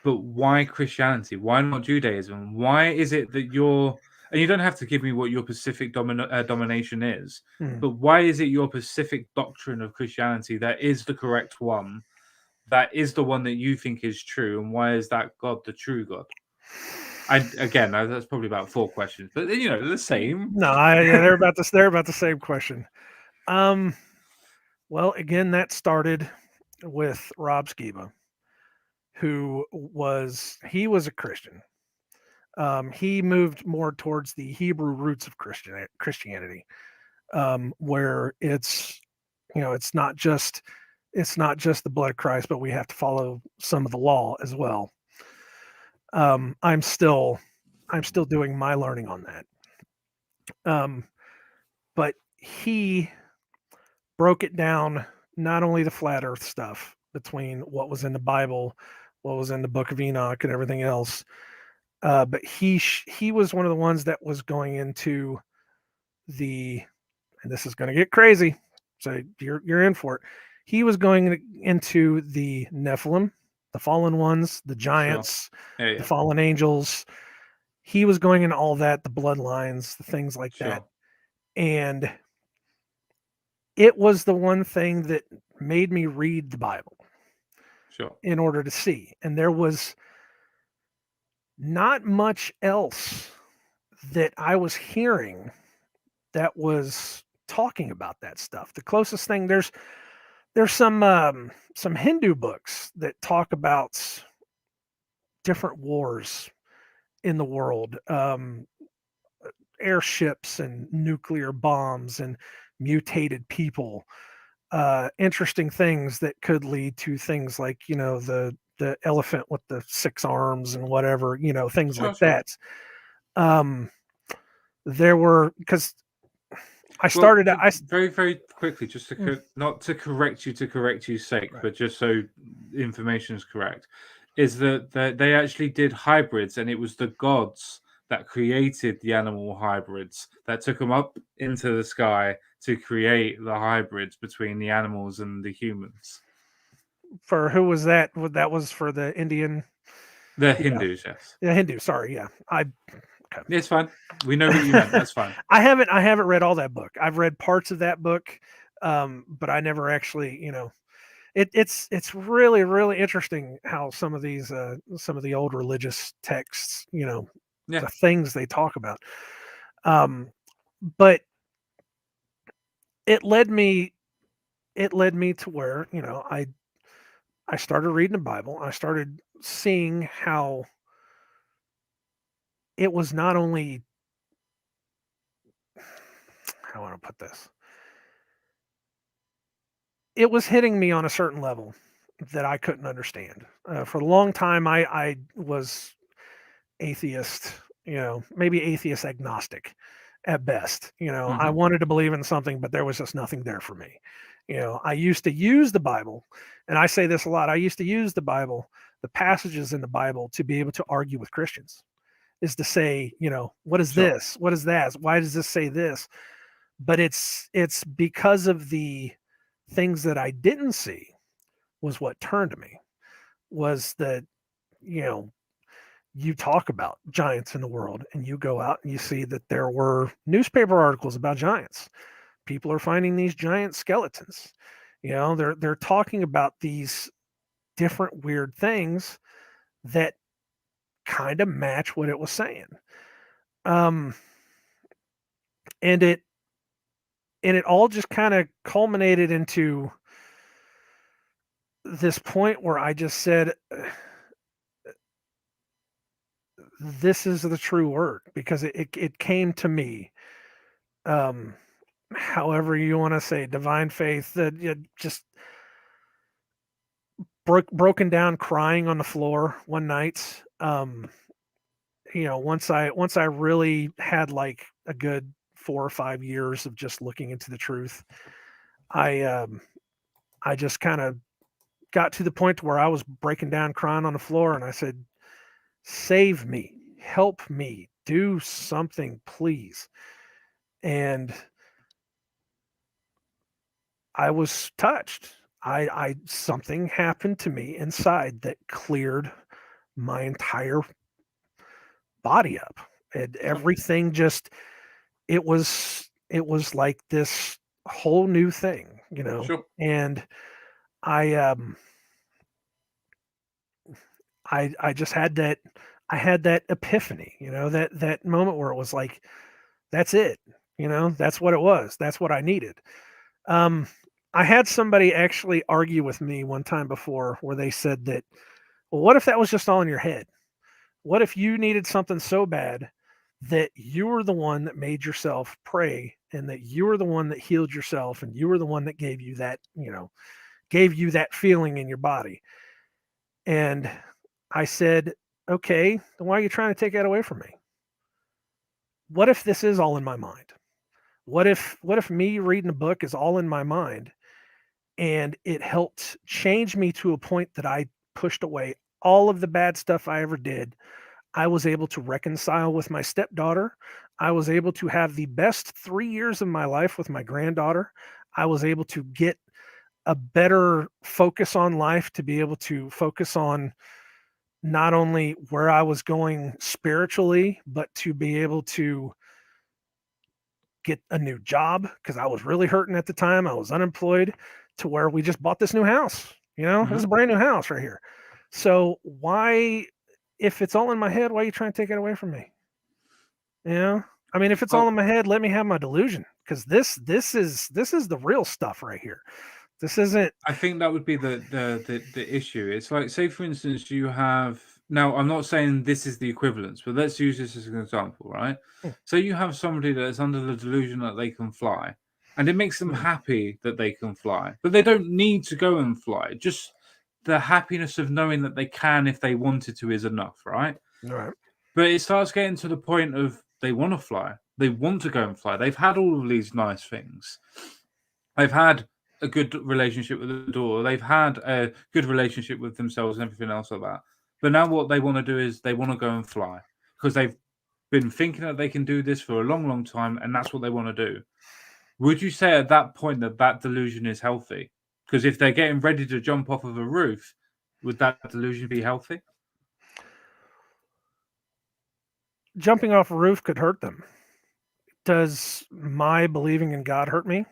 but why Christianity? Why not Judaism? Why is it that you're, and you don't have to give me what your Pacific domination is, but why is it your Pacific doctrine of Christianity that is the correct one, that is the one that you think is true, and why is that God the true God? That's probably about 4 questions, but the same. No, they're about the same question. Well, again, that started with Rob Skiba, who was a Christian. He moved more towards the Hebrew roots of Christianity, where it's it's not just the blood of Christ, but we have to follow some of the law as well. I'm still doing my learning on that. But he broke it down, not only the flat earth stuff between what was in the Bible, what was in the book of Enoch and everything else. But he was one of the ones that was going into and this is going to get crazy, so you're in for it. He was going into the Nephilim, the fallen ones, the giants, Sure. the fallen angels. He was going into all that, the bloodlines, the things like that. And it was the one thing that made me read the Bible. Sure. In order to see. And there was not much else that I was hearing that was talking about that stuff. The closest thing, there's some Hindu books that talk about different wars in the world, airships and nuclear bombs and mutated people, interesting things that could lead to things like the elephant with the 6 arms and whatever, things Sure, like sure. that. There were, because I started very, very quickly, just to not to correct you's sake, Right. but just so information is correct, is that they actually did hybrids, and it was the gods that created the animal hybrids that took them up into the sky to create the hybrids between the animals and the humans. For who was that? That was for the Indian. The Hindus, yes. Yeah, Hindu. Sorry, yeah. Okay. It's fine. We know what you meant. That's fine. I haven't read all that book. I've read parts of that book, but I never actually, it's really, really interesting how some of the old religious texts, the things they talk about. But it led me to where, I started reading the Bible. I started seeing how it was not only, how I want to put this, it was hitting me on a certain level that I couldn't understand. For a long time, I was atheist, maybe atheist agnostic at best. I wanted to believe in something, but there was just nothing there for me. I used to use the Bible, and I say this a lot. I used to use the Bible, the passages in the Bible, to be able to argue with Christians, is to say, what is this? What is that? Why does this say this? But it's because of the things that I didn't see was what turned me, was that, you talk about giants in the world and you go out and you see that there were newspaper articles about giants. People are finding these giant skeletons. They're talking about these different weird things that kind of match what it was saying. And it all just kind of culminated into this point where I just said, this is the true word, because it came to me. However you want to say, divine faith, that just broken down crying on the floor one night. Once I really had like a good 4 or 5 years of just looking into the truth, I just kind of got to the point where I was breaking down crying on the floor, and I said, save me, help me, do something, please. And I was touched. I something happened to me inside that cleared my entire body up, and everything just it was like this whole new thing, Sure. and I I just had that epiphany, that moment where it was like, that's it, that's what it was, that's what I needed. I had somebody actually argue with me one time before where they said that, well, what if that was just all in your head? What if you needed something so bad that you were the one that made yourself pray, and that you were the one that healed yourself, and you were the one that gave you that, feeling in your body? And I said, okay, then why are you trying to take that away from me? What if this is all in my mind? What if me reading a book is all in my mind, and it helped change me to a point that I pushed away all of the bad stuff I ever did? I was able to reconcile with my stepdaughter. I was able to have the best 3 years of my life with my granddaughter. I was able to get a better focus on life, to be able to focus on not only where I was going spiritually, but to be able to get a new job, because I was really hurting at the time. I was unemployed, to where we just bought this new house. It was a brand new house right here. So why, if it's all in my head, why are you trying to take it away from me? I mean, if it's all in my head, let me have my delusion, because this is the real stuff right here. This isn't. I think that would be the issue. It's like, say for instance, you have, now I'm not saying this is the equivalence, but let's use this as an example, right? So you have somebody that's under the delusion that they can fly, and it makes them happy that they can fly, but they don't need to go and fly. Just the happiness of knowing that they can, if they wanted to, is enough, right? Right. But it starts getting to the point of they want to fly, they want to go and fly. They've had all of these nice things. They've had a good relationship with the daughter. They've had a good relationship with themselves and everything else like that. But now what they want to do is they want to go and fly, because they've been thinking that they can do this for a long, long time, and that's what they want to do. Would you say at that point that delusion is healthy? Because if they're getting ready to jump off of a roof, would that delusion be healthy? Jumping off a roof could hurt them. Does my believing in God hurt me?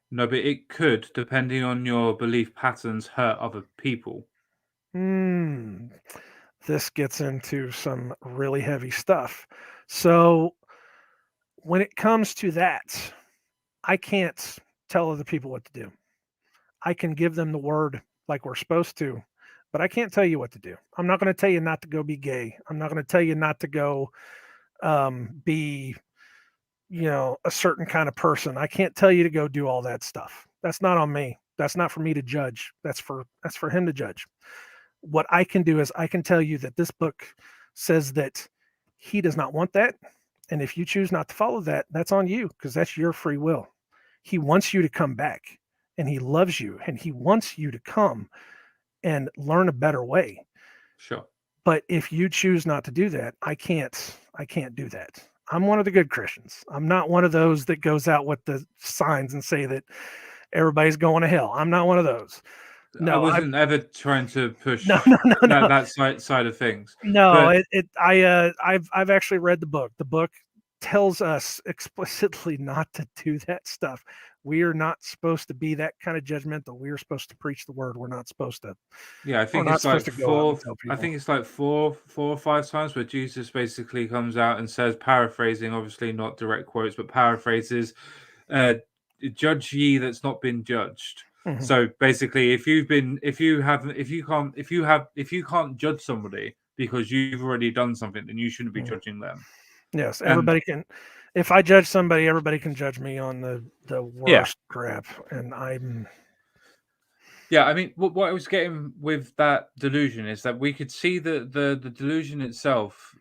No, but it could, depending on your belief patterns, hurt other people. This gets into some really heavy stuff. So when it comes to that, I can't tell other people what to do. I can give them the word like we're supposed to, but I can't tell you what to do. I'm not going to tell you not to go be gay. I'm not going to tell you not to go be, a certain kind of person. I can't tell you to go do all that stuff. That's not on me. That's not for me to judge. That's for him to judge. What I can do is I can tell you that this book says that he does not want that. And if you choose not to follow that, that's on you, because that's your free will. He wants you to come back, and he loves you, and he wants you to come and learn a better way. Sure. But if you choose not to do that, I can't do that. I'm one of the good Christians. I'm not one of those that goes out with the signs and say that everybody's going to hell. I'm not one of those. No, I wasn't ever trying to push no. that side of things. No, I've actually read the book. The book tells us explicitly not to do that stuff. We are not supposed to be that kind of judgmental. We are supposed to preach the word. We're not supposed to. Yeah, I think it's like four. I think it's like four or five times where Jesus basically comes out and says, paraphrasing, obviously not direct quotes, but paraphrases, "Judge ye that's not been judged." Mhm. So basically, if you can't judge somebody because you've already done something, then you shouldn't be judging them. Yes, everybody can. If I judge somebody, everybody can judge me on the worst crap, and I'm. Yeah, I mean, what I was getting with that delusion is that we could see that the delusion itself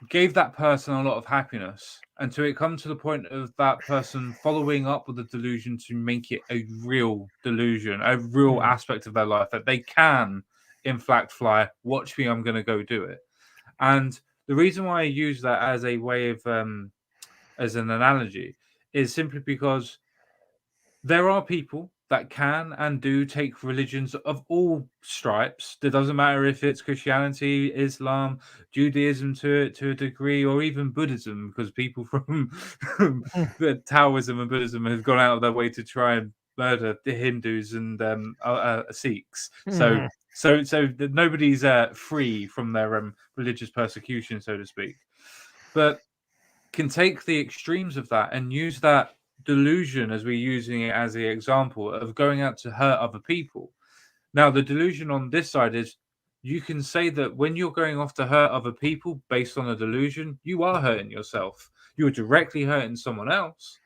gave that person a lot of happiness until it come to the point of that person following up with the delusion to make it a real delusion, a real aspect of their life that they can, in fact, fly. Watch me, I'm going to go do it. And the reason why I use that as a way of, as an analogy, is simply because there are people that can and do take religions of all stripes. It doesn't matter if it's Christianity, Islam, Judaism to a degree, or even Buddhism, because people from the Taoism and Buddhism have gone out of their way to try and murder the Hindus and Sikhs. So nobody's free from their religious persecution, so to speak. But can take the extremes of that and use that delusion as we're using it as the example of going out to hurt other people. Now, the delusion on this side is you can say that when you're going off to hurt other people based on a delusion, you are hurting yourself. You are directly hurting someone else,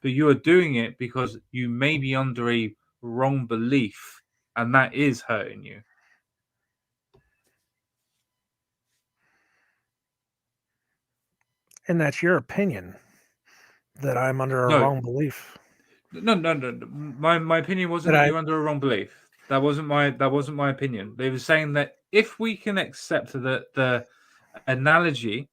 but you are doing it because you may be under a wrong belief, and that is hurting you. And that's your opinion that I'm under a wrong belief. No. My opinion wasn't that you're under a wrong belief. That wasn't my opinion. They were saying that if we can accept that the analogy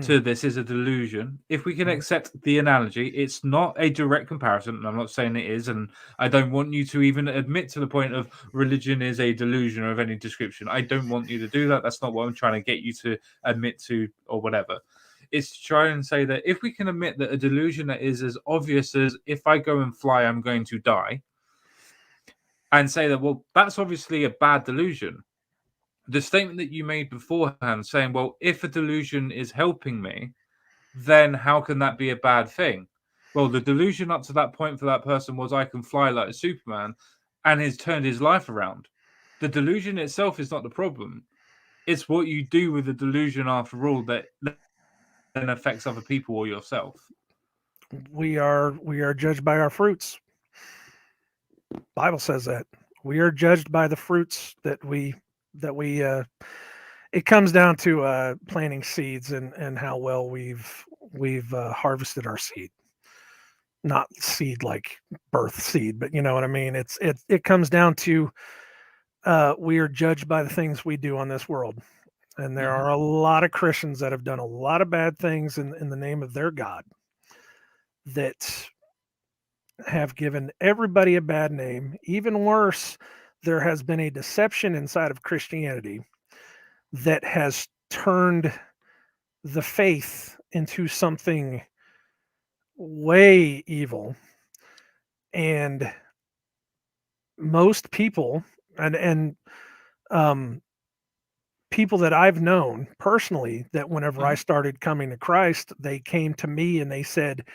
to this is a delusion, if we can accept the analogy, it's not a direct comparison, and I'm not saying it is, and I don't want you to even admit to the point of religion is a delusion of any description. I don't want you to do that. That's not what I'm trying to get you to admit to or whatever. It's to try and say that if we can admit that a delusion that is as obvious as if I go and fly, I'm going to die, and say that, well, that's obviously a bad delusion. The statement that you made beforehand saying, well, if a delusion is helping me, then how can that be a bad thing? Well, the delusion up to that point for that person was I can fly like a Superman, and has turned his life around. The delusion itself is not the problem. It's what you do with the delusion after all that then affects other people or yourself. We are judged by our fruits. Bible says that we are judged by the fruits that we it comes down to planting seeds and how well we've harvested our seed. Not seed like birth seed, but you know what I mean. It comes down to we are judged by the things we do on this world. And there are a lot of Christians that have done a lot of bad things in the name of their God that have given everybody a bad name. Even worse, there has been a deception inside of Christianity that has turned the faith into something way evil. And most people and people that I've known personally, that whenever I started coming to Christ, they came to me and they said,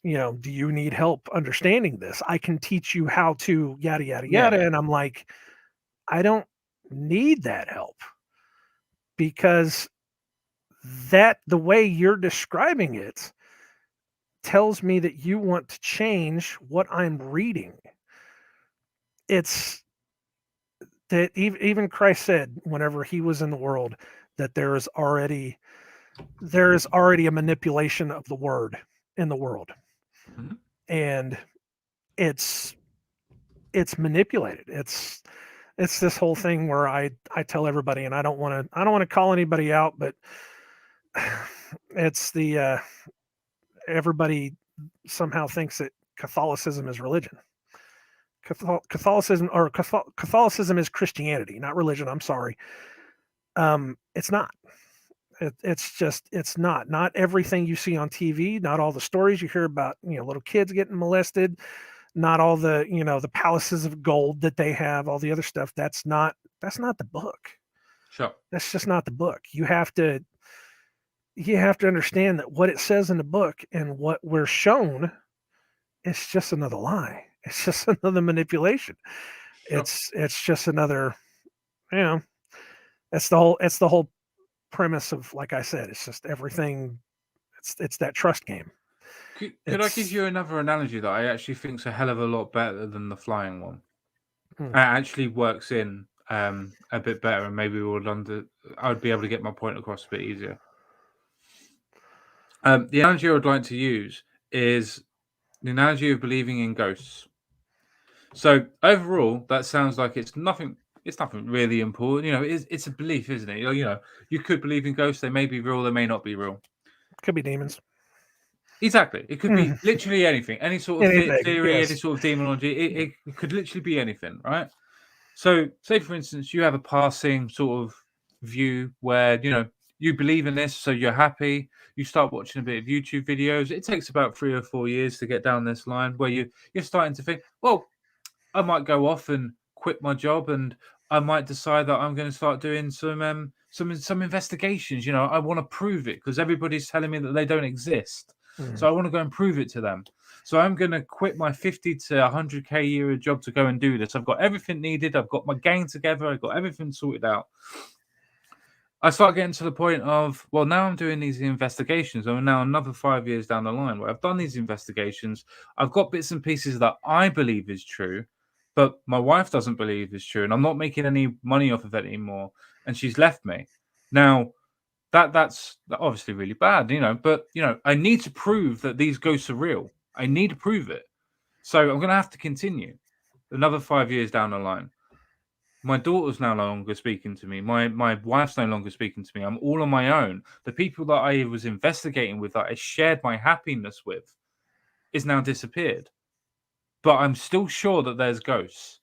you know, do you need help understanding this? I can teach you how to yada, yada, yada. And I'm like, I don't need that help, because that the way you're describing it tells me that you want to change what I'm reading. It's that even Christ said whenever he was in the world that there is already a manipulation of the word in the world. And it's manipulated. It's this whole thing where I tell everybody, and I don't want to call anybody out, but it's the everybody somehow thinks that Catholicism is religion. Catholicism is Christianity, not religion. I'm sorry. It's not. It's not everything you see on TV, not all the stories you hear about, you know, little kids getting molested, not all the, you know, the palaces of gold that they have, all the other stuff. That's not the book. Sure. That's just not the book. You have to understand that what it says in the book and what we're shown is just another lie. It's just another manipulation. Sure. It's just another, you know, it's the whole premise of, like I said, it's just everything. It's that trust game. Could I give you another analogy that I actually think is a hell of a lot better than the flying one? actually works in a bit better, and maybe I would be able to get my point across a bit easier. The analogy I would like to use is the analogy of believing in ghosts. So overall, that sounds like it's nothing. It's nothing really important. It's a belief, isn't it? You could believe in ghosts. They may be real. They may not be real. Could be demons. Exactly. It could be literally anything. Any sort of Anything, theory, yes. any sort of demonology. It could literally be anything, right? So, say for instance, you have a passing sort of view where you believe in this, so you're happy. You start watching a bit of YouTube videos. It takes about 3 or 4 years to get down this line where you're starting to think, well, I might go off and quit my job, and I might decide that I'm going to start doing some investigations. I want to prove it because everybody's telling me that they don't exist. So I want to go and prove it to them. So I'm going to quit my 50 to 100k a year job to go and do this. I've got everything needed. I've got my gang together. I've got everything sorted out. I start getting to the point of, well, now I'm doing these investigations. I'm now another 5 years down the line where I've done these investigations. I've got bits and pieces that I believe is true, but my wife doesn't believe is true, and I'm not making any money off of it anymore, and she's left me. Now, that's obviously really bad, but I need to prove that these ghosts are real. I need to prove it. So I'm going to have to continue another 5 years down the line. My daughter's no longer speaking to me. My wife's no longer speaking to me. I'm all on my own. The people that I was investigating with, that I shared my happiness with, is now disappeared. But I'm still sure that there's ghosts.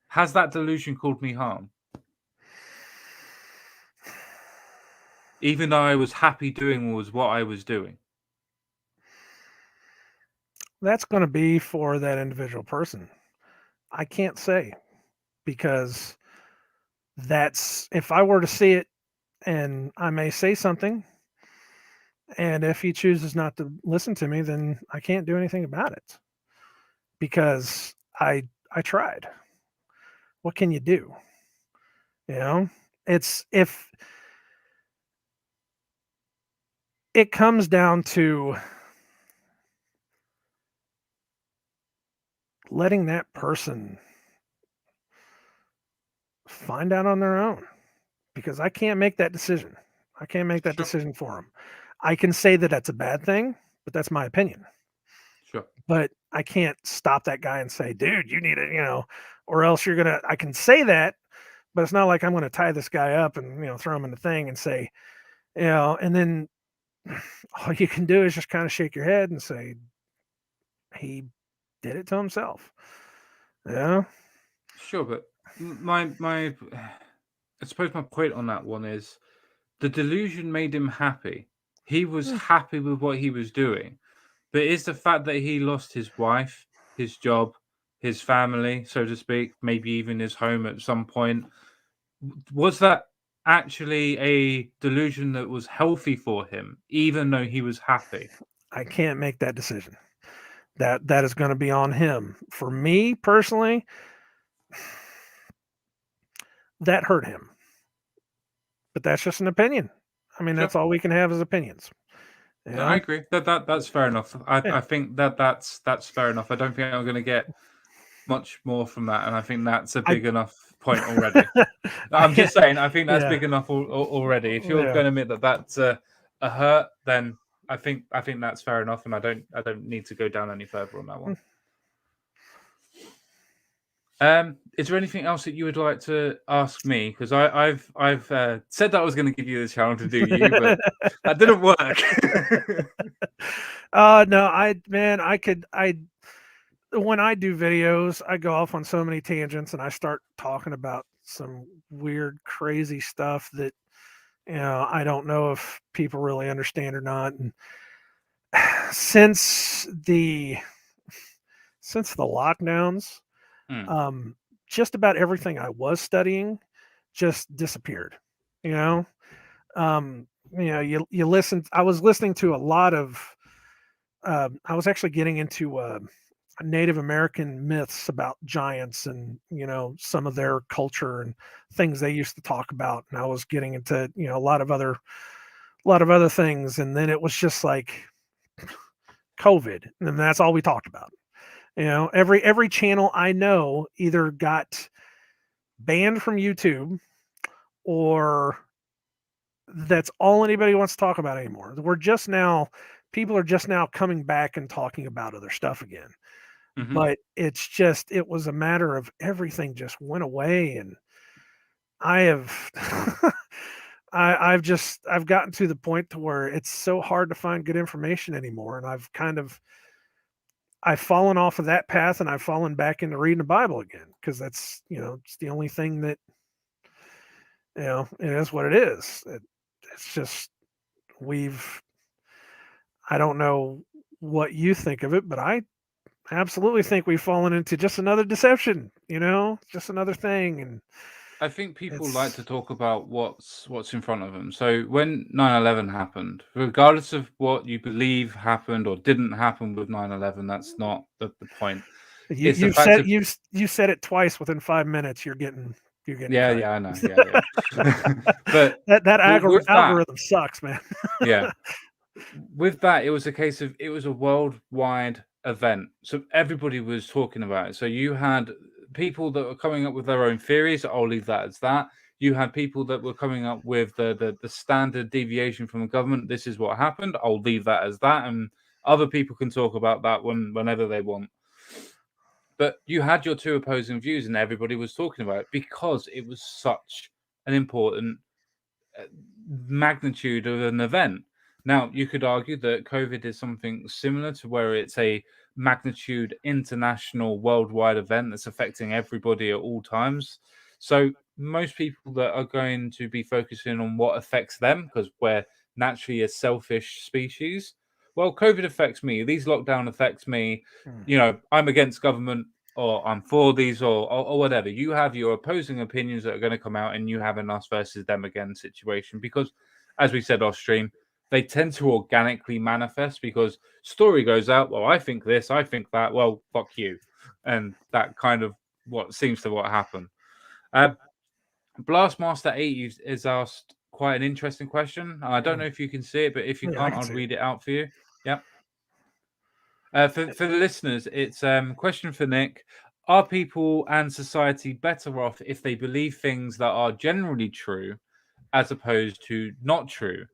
Has that delusion caused me harm? Even though I was happy doing what I was doing. That's going to be for that individual person. I can't say, because if I were to see it, and I may say something, and if he chooses not to listen to me, then I can't do anything about it, because I tried. What can you do? It's if it comes down to letting that person find out on their own, because I can't make that decision. I can't make that decision for them. I can say that that's a bad thing, but that's my opinion. Sure. But I can't stop that guy and say, dude, you need it, or else I can say that, but it's not like I'm going to tie this guy up and, throw him in the thing and say, and then all you can do is just kind of shake your head and say, he did it to himself. Yeah. Sure, but I suppose my point on that one is the delusion made him happy. He was happy with what he was doing. But is the fact that he lost his wife, his job, his family, so to speak, maybe even his home at some point, was that actually a delusion that was healthy for him, even though he was happy? I can't make that decision. That is going to be on him. For me personally, that hurt him. But that's just an opinion. I mean, that's all we can have is opinions. No, I agree. That's fair enough. I think that's fair enough. I don't think I'm going to get much more from that, and I think that's a big enough point already. I'm just saying, I think that's big enough already. If you're going to admit that that's a hurt, then I think that's fair enough, and I don't need to go down any further on that one. Is there anything else that you would like to ask me? Because I've said that I was going to give you the challenge to do you, but that didn't work. No, when I do videos, I go off on so many tangents and I start talking about some weird, crazy stuff that, I don't know if people really understand or not. And since the lockdowns, just about everything I was studying just disappeared. You listen. I was listening to a lot of. I was actually getting into Native American myths about giants and some of their culture and things they used to talk about, and I was getting into a lot of other things, and then it was just like COVID, and that's all we talked about. You know, every channel I know either got banned from YouTube or that's all anybody wants to talk about anymore. People are just now coming back and talking about other stuff again. Mhm. But it was a matter of everything just went away, and I have I've gotten to the point to where it's so hard to find good information anymore, and I've fallen off of that path, and I've fallen back into reading the Bible again because that's it's the only thing that it is what it is. It's just we've I don't know what you think of it, but I absolutely think we've fallen into just another deception, just another thing. And I think people like to it's, talk about what's in front of them. So when 9/11 happened, regardless of what you believe happened or didn't happen with 9/11, that's not the point. It's the fact of you said it twice within 5 minutes. You're getting yeah, cut. I know, yeah. But that with that, algorithm sucks, man. yeah, with that, it was a case of it was a worldwide event, so everybody was talking about it. So you had people that were coming up with their own theories. I'll leave that as that. You had people that were coming up with the standard deviation from the government. This is what happened. I'll leave that as that, and other people can talk about that whenever they want. But you had your two opposing views, and everybody was talking about it because it was such an important magnitude of an event. Now, you could argue that COVID is something similar to where it's a magnitude international worldwide event that's affecting everybody at all times. So, most people that are going to be focusing on what affects them because we're naturally a selfish species. Well, COVID affects me. These lockdown affects me. I'm against government or I'm for these or whatever. You have your opposing opinions that are going to come out and you have an us versus them again situation because, as we said off stream, they tend to organically manifest because story goes out, well, I think this, I think that, well, fuck you. And that kind of what seems to what happened. Blastmaster 8 is asked quite an interesting question. I don't know if you can see it, but if you Yeah, I can't, can I'll see read it out for you. Yep. For the listeners, it's question for Nick. Are people and society better off if they believe things that are generally true as opposed to not true?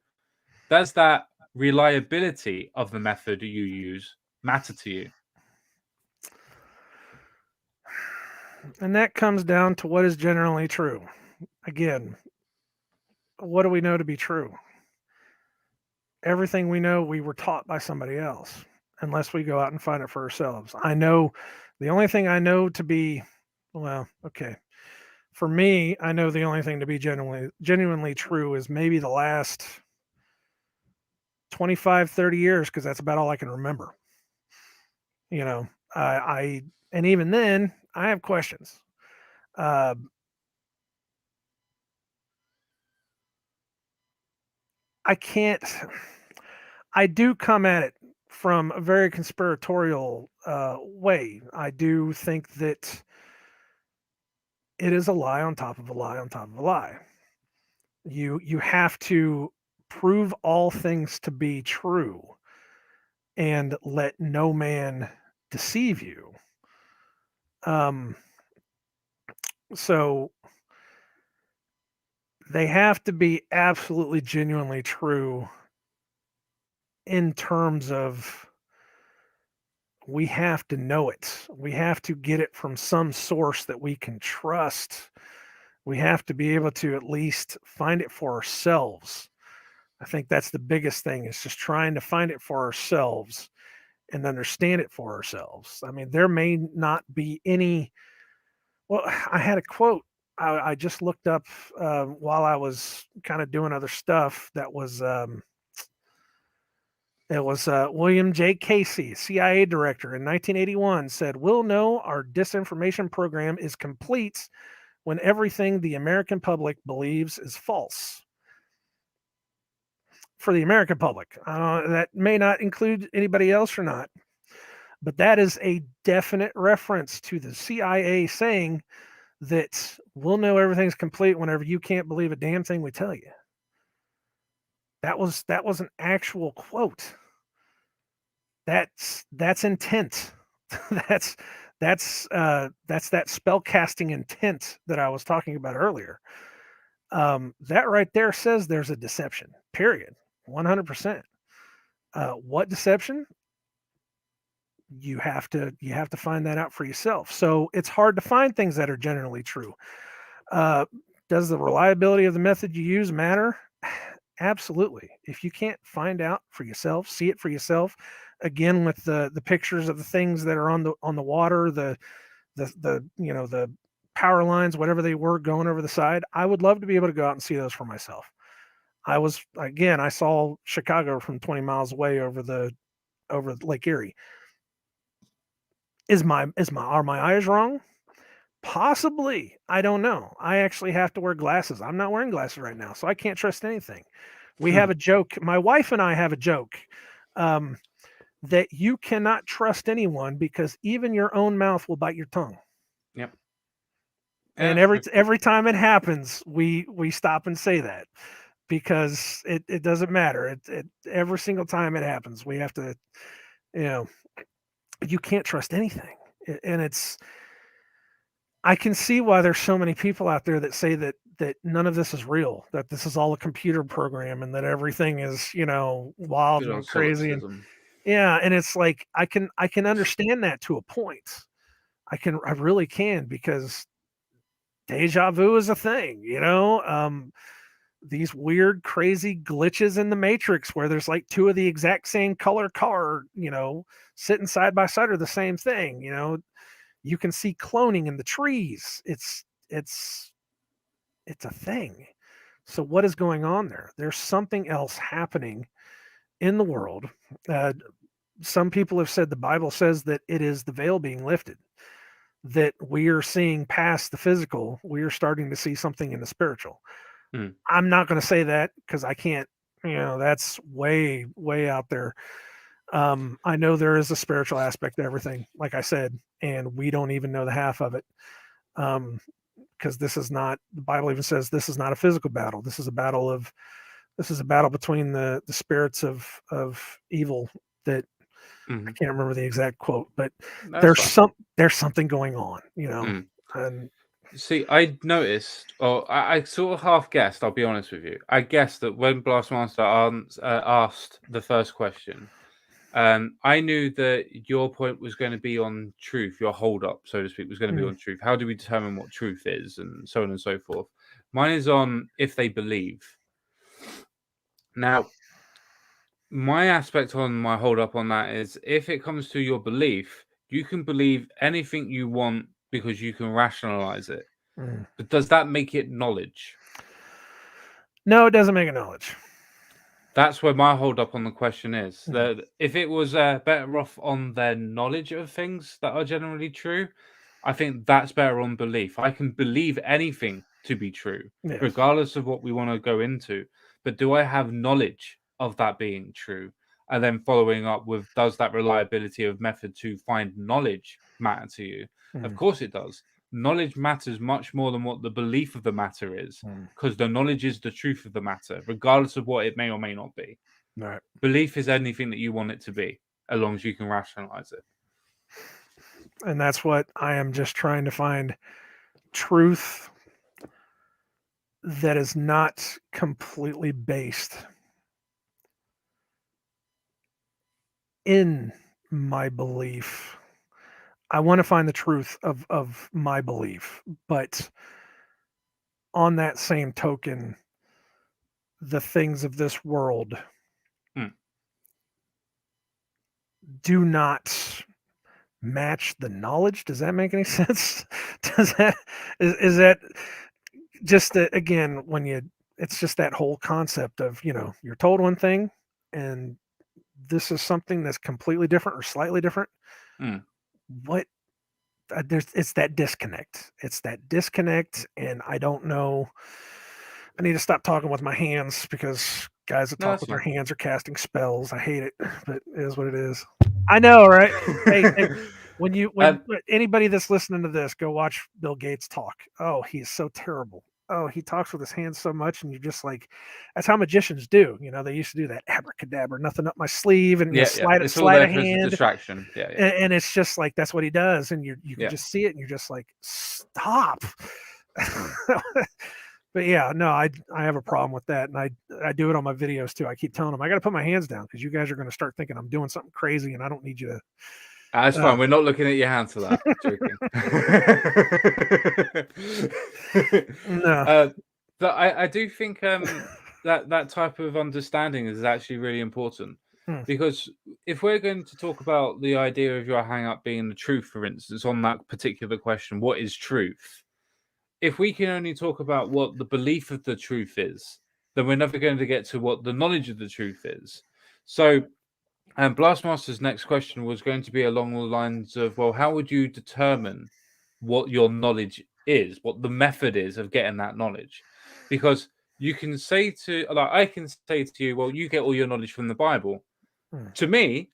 Does that reliability of the method you use matter to you? And that comes down to what is generally true. Again, what do we know to be true? Everything we know, we were taught by somebody else, unless we go out and find it for ourselves. The only thing I know to be, well, okay. For me, I know the only thing to be genuinely true is maybe the last 25, 30 years, because that's about all I can remember. And even then, I have questions. Uh, I do come at it from a very conspiratorial way. I do think that it is a lie on top of a lie on top of a lie. You have to prove all things to be true and let no man deceive you. So they have to be absolutely genuinely true in terms of we have to know it. We have to get it from some source that we can trust. We have to be able to at least find it for ourselves. I think that's the biggest thing is just trying to find it for ourselves and understand it for ourselves. I mean, there may not be any. Well, I had a quote I just looked up while I was kind of doing other stuff. It was William J. Casey, CIA director in 1981, said, "We'll know our disinformation program is complete when everything the American public believes is false." For the American public, that may not include anybody else or not, but that is a definite reference to the CIA saying that we'll know everything's complete whenever you can't believe a damn thing we tell you. That was an actual quote. That's intent. that's that spell casting intent that I was talking about earlier. That right there says there's a deception. Period. 100%. What deception? You have to find that out for yourself. So it's hard to find things that are generally true. Does the reliability of the method you use matter? Absolutely. If you can't find out for yourself, see it for yourself, again with the pictures of the things that are on the water, the the power lines, whatever they were going over the side, I would love to be able to go out and see those for myself. I saw Chicago from 20 miles away over Lake Erie. Are my eyes wrong? Possibly. I don't know. I actually have to wear glasses. I'm not wearing glasses right now, so I can't trust anything. We have a joke. My wife and I have a joke that you cannot trust anyone because even your own mouth will bite your tongue. Yep. And every time it happens, we stop and say that because it doesn't matter. It every single time it happens, we have to, you can't trust anything. And I can see why there's so many people out there that say that none of this is real, that this is all a computer program and that everything is, wild and crazy. And and it's like I can understand that to a point. I really can, because deja vu is a thing, these weird, crazy glitches in the Matrix where there's like two of the exact same color car, sitting side by side are the same thing, you can see cloning in the trees. It's a thing. So what is going on there? There's something else happening in the world. Some people have said the Bible says that it is the veil being lifted, that we are seeing past the physical. We are starting to see something in the spiritual. I'm not going to say that because I can't, that's way, way out there. I know there is a spiritual aspect to everything, like I said, and we don't even know the half of it. Because this is not, the Bible even says this is not a physical battle. This is a battle between the spirits of evil that I can't remember the exact quote, but there's something going on, and see, I noticed, or I sort of half guessed, I'll be honest with you. I guessed that when Blastmaster asked the first question, I knew that your point was going to be on truth. Your hold up, so to speak, was going to be on truth. How do we determine what truth is, and so on and so forth? Mine is on if they believe. Now, my aspect on my hold up on that is if it comes to your belief, you can believe anything you want because you can rationalize it. But does that make it knowledge? No, it doesn't make it knowledge. That's where my hold up on the question is. That if it was better off on their knowledge of things that are generally true, I think that's better on belief. I can believe anything to be true, regardless of what we want to go into. But do I have knowledge of that being true? And then following up with, does that reliability of method to find knowledge matter to you? Of course it does. Knowledge matters much more than what the belief of the matter is, because the knowledge is the truth of the matter, regardless of what it may or may not be. Right. Belief is anything that you want it to be, as long as you can rationalize it. And that's what I am just trying to find, truth that is not completely based in my belief. I want to find the truth of my belief, but on that same token, the things of this world do not match the knowledge. Does that make any sense? Is that just again, it's just that whole concept of, you're told one thing and this is something that's completely different or slightly different. What it's that disconnect. It's that disconnect, and I don't know. I need to stop talking with my hands, because guys that talk with their hands are casting spells. I hate it, but it is what it is. I know, right? hey, when anybody that's listening to this, go watch Bill Gates talk. Oh, he is so terrible. oh, he talks with his hands so much, and you're just like, that's how magicians do. They used to do that abracadabra, nothing up my sleeve, and Yeah, slide it's all slide there a for a hand, distraction. Yeah, and it's just like that's what he does, and you can Yeah. just see it, and you're just like, stop. But yeah, no, I have a problem with that, and I do it on my videos too. I keep telling them I got to put my hands down because you guys are going to start thinking I'm doing something crazy, and I don't need you to. That's fine. We're not looking at your hands for that. Joking. No. But I do think that type of understanding is actually really important. Because if we're going to talk about the idea of your hang up being the truth, for instance, on that particular question, what is truth? If we can only talk about what the belief of the truth is, then we're never going to get to what the knowledge of the truth is. So, and Blastmaster's next question was going to be along the lines of, well, how would you determine what your knowledge is, what the method is of getting that knowledge? Because you can say to, like, I can say to you, well, you get all your knowledge from the Bible. To me,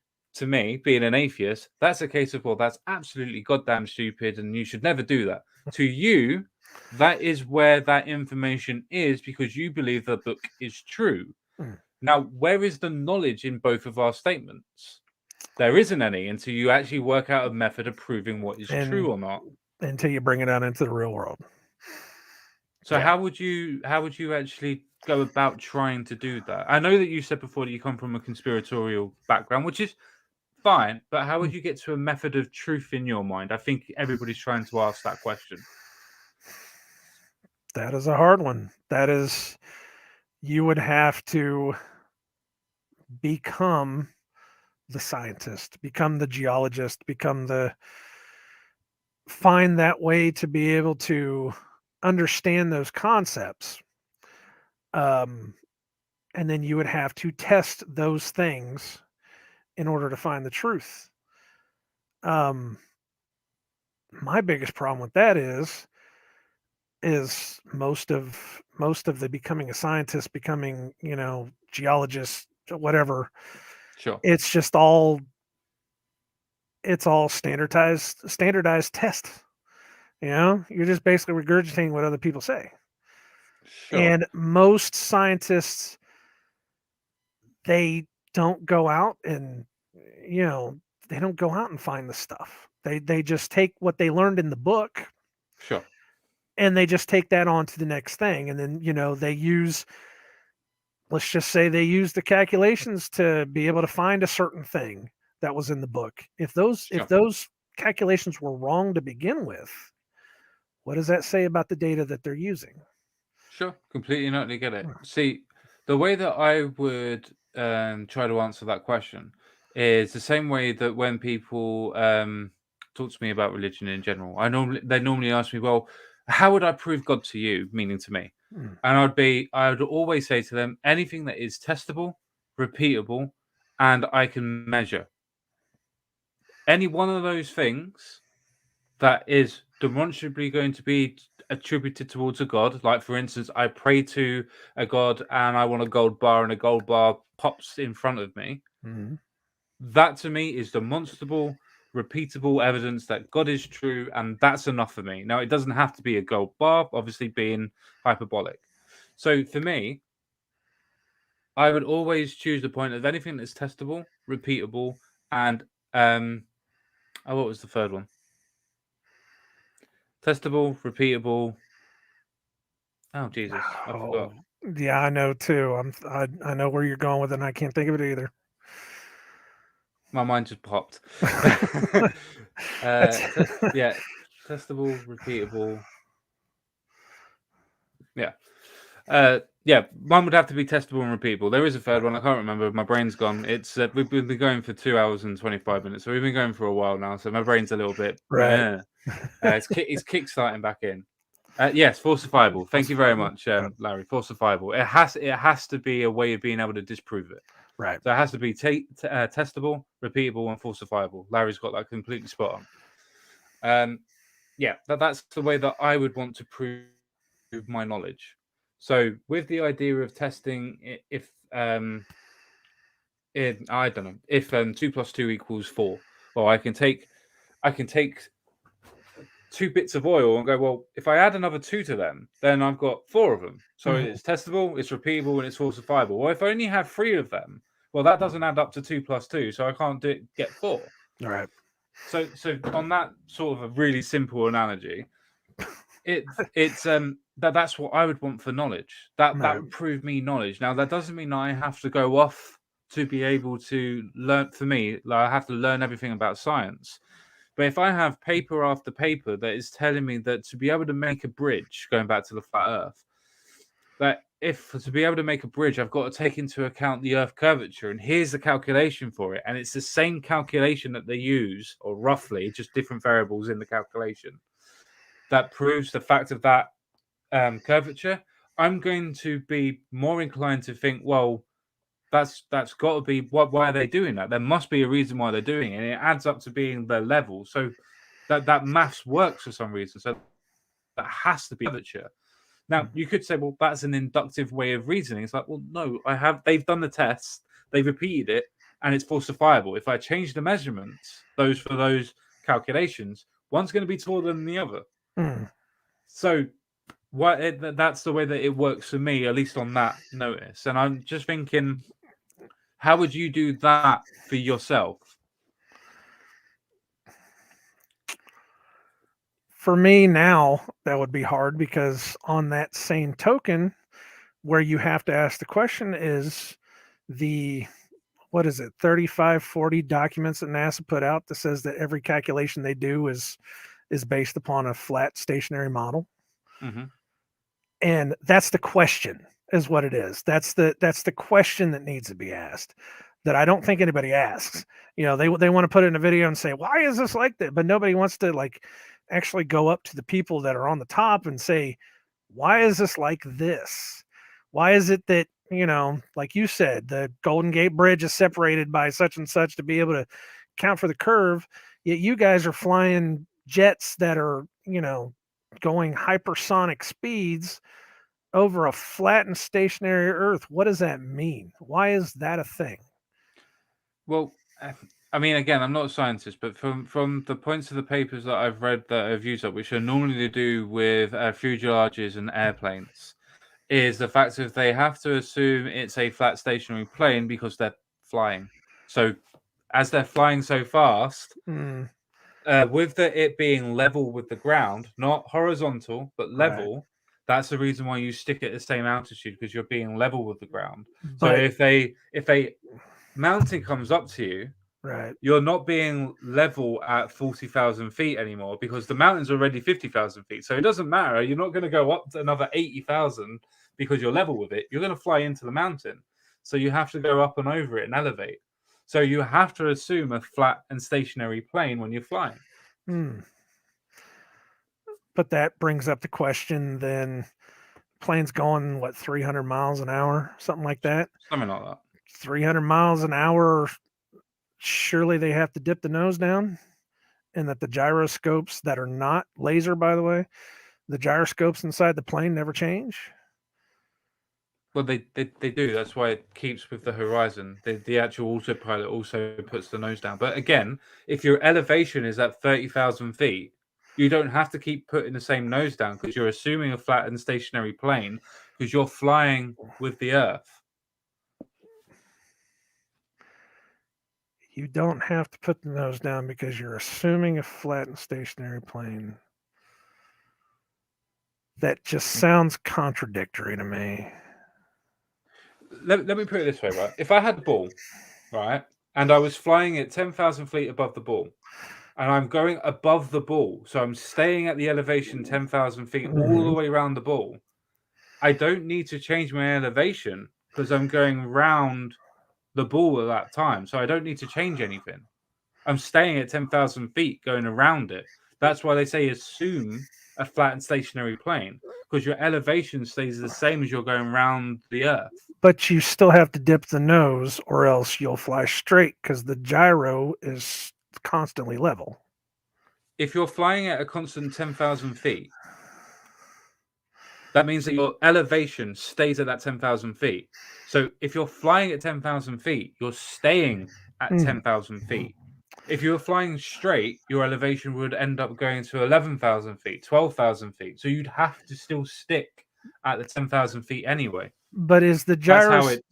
being an atheist, that's a case of, well, that's absolutely goddamn stupid and you should never do that. To you, that is where that information is because you believe the book is true. Now, where is the knowledge in both of our statements? There isn't any until you actually work out a method of proving what is true or not. Until you bring it out into the real world. So how would you actually go about trying to do that? I know that you said before that you come from a conspiratorial background, which is fine, but how would you get to a method of truth in your mind? I think everybody's trying to ask that question. That is a hard one. That is, you would have to become the scientist, become the geologist, find that way to be able to understand those concepts. And then you would have to test those things in order to find the truth. My biggest problem with that is most of the becoming a scientist, becoming, geologist, whatever. Sure. It's just all standardized tests. You're just basically regurgitating what other people say. Sure. And most scientists, they don't go out and find the stuff. They just take what they learned in the book. Sure. And they just take that on to the next thing. And then, let's just say they use the calculations to be able to find a certain thing that was in the book. If those calculations were wrong to begin with, what does that say about the data that they're using? Sure, completely and utterly get it. See, the way that I would try to answer that question is the same way that when people talk to me about religion in general, they normally ask me, well, how would I prove God to you, meaning to me? And I would always say to them, anything that is testable, repeatable, and I can measure. Any one of those things that is demonstrably going to be attributed towards a god, like for instance, I pray to a god and I want a gold bar, and a gold bar pops in front of me. That to me is demonstrable, repeatable evidence that God is true, and that's enough for me. Now, it doesn't have to be a gold bar, obviously being hyperbolic. So for me, I would always choose the point of anything that's testable, repeatable, and what was the third one? Testable, repeatable. Oh Jesus, I forgot. Yeah, I know too. I know where you're going with it, and I can't think of it either. My mind just popped. Yeah, testable, repeatable. Yeah. Yeah, one would have to be testable and repeatable. There is a third one. I can't remember. My brain's gone. It's we've been going for 2 hours and 25 minutes, so we've been going for a while now. So my brain's a little bit right. It's kickstarting back in. Yes, falsifiable. Thank you very much, Larry. Falsifiable. It has to be a way of being able to disprove it. Right. So it has to be testable, repeatable, and falsifiable. Larry's got that completely spot on. Yeah, that's the way that I would want to prove my knowledge. So with the idea of testing, if I don't know, if 2 + 2 = 4, well, I can take 2 bits of oil and go, well, if I add another 2 to them, then I've got 4 of them. So it's testable, it's repeatable, and it's falsifiable. Well, if I only have 3 of them, well, that doesn't add up to 2 plus 2, so I can't get 4. All right. So on that sort of a really simple analogy, that's what I would want for knowledge. That would prove me knowledge. Now that doesn't mean I have to go off to be able to learn. For me, like, I have to learn everything about science. But if I have paper after paper that is telling me that to be able to make a bridge, going back to the flat Earth, that if to be able to make a bridge, I've got to take into account the Earth curvature, and here's the calculation for it, and it's the same calculation that they use, or roughly, just different variables in the calculation, that proves the fact of that curvature, I'm going to be more inclined to think, well, that's got to be why are they doing that? There must be a reason why they're doing it, and it adds up to being their level. So that maths works for some reason. So that has to be curvature. Now you could say, well, that's an inductive way of reasoning. It's like, well, no, they've done the test, they've repeated it, and it's falsifiable. If I change the measurements, those calculations, one's going to be taller than the other. So that's the way that it works for me, at least on that notice. And I'm just thinking, how would you do that for yourself? For me now, that would be hard, because on that same token, where you have to ask the question is the, 35, 40 documents that NASA put out that says that every calculation they do is based upon a flat stationary model. And that's the question, is what it is. That's the question that needs to be asked, that I don't think anybody asks. They want to put it in a video and say, why is this like that? But nobody wants to actually go up to the people that are on the top and say, why is this like this? Why is it that, like you said, the Golden Gate Bridge is separated by such and such to be able to count for the curve, yet you guys are flying jets that are, going hypersonic speeds over a flat and stationary Earth? What does that mean? Why is that a thing? Well, I mean, again, I'm not a scientist, but from the points of the papers that I've read that I've used up, which are normally to do with fuselages and airplanes, is the fact that they have to assume it's a flat stationary plane because they're flying. So as they're flying so fast, with it being level with the ground, not horizontal, but level, that's the reason why you stick at the same altitude, because you're being level with the ground. So if a mountain comes up to you, you're not being level at 40,000 feet anymore, because the mountain's already 50,000 feet. So it doesn't matter. You're not going to go up to another 80,000 because you're level with it. You're going to fly into the mountain. So you have to go up and over it and elevate. So you have to assume a flat and stationary plane when you're flying. But that brings up the question, then, planes going, 300 miles an hour, something like that? Something like that. 300 miles an hour, surely they have to dip the nose down, and that the gyroscopes that are not laser, by the way, the gyroscopes inside the plane never change? Well, they do. That's why it keeps with the horizon. The actual autopilot also puts the nose down. But again, if your elevation is at 30,000 feet, you don't have to keep putting the same nose down, because you're assuming a flat and stationary plane, because you're flying with the Earth. You don't have to put the nose down because you're assuming a flat and stationary plane. That just sounds contradictory to me. Let me put it this way, right? If I had a ball, right, and I was flying at 10,000 feet above the ball, and I'm going above the ball, so I'm staying at the elevation 10,000 feet all the way around the ball, I don't need to change my elevation because I'm going round the ball at that time. So I don't need to change anything. I'm staying at 10,000 feet going around it. That's why they say assume a flat and stationary plane, because your elevation stays the same as you're going around the Earth. But you still have to dip the nose, or else you'll fly straight, because the gyro is constantly level. If you're flying at a constant 10,000 feet, that means that your elevation stays at that 10,000 feet. So if you're flying at 10,000 feet, you're staying at 10,000 feet. If you were flying straight, your elevation would end up going to 11,000 feet, 12,000 feet. So you'd have to still stick at the 10,000 feet anyway. But is the That's how it.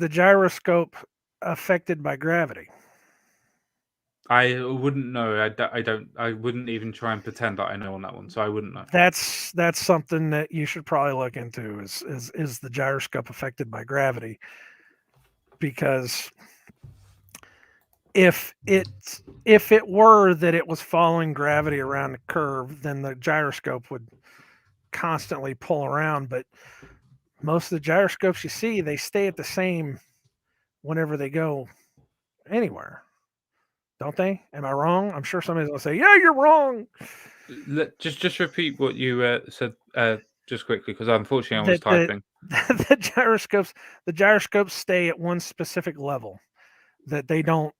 gyroscope affected by gravity? I wouldn't know. I don't. I wouldn't even try and pretend that I know on that one. So I wouldn't know. That's something that you should probably look into. Is the gyroscope affected by gravity? Because if it were that it was following gravity around the curve, then the gyroscope would constantly pull around. But most of the gyroscopes you see, they stay at the same whenever they go anywhere, don't they? Am I wrong? I'm sure somebody's gonna say, "Yeah, you're wrong." Just repeat what you said just quickly, because unfortunately I was typing. The gyroscopes stay at one specific level, that they don't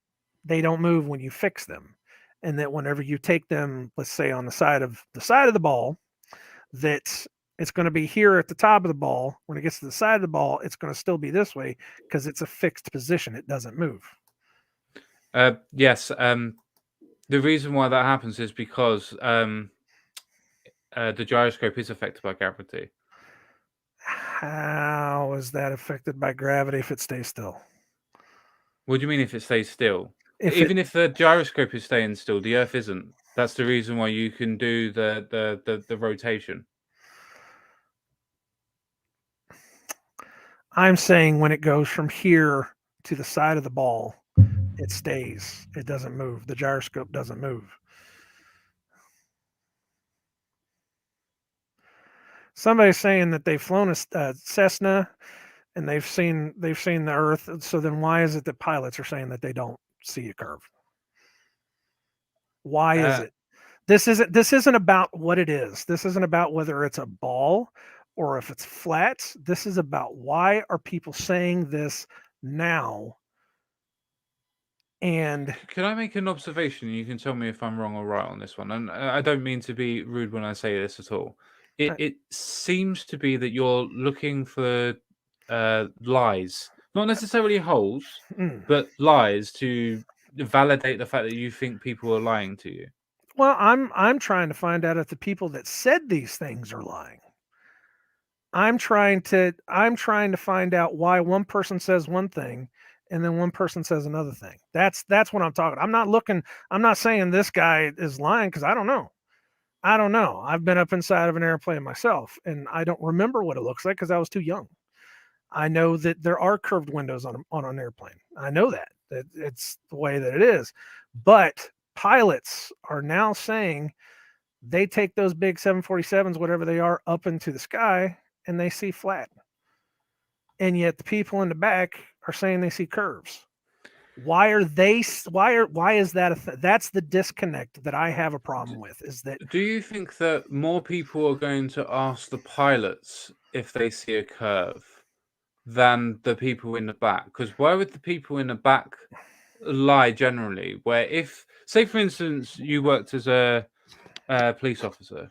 move when you fix them, and that whenever you take them, let's say on the side of the ball, that it's going to be here at the top of the ball. When it gets to the side of the ball, it's going to still be this way because it's a fixed position. It doesn't move. Yes. The reason why that happens is because the gyroscope is affected by gravity. How is that affected by gravity if it stays still? What do you mean if it stays still? If the gyroscope is staying still, the Earth isn't. That's the reason why you can do the rotation. I'm saying when it goes from here to the side of the ball, it stays. It doesn't move. The gyroscope doesn't move. Somebody's saying that they've flown a Cessna and they've seen the Earth. So then why is it that pilots are saying that they don't see a curve? Why is it? This isn't about what it is. This isn't about whether it's a ball or if it's flat. This is about why are people saying this now? And can I make an observation? You can tell me if I'm wrong or right on this one. And I don't mean to be rude when I say this at all. It seems to be that you're looking for lies, not necessarily holes, but lies to validate the fact that you think people are lying to you. Well, I'm trying to find out if the people that said these things are lying. I'm trying to find out why one person says one thing and then one person says another thing. That's what I'm talking. I'm not saying this guy is lying because I don't know. I've been up inside of an airplane myself and I don't remember what it looks like because I was too young. I know that there are curved windows on an airplane. I know that it's the way that it is. But pilots are now saying they take those big 747s, whatever they are, up into the sky and they see flat. And yet the people in the back are saying they see curves. Why is that? That's the disconnect that I have a problem with. Is that? Do you think that more people are going to ask the pilots if they see a curve than the people in the back? Because why would the people in the back lie generally? Where if, say, for instance, you worked as a police officer,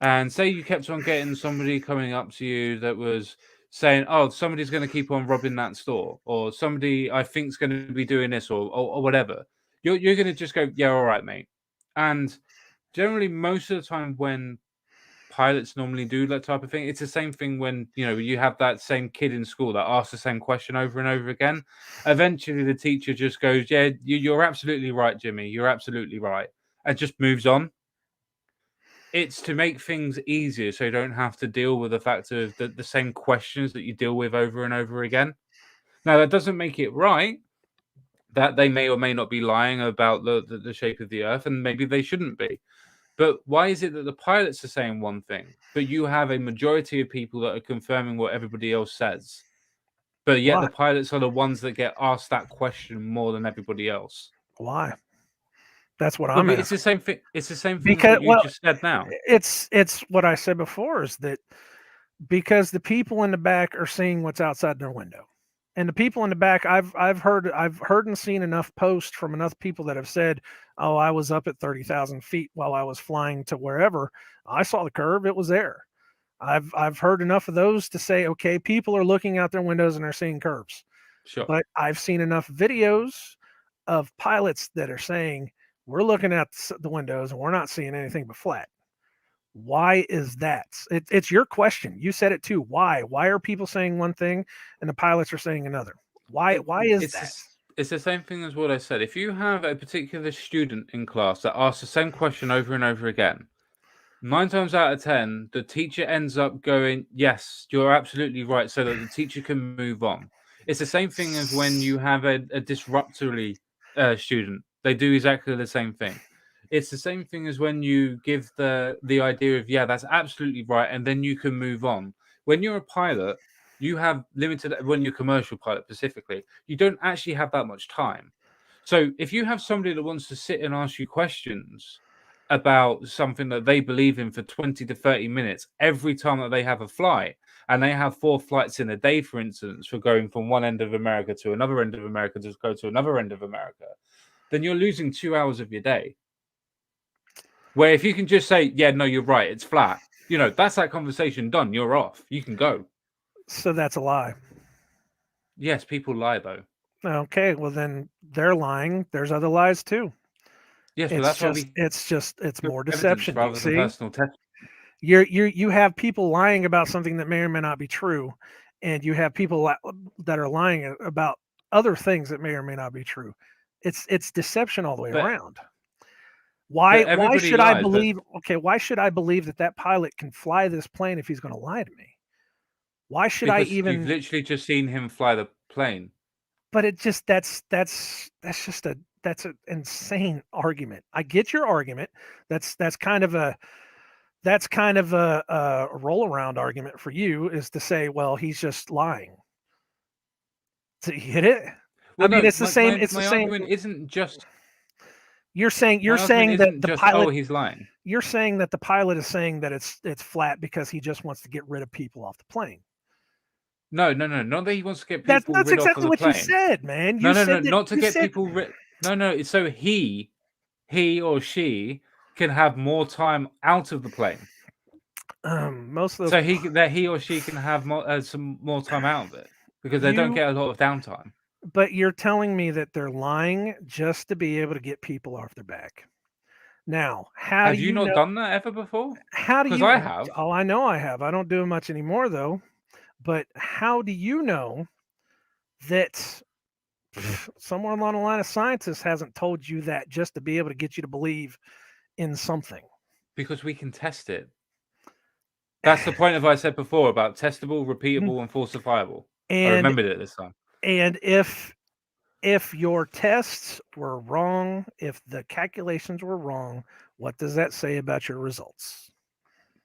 and say you kept on getting somebody coming up to you that was saying, "Oh, somebody's going to keep on robbing that store," or "Somebody I think is going to be doing this," or whatever. You're going to just go, "Yeah, all right, mate." And generally, most of the time, when pilots normally do that type of thing, it's the same thing when you have that same kid in school that asks the same question over and over again. Eventually, the teacher just goes, "Yeah, you're absolutely right, Jimmy. You're absolutely right," and just moves on. It's to make things easier so you don't have to deal with the fact of the same questions that you deal with over and over again. Now, that doesn't make it right that they may or may not be lying about the shape of the Earth, and maybe they shouldn't be. But why is it that the pilots are saying one thing, but you have a majority of people that are confirming what everybody else says? But yet the pilots are the ones that get asked that question more than everybody else. Why? That's what I'm asking. It's the same thing. It's the same thing that you just said now. It's what I said before is that because the people in the back are seeing what's outside their window. And the people in the back, I've heard and seen enough posts from enough people that have said, "Oh, I was up at 30,000 feet while I was flying to wherever. I saw the curve; it was there." I've heard enough of those to say, okay, people are looking out their windows and they're seeing curves. Sure. But I've seen enough videos of pilots that are saying, we're looking at the windows and we're not seeing anything but flat. Why is that? It's your question. You said it too. Why? Why are people saying one thing and the pilots are saying another? Why is that? It's the same thing as what I said. If you have a particular student in class that asks the same question over and over again, 9 times out of 10, the teacher ends up going, yes, you're absolutely right, so that the teacher can move on. It's the same thing as when you have a disruptory student. They do exactly the same thing. It's the same thing as when you give the idea of, yeah, that's absolutely right, and then you can move on. When you're a pilot, you have limited, when you're a commercial pilot specifically, you don't actually have that much time. So if you have somebody that wants to sit and ask you questions about something that they believe in for 20 to 30 minutes every time that they have a flight, and they have 4 flights in a day, for instance, for going from one end of America to another end of America to go to another end of America, then you're losing 2 hours of your day. Where if you can just say, yeah, no, you're right, it's flat, that's that conversation done. You're off. You can go. So that's a lie. Yes, people lie, though. Okay, well then they're lying. There's other lies too. Yes, but that's why it's more evidence deception. rather You than see, personal test. you have people lying about something that may or may not be true, and you have people that are lying about other things that may or may not be true. It's deception all the way around. Why should I believe? Okay, why should I believe that pilot can fly this plane if he's going to lie to me? Why should I even? You've literally just seen him fly the plane. But it just that's an insane argument. I get your argument. That's kind of a roll around argument for you, is to say, well, he's just lying. So you get it? Well, I mean, no, it's the same. It's my the same. argument isn't just. You're saying that the pilot. Oh, he's lying. You're saying that the pilot is saying that it's flat because he just wants to get rid of people off the plane. No, not that he wants to get people That's rid exactly off of the what plane. you said, man. No, not to get people rid. No. So he or she can have more time out of the plane. Most of those. So he or she can have some more time out of it because they don't get a lot of downtime. But you're telling me that they're lying just to be able to get people off their back. Now, have you not done that ever before? How do you? Because I have. Oh, I know I have. I don't do it much anymore though. But how do you know that somewhere along the line a scientist hasn't told you that just to be able to get you to believe in something? Because we can test it. That's the point of what I said before about testable, repeatable, and falsifiable. I remembered it this time. And if your tests were wrong, if the calculations were wrong, what does that say about your results?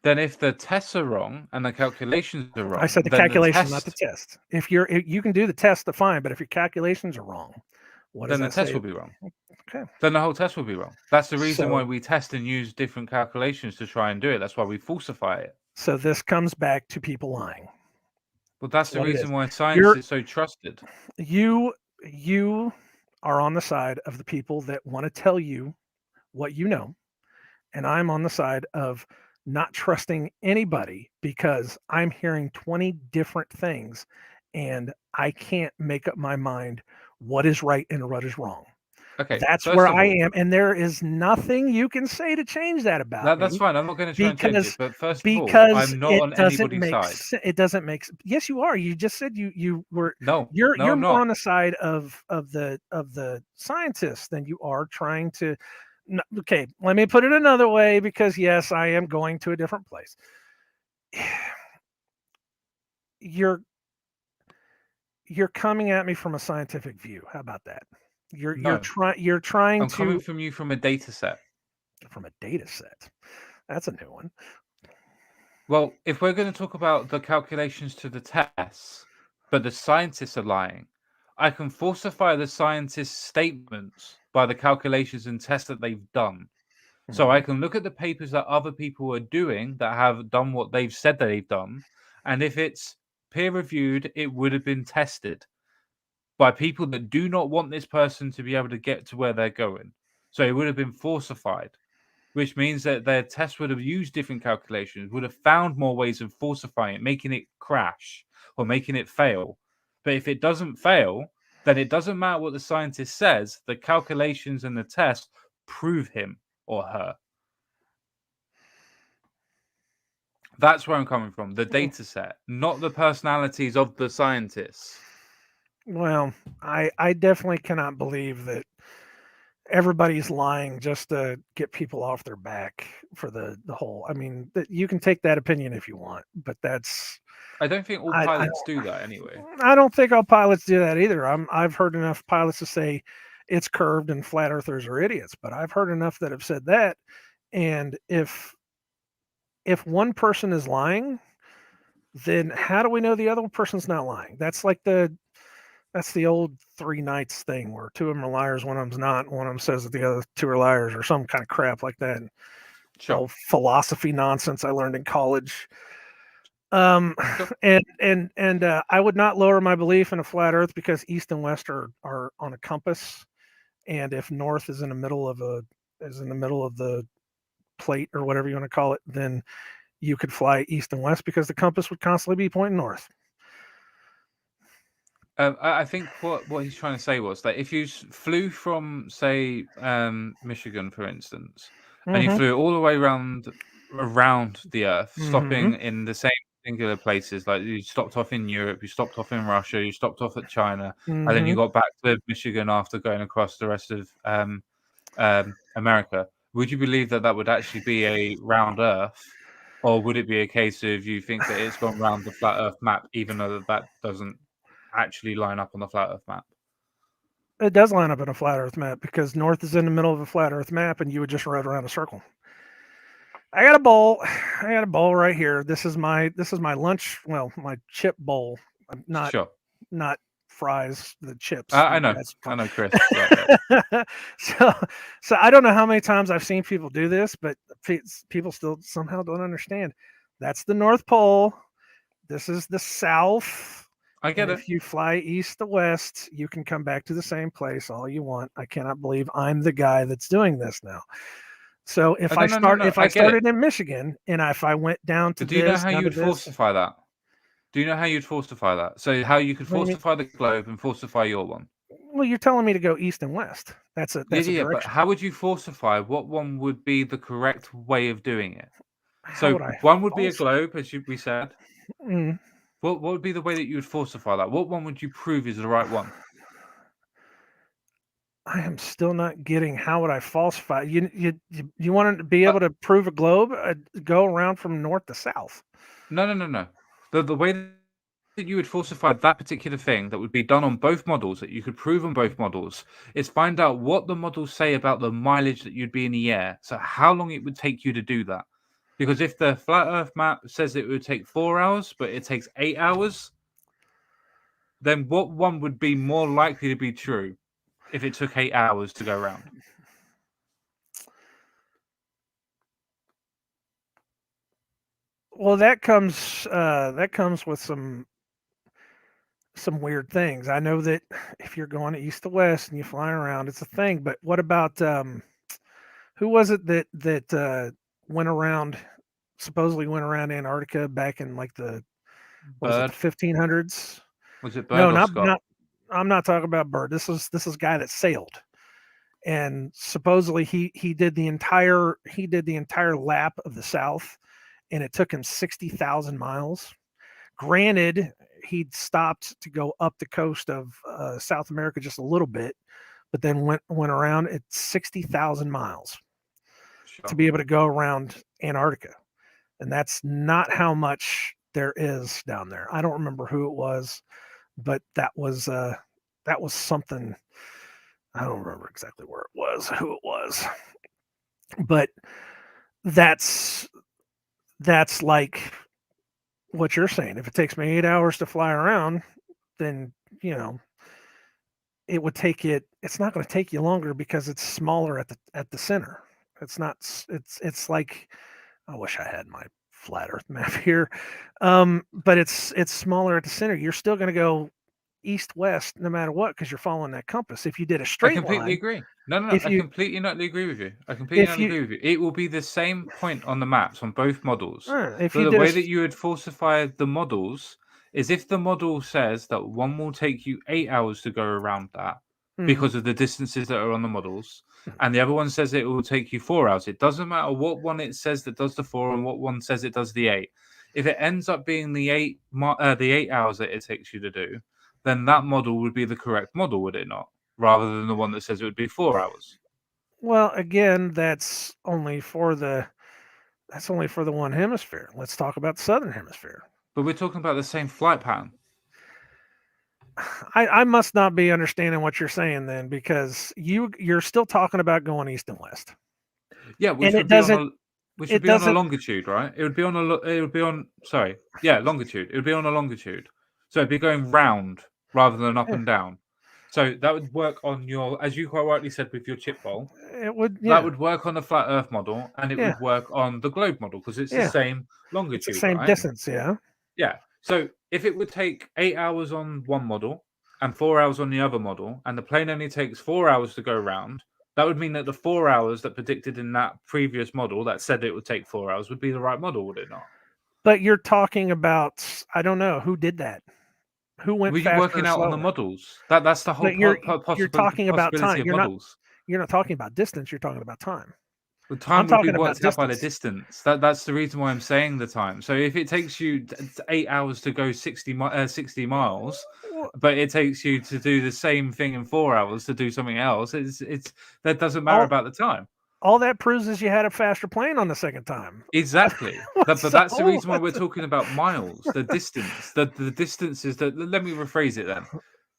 Then if the tests are wrong and the calculations are wrong, I said the calculations, not the test. If you can do the test, fine, but if your calculations are wrong, then the test will be wrong. Okay. Then the whole test will be wrong. That's the reason why we test and use different calculations to try and do it. That's why we falsify it. So this comes back to people lying. Well, that's the reason why science is so trusted. You are on the side of the people that want to tell you what you know, and I'm on the side of not trusting anybody because I'm hearing 20 different things and I can't make up my mind what is right and what is wrong. Okay, that's where I am, and there is nothing you can say to change that about me. That's fine. I'm not going to try and change it. But first of all, I'm not on anybody's side. It doesn't make. Yes, you are. You just said you were. No, you're I'm more not on the side of the scientists than you are trying to. Okay, let me put it another way, because yes, I am going to a different place. You're coming at me from a scientific view. How about that? You're trying I'm to. coming from you from a data set. From a data set. That's a new one. Well, if we're going to talk about the calculations to the tests, but the scientists are lying, I can falsify the scientists' statements by the calculations and tests that they've done. Mm-hmm. So I can look at the papers that other people are doing that have done what they've said that they've done. And if it's peer-reviewed, it would have been tested by people that do not want this person to be able to get to where they're going. So it would have been falsified, which means that their test would have used different calculations, would have found more ways of falsifying it, making it crash or making it fail. But if it doesn't fail, then it doesn't matter what the scientist says. The calculations and the test prove him or her. That's where I'm coming from. The data set, not the personalities of the scientists. Well, I definitely cannot believe that everybody's lying just to get people off their back for the whole. I mean, you can take that opinion if you want, but that's. I don't think all pilots do that anyway. I don't think all pilots do that either. I've heard enough pilots to say it's curved and flat earthers are idiots, but I've heard enough that have said that. And if one person is lying, then how do we know the other person's not lying? That's like that's the old three knights thing where two of them are liars, one of them's not, and one of them says that the other two are liars or some kind of crap like that. Sure. Old philosophy nonsense I learned in college. Sure. And I would not lower my belief in a flat Earth because east and west are on a compass, and if north is in the middle of the plate or whatever you want to call it, then you could fly east and west because the compass would constantly be pointing north. I think what he's trying to say was that if you flew from, say, Michigan, for instance, and you flew all the way around the Earth, stopping in the same singular places, like you stopped off in Europe, you stopped off in Russia, you stopped off at China, and then you got back to Michigan after going across the rest of America, would you believe that would actually be a round Earth? Or would it be a case of you think that it's gone round the flat Earth map, even though that doesn't actually line up on the flat Earth map? It does line up in a flat Earth map because north is in the middle of a flat Earth map, and you would just ride around a circle. I got a bowl right here. This is my lunch. Well, my chip bowl. Not fries. The chips. I know, Chris. Yeah. So I don't know how many times I've seen people do this, but people still somehow don't understand. That's the North Pole. This is the South. I get it. If you fly east to west, you can come back to the same place all you want. I cannot believe I'm the guy that's doing this now. So if I started in Michigan and if I went down to do you know how you'd falsify that? Do you know how you'd falsify that? So how you could falsify the globe and falsify your one? Well, you're telling me to go east and west. That's a direction. But how would you falsify what one would be the correct way of doing it? One would be a globe, as we said. What would be the way that you would falsify that? What one would you prove is the right one? I am still not getting how would I falsify. You want to be able to prove a globe, go around from north to south. No. The way that you would falsify that particular thing that would be done on both models, that you could prove on both models, is find out what the models say about the mileage that you'd be in the air. So how long it would take you to do that. Because if the flat Earth map says it would take 4 hours, but it takes 8 hours, then what one would be more likely to be true if it took 8 hours to go around? Well, that comes with some weird things. I know that if you're going east to west and you fly around, it's a thing. But what about who was it that supposedly went around Antarctica back in like the 1500s? Was it Bird or Scott? I'm not talking about Bird. This is a guy that sailed, and supposedly he did the entire lap of the South, and it took him 60,000 miles. Granted, he'd stopped to go up the coast of South America just a little bit, but then went around at 60,000 miles to be able to go around Antarctica. And that's not how much there is down there. I don't remember who it was, but that was something. I don't remember exactly where it was, who it was, but that's like what you're saying. If it takes me 8 hours to fly around, then it would take it. It's not going to take you longer because it's smaller at the center. It's like, I wish I had my flat Earth map here, but it's smaller at the center. You're still going to go east west no matter what because you're following that compass. If you did a straight line, I completely agree. No, I completely not agree with you. Agree with you. It will be the same point on the maps on both models. The way that you would falsify the models is if the model says that one will take you 8 hours to go around that Mhm. because of the distances that are on the models, and the other one says it will take you 4 hours. It doesn't matter what one it says that does the 4 and what one says it does the 8. If it ends up being the 8 hours that it takes you to do, then that model would be the correct model, would it not? Rather than the one that says it would be 4 hours. Well, again, that's only for the one hemisphere. Let's talk about the southern hemisphere. But we're talking about the same flight pattern. I must not be understanding what you're saying then, because you're still talking about going east and west. Yeah, which And would be on a longitude, right? It would be on longitude. It would be on a longitude. So it'd be going round rather than up and down. So that would work on your, as you quite rightly said, with your chip bowl. It would, That would work on the flat Earth model, and it Yeah. would work on the globe model because it's the Yeah. same It's longitude, the same right? distance, yeah. Yeah. So if it would take 8 hours on one model and 4 hours on the other model, and the plane only takes 4 hours to go around, that would mean that the 4 hours that predicted in that previous model that said it would take 4 hours would be the right model, would it not? But you're talking about, I don't know, who did that? Who went Were you faster working or out on the slower? models? That's the whole But you're talking about possibility time. of You're not models. You're not talking about distance, you're talking about time. The time I'm would be talking about worked out by the distance. distance. That's the reason why I'm saying the time. So if it takes you 8 hours to go 60 miles, Well, but it takes you to do the same thing in 4 hours to do something else, it's that doesn't matter All- about the time. all that proves is you had a faster plane on the second time. Exactly. But So- that's the reason why we're talking about miles, the distance. The distance is that. Let me rephrase it then.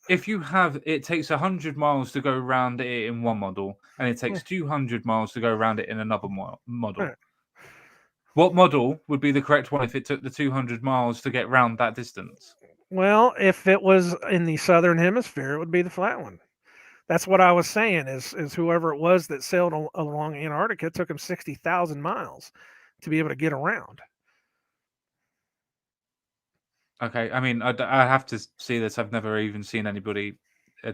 If you have, it takes 100 miles to go around it in one model, and it takes 200 miles to go around it in another model. Right. What model would be the correct one if it took the 200 miles to get round that distance? Well, if it was in the southern hemisphere, it would be the flat one. That's what I was saying. Is whoever it was that sailed along Antarctica, it took him 60,000 miles to be able to get around. Okay, I mean, I have to see this. I've never even seen anybody.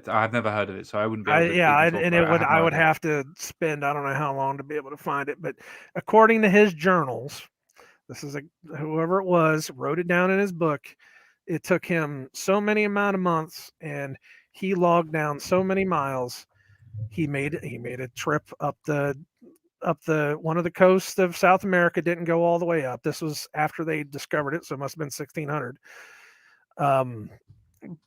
I've never heard of it, so I wouldn't be able to even talk about it. I would have to spend I don't know how long to be able to find it, but according to his journals, this is whoever it was wrote it down in his book. It took him so many amount of months, and he logged down so many miles. He made a trip up the one of the coasts of South America. Didn't go all the way up. This was after they discovered it, so it must have been 1600.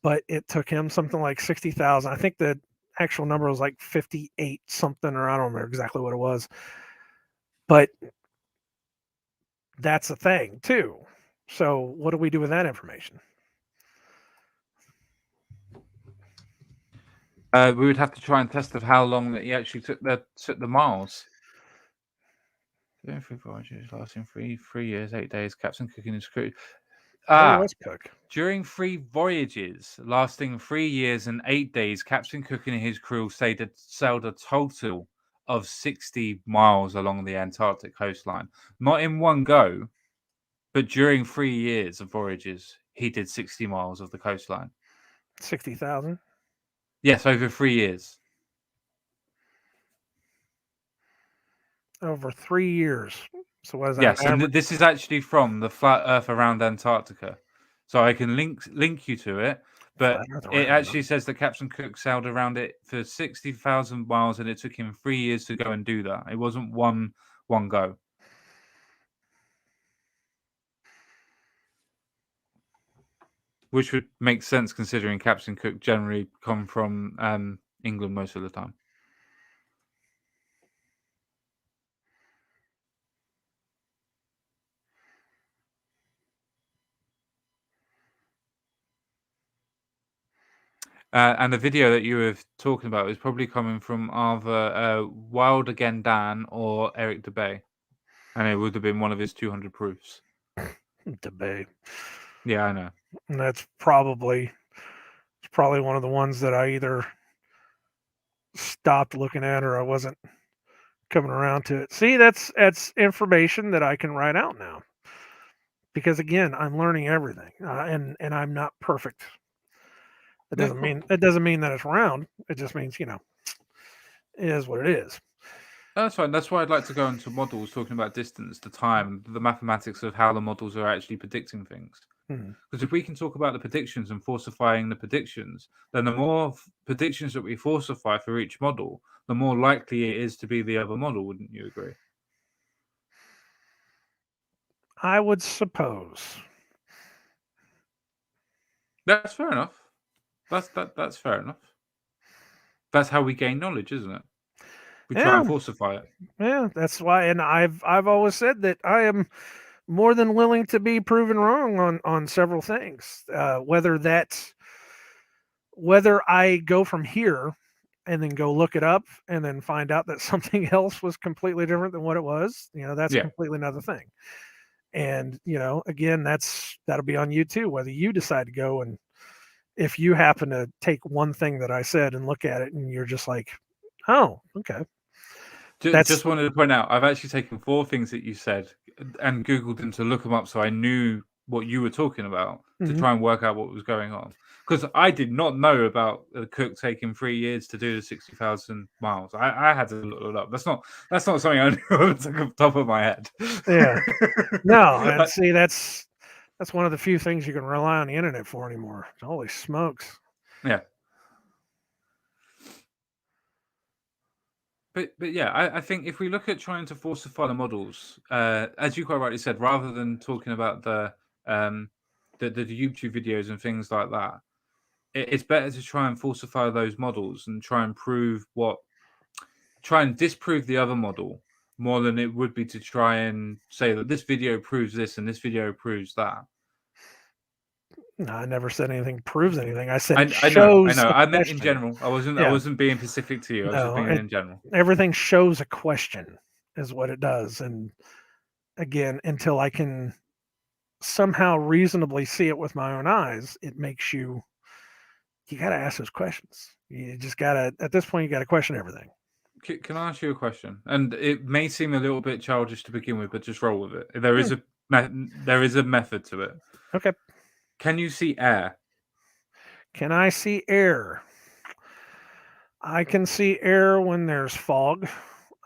But it took him something like 60,000. I think the actual number was like 58 something, or I don't remember exactly what it was. But that's a thing too. So what do we do with that information? We would have to try and test of how long that he actually took the miles. Going through voyages lasting 3 years, 8 days. Captain Cook and his crew. Where was Cook? During 3 voyages lasting 3 years and 8 days, Captain Cook and his crew sailed a total of 60 miles along the Antarctic coastline. Not in one go, but during 3 years of voyages, he did 60 miles of the coastline. 60,000. Yes, over 3 years. Over 3 years. So what is that? Yes, and this is actually from the Flat Earth Around Antarctica. So I can link you to it, but it actually says that Captain Cook sailed around it for 60,000 miles, and it took him 3 years to go and do that. It wasn't one go. Which would make sense considering Captain Cook generally come from England most of the time. And the video that you were talking about is probably coming from either Wild Again Dan or Eric DeBay. And it would have been one of his 200 proofs. DeBay. Yeah, I know. And that's probably one of the ones that I either stopped looking at or I wasn't coming around to it. See, that's information that I can write out now. Because again, I'm learning everything, and I'm not perfect. It doesn't mean that it's round. It just means it is what it is. That's fine. That's why I'd like to go into models, talking about distance, the time, the mathematics of how the models are actually predicting things. Because if we can talk about the predictions and falsifying the predictions, then the more predictions that we falsify for each model, the more likely it is to be the other model. Wouldn't you agree? I would suppose. That's fair enough. That's fair enough. That's how we gain knowledge, isn't it? We try and falsify it. Yeah, that's why. And I've always said that I am more than willing to be proven wrong on several things. Whether I go from here and then go look it up and then find out that something else was completely different than what it was, that's completely another thing. And again, that'll be on you too, whether you decide to go, and if you happen to take one thing that I said and look at it and you're just like, oh, okay. Just wanted to point out, I've actually taken 4 things that you said and Googled them to look them up so I knew what you were talking about to try and work out what was going on. Because I did not know about the Cook taking 3 years to do the 60,000 miles. I had to look it up. That's not something I knew off the top of my head. Yeah. No, and see, that's one of the few things you can rely on the internet for anymore. Holy smokes. Yeah. But yeah, I think if we look at trying to falsify the models, as you quite rightly said, rather than talking about the YouTube videos and things like that, it's better to try and falsify those models and try and disprove the other model more than it would be to try and say that this video proves this and this video proves that. No, I never said anything proves anything. I said I know. I meant in question. general. I wasn't being specific to you. I was just being in general. Everything shows a question is what it does. And again, until I can somehow reasonably see it with my own eyes, it makes you got to ask those questions. You just got to, at this point, you got to question everything. Can I ask you a question? And it may seem a little bit childish to begin with, but just roll with it. There is a method to it. Okay. Can you see air? Can I see air? I can see air when there's fog.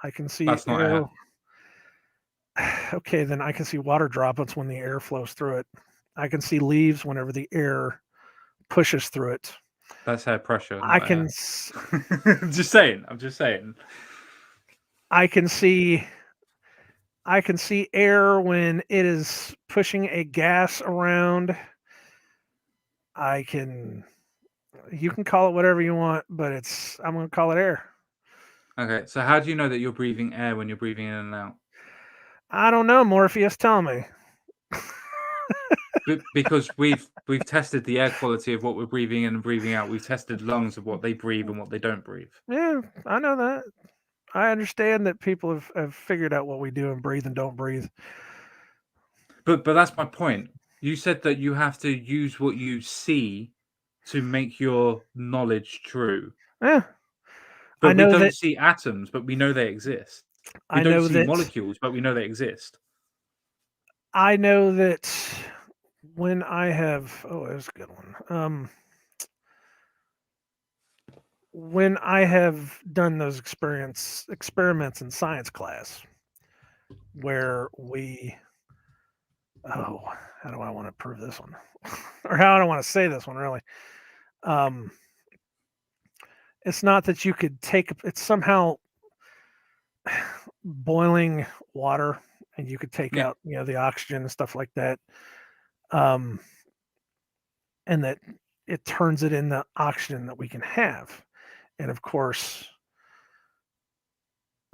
I can see That's not air. air. Okay, then I can see water droplets when the air flows through it. I can see leaves whenever the air pushes through it. That's air pressure. I can. I'm just saying. I can see air when it is pushing a gas around. You can call it whatever you want, but I'm going to call it air. Okay, so how do you know that you're breathing air when you're breathing in and out? I don't know. Morpheus, tell me. Because we've tested the air quality of what we're breathing in and breathing out. We've tested lungs of what they breathe and what they don't breathe. Yeah, I know that. I understand that people have figured out what we do and breathe and don't breathe. But that's my point. You said that you have to use what you see to make your knowledge true. Yeah. But we don't see atoms, but we know they exist. We don't see molecules, but we know they exist. I know that when I have... Oh, that's a good one. When I have done those experiments in science class, where we... Oh, how do I want to prove this one? Or how do I want to say this one, really? It's not that you could it's somehow boiling water and you could take out, the oxygen and stuff like that. And that it turns it into oxygen that we can have. And of course,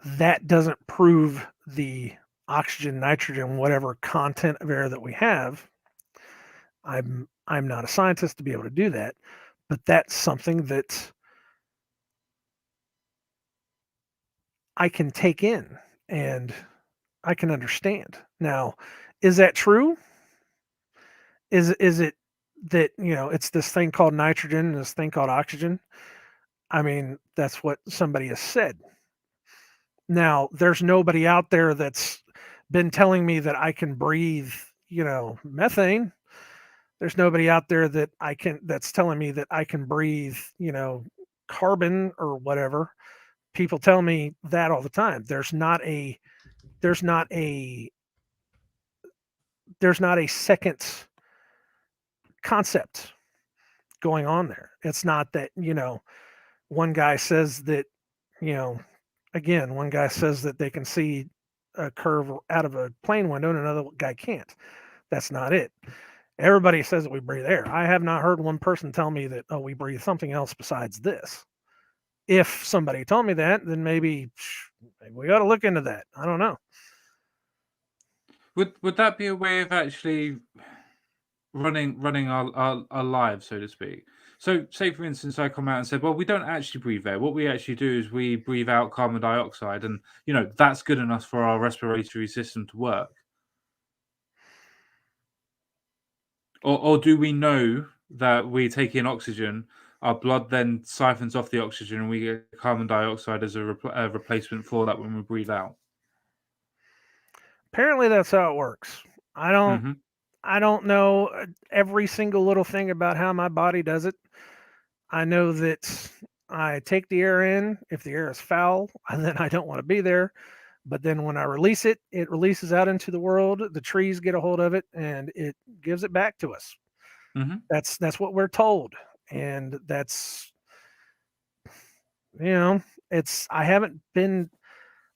that doesn't prove the oxygen, nitrogen, whatever content of air that we have. I'm not a scientist to be able to do that, but that's something that I can take in and I can understand. Now, is that true? Is it that, it's this thing called nitrogen and this thing called oxygen? I mean, that's what somebody has said. Now, there's nobody out there that's been telling me that I can breathe, methane. There's nobody out there that's telling me that I can breathe, carbon or whatever. People tell me that all the time. There's not a second concept going on there. It's not that, one guy says that, again, one guy says that they can see a curve out of a plane window and another guy can't. That's not it. Everybody says that we breathe air. I have not heard one person tell me that, we breathe something else besides this. If somebody told me that, then maybe we got to look into that. I don't know. Would that be a way of actually running our lives, so to speak? So, say for instance, I come out and said, "Well, we don't actually breathe air. What we actually do is we breathe out carbon dioxide, and that's good enough for our respiratory system to work." Or do we know that we take in oxygen, our blood then siphons off the oxygen, and we get carbon dioxide as a replacement for that when we breathe out? Apparently, that's how it works. I don't. hmm I don't know every single little thing about how my body does it. I know that I take the air in. If the air is foul, then I don't want to be there. But then when I release it, it releases out into the world. The trees get a hold of it, and it gives it back to us. hmm That's what we're told, and that's it's. I haven't been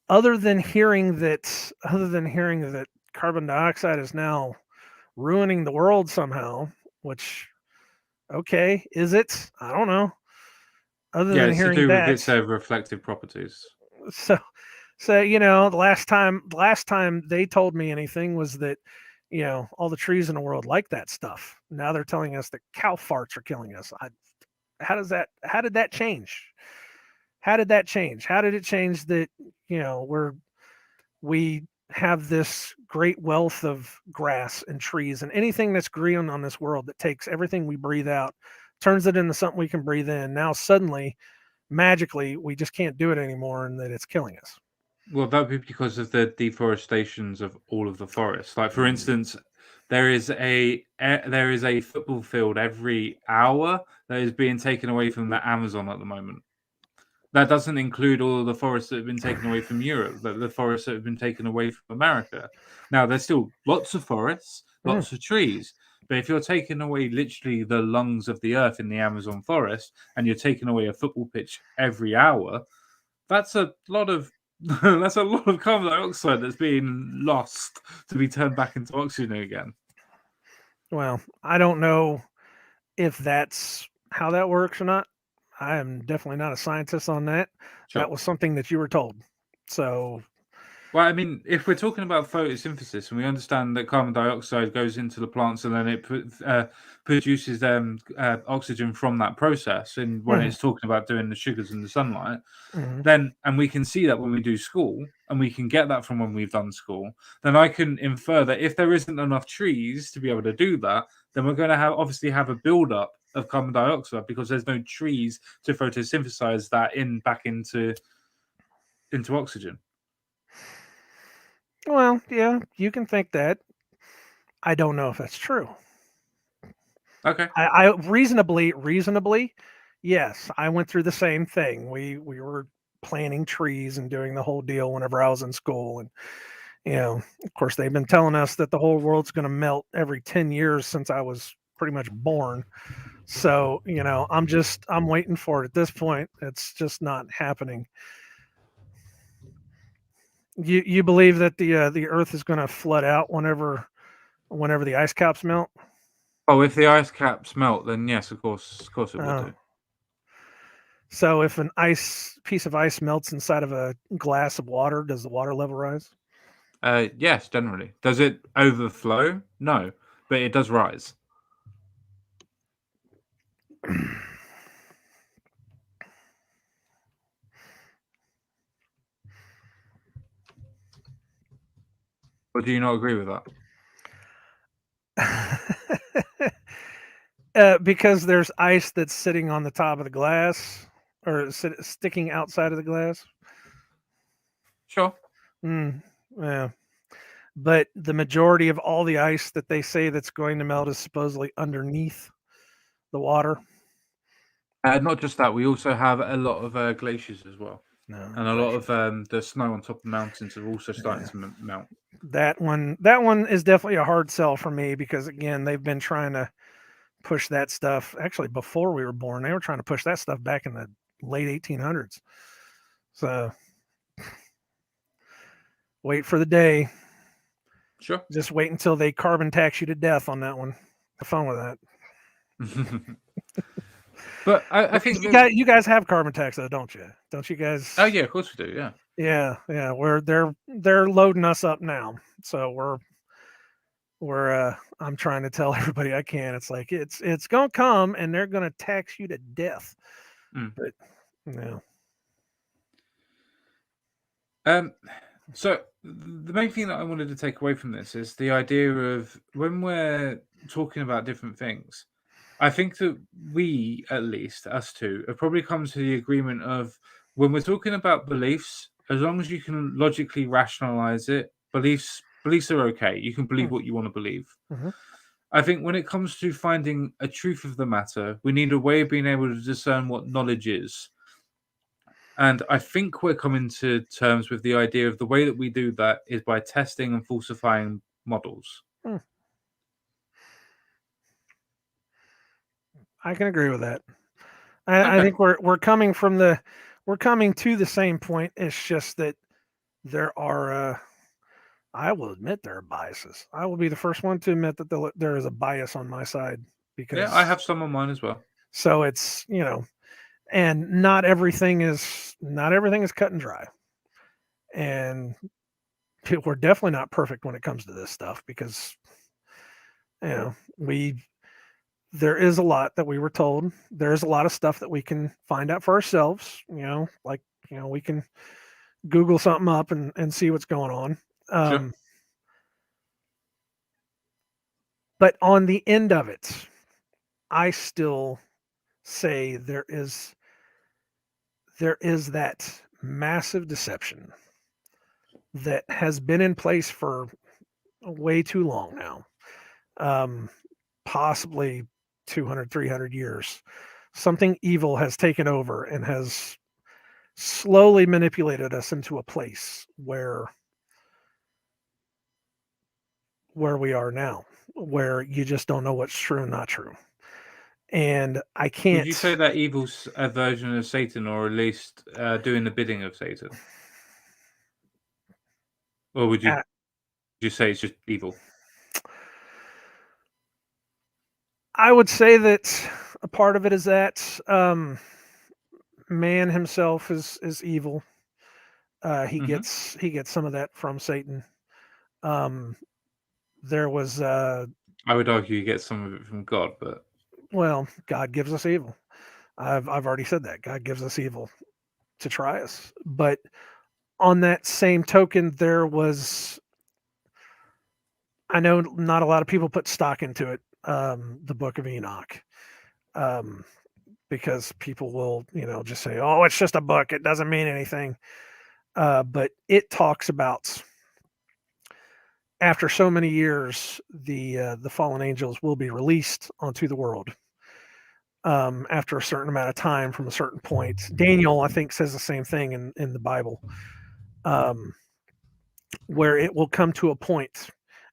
other than hearing that carbon dioxide is now ruining the world somehow. Which, okay, is it? I don't know. Other Yeah, than it's to hearing do with that, its reflective properties. so the last time they told me anything was that all the trees in the world like that stuff. Now they're telling us that cow farts are killing us. How did that change? How did that change? How did it change that we have this great wealth of grass and trees and anything that's green on this world that takes everything we breathe out, turns it into something we can breathe in. Now suddenly, magically, we just can't do it anymore, and that it's killing us. Well, that would be because of the deforestations of all of the forests. Like, for instance, there is a football field every hour that is being taken away from the Amazon at the moment. That doesn't include all of the forests that have been taken away from Europe, the forests that have been taken away from America. Now, there's still lots of forests, lots of trees, but if you're taking away literally the lungs of the earth in the Amazon forest, and you're taking away a football pitch every hour, that's a lot of that's a lot of carbon dioxide that's being lost to be turned back into oxygen again. Well, I don't know if that's how that works or not. I am definitely not a scientist on that. Sure. That was something that you were told. So, Well, I mean, if we're talking about photosynthesis and we understand that carbon dioxide goes into the plants and then it produces oxygen from that process, and when it's talking about doing the sugars in the sunlight, then, and we can see that when we do school, and we can get that from when we've done school, then I can infer that if there isn't enough trees to be able to do that, then we're going to obviously have a buildup of carbon dioxide because there's no trees to photosynthesize that back into oxygen. well, yeah, you can think that. I don't know if that's true. Okay. I reasonably, yes, I went through the same thing. We were planting trees and doing the whole deal whenever I was in school, and of course, they've been telling us that the whole world's going to melt every 10 years since I was pretty much born. So, I'm waiting for it at this point. It's just not happening. You believe that the Earth is going to flood out whenever the ice caps melt? Oh, if the ice caps melt, then yes, of course it will do. So if an piece of ice melts inside of a glass of water, does the water level rise? Yes, generally. Does it overflow? No, but it does rise. Or do you not agree with that? Because there's ice that's sitting on the top of the glass or sticking outside of the glass. Sure. Yeah. But the majority of all the ice that they say that's going to melt is supposedly underneath the water. Not just that, we also have a lot of glaciers as well. No, and a lot of the snow on top of the mountains are also starting to melt. That one is definitely a hard sell for me because again, they've been trying to push that stuff. Actually, before we were born, they were trying to push that stuff back in the late 1800s. So wait for the day. Sure. Just wait until they carbon tax you to death on that one. Have fun with that. But I think you guys have carbon tax though, don't you? Don't you guys? Oh yeah, of course we do. Yeah. Yeah. Where they're loading us up now, so we're I'm trying to tell everybody I can. It's like it's gonna come and they're gonna tax you to death. But no. So the main thing that I wanted to take away from this is the idea of when we're talking about different things. I think that we, at least us two, have probably come to the agreement of when we're talking about beliefs, as long as you can logically rationalize it, beliefs are okay. You can believe what you want to believe. Mm-hmm. I think when it comes to finding a truth of the matter, we need a way of being able to discern what knowledge is. And I think we're coming to terms with the idea of the way that we do that is by testing and falsifying models. I can agree with that. I think we're coming to the same point. It's just that there are. I will admit there are biases. I will be the first one to admit that there is a bias on my side because I have some on mine as well. So it's and not everything is cut and dry, and we're definitely not perfect when it comes to this stuff because there is a lot that we were told. There's a lot of stuff that we can find out for ourselves. We can Google something up and see what's going on. Sure. But on the end of it, I still say there is that massive deception that has been in place for way too long now, possibly 200, 300 years. Something evil has taken over and has slowly manipulated us into a place where we are now, where you just don't know what's true and not true. And I can't. Would you say that evil's a version of Satan, or at least doing the bidding of Satan? Or would you say it's just evil? I would say that a part of it is that man himself is evil. He gets some of that from Satan. There was I would argue you get some of it from God, but God gives us evil. I've already said that God gives us evil to try us. But on that same token, there was. I know not a lot of people put stock into it. The Book of Enoch. Because people will, just say, "Oh, it's just a book; it doesn't mean anything." But it talks about after so many years, the fallen angels will be released onto the world. After a certain amount of time, from a certain point, Daniel, I think, says the same thing in the Bible, where it will come to a point,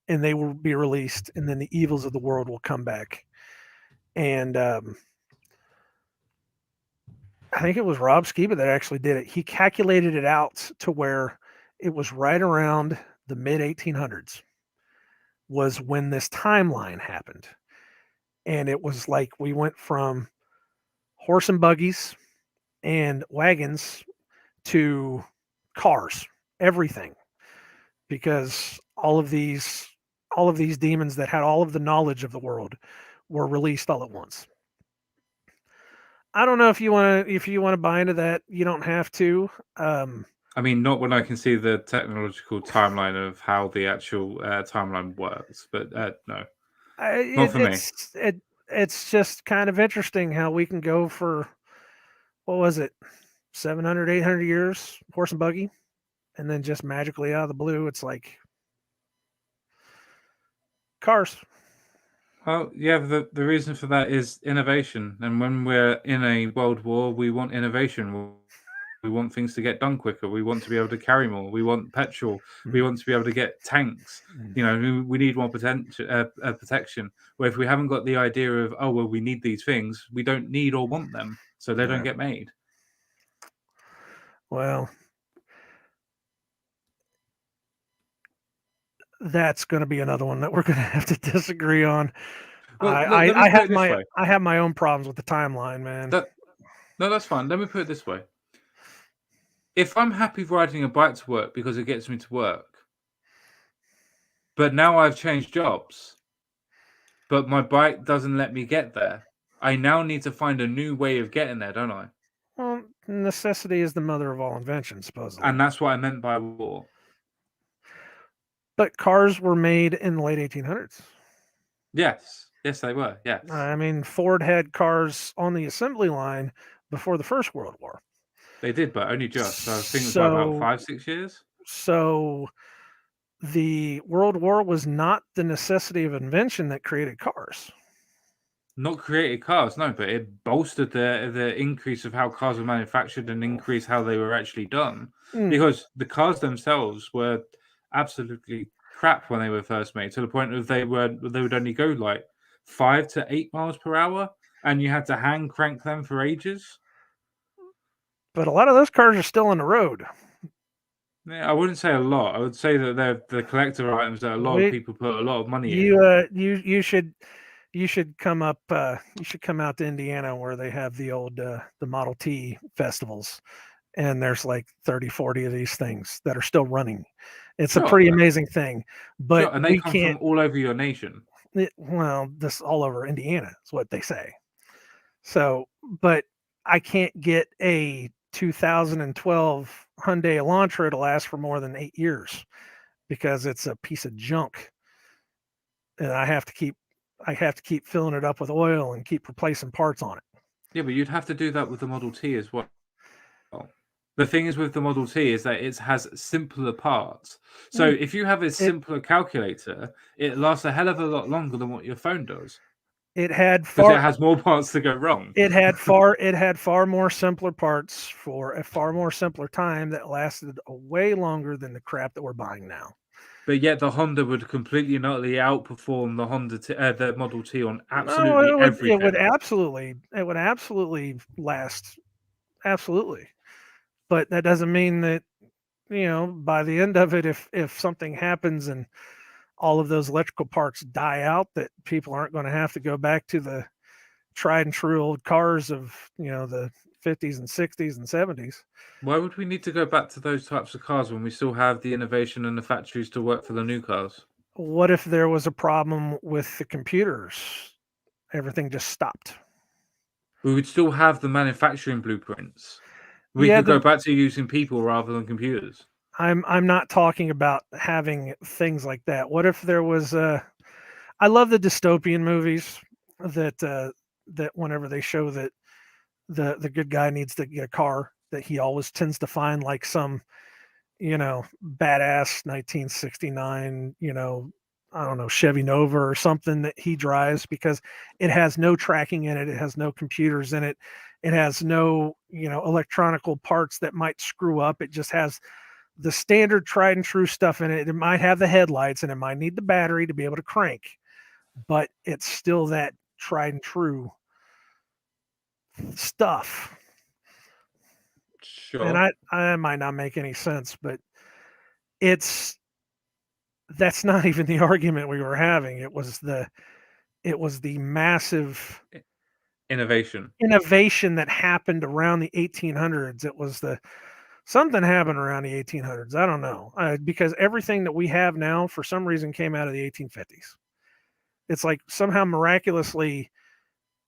and they will be released, and then the evils of the world will come back, and I think it was Rob Skiba that actually did it. He calculated it out to where it was right around the mid 1800s was when this timeline happened. And it was like we went from horse and buggies and wagons to cars, everything. Because all of these demons that had all of the knowledge of the world were released all at once. I don't know if you want to buy into that. You don't have to. I mean, not when I can see the technological timeline of how the actual timeline works, but no, not for me. It's just kind of interesting how we can go for, what was it, 700, 800 years, horse and buggy, and then just magically out of the blue, it's like cars. Well, yeah, the reason for that is innovation. And when we're in a world war, we want innovation. We want things to get done quicker. We want to be able to carry more. We want petrol. We want to be able to get tanks. You know, we need more protection. Where if we haven't got the idea of, oh, well, we need these things, we don't need or want them, so they don't get made. Well, that's going to be another one that we're going to have to disagree on. Well, I have my own problems with the timeline, man. No, that's fine. Let me put it this way. If I'm happy riding a bike to work because it gets me to work, but now I've changed jobs, but my bike doesn't let me get there, I now need to find a new way of getting there, don't I? Well, necessity is the mother of all invention, supposedly. And that's what I meant by war. But cars were made in the late 1800s. Yes, they were. Yes, I mean, Ford had cars on the assembly line before the First World War. they did, but only just. So I think it was about 5-6 years. So the World War was not the necessity of invention that created cars. Not created cars, no, but it bolstered the increase of how cars were manufactured and increased how they were actually done. Because the cars themselves were absolutely crap when they were first made, to the point of they would only go like 5 to 8 miles per hour, and you had to hand crank them for ages. But a lot of those cars are still on the road. Yeah, I wouldn't say a lot. I would say that they're the collector items that a lot of people put a lot of money in. You should come up. You should come out to Indiana where they have the old the Model T festivals, and there's like 30, 40 of these things that are still running. It's a pretty amazing thing. But and they come from all over your nation. This all over Indiana is what they say. So, but I can't get a 2012 Hyundai Elantra to last for more than 8 years because it's a piece of junk, and I have to keep filling it up with oil and keep replacing parts on it. Yeah, but you'd have to do that with the Model T as well. The thing is with the Model T is that it has simpler parts. So if you have a simpler calculator, it lasts a hell of a lot longer than what your phone does. It had because it has more parts to go wrong. It had far more simpler parts for a far more simpler time that lasted way longer than the crap that we're buying now. But yet the Honda would completely and utterly outperform the Model T on absolutely everything. It would absolutely last. Absolutely. But that doesn't mean that, by the end of it, if something happens and all of those electrical parts die out, that people aren't going to have to go back to the tried and true old cars of, the 50s and 60s and 70s. Why would we need to go back to those types of cars when we still have the innovation and the factories to work for the new cars? What if there was a problem with the computers? Everything just stopped. We would still have the manufacturing blueprints. We could go back to using people rather than computers. I'm not talking about having things like that. What if there was I love the dystopian movies that whenever they show that the good guy needs to get a car, that he always tends to find like some, badass 1969, I don't know, Chevy Nova or something that he drives because it has no tracking in it. It has no computers in it. It has no, electronical parts that might screw up. It just has the standard tried and true stuff in it. It might have the headlights and it might need the battery to be able to crank, but it's still that tried and true stuff. Sure. And I might not make any sense, but that's not even the argument we were having. It was the massive innovation that happened around the 1800s. It was something happened around the 1800s. I don't know, because everything that we have now for some reason came out of the 1850s. It's like somehow miraculously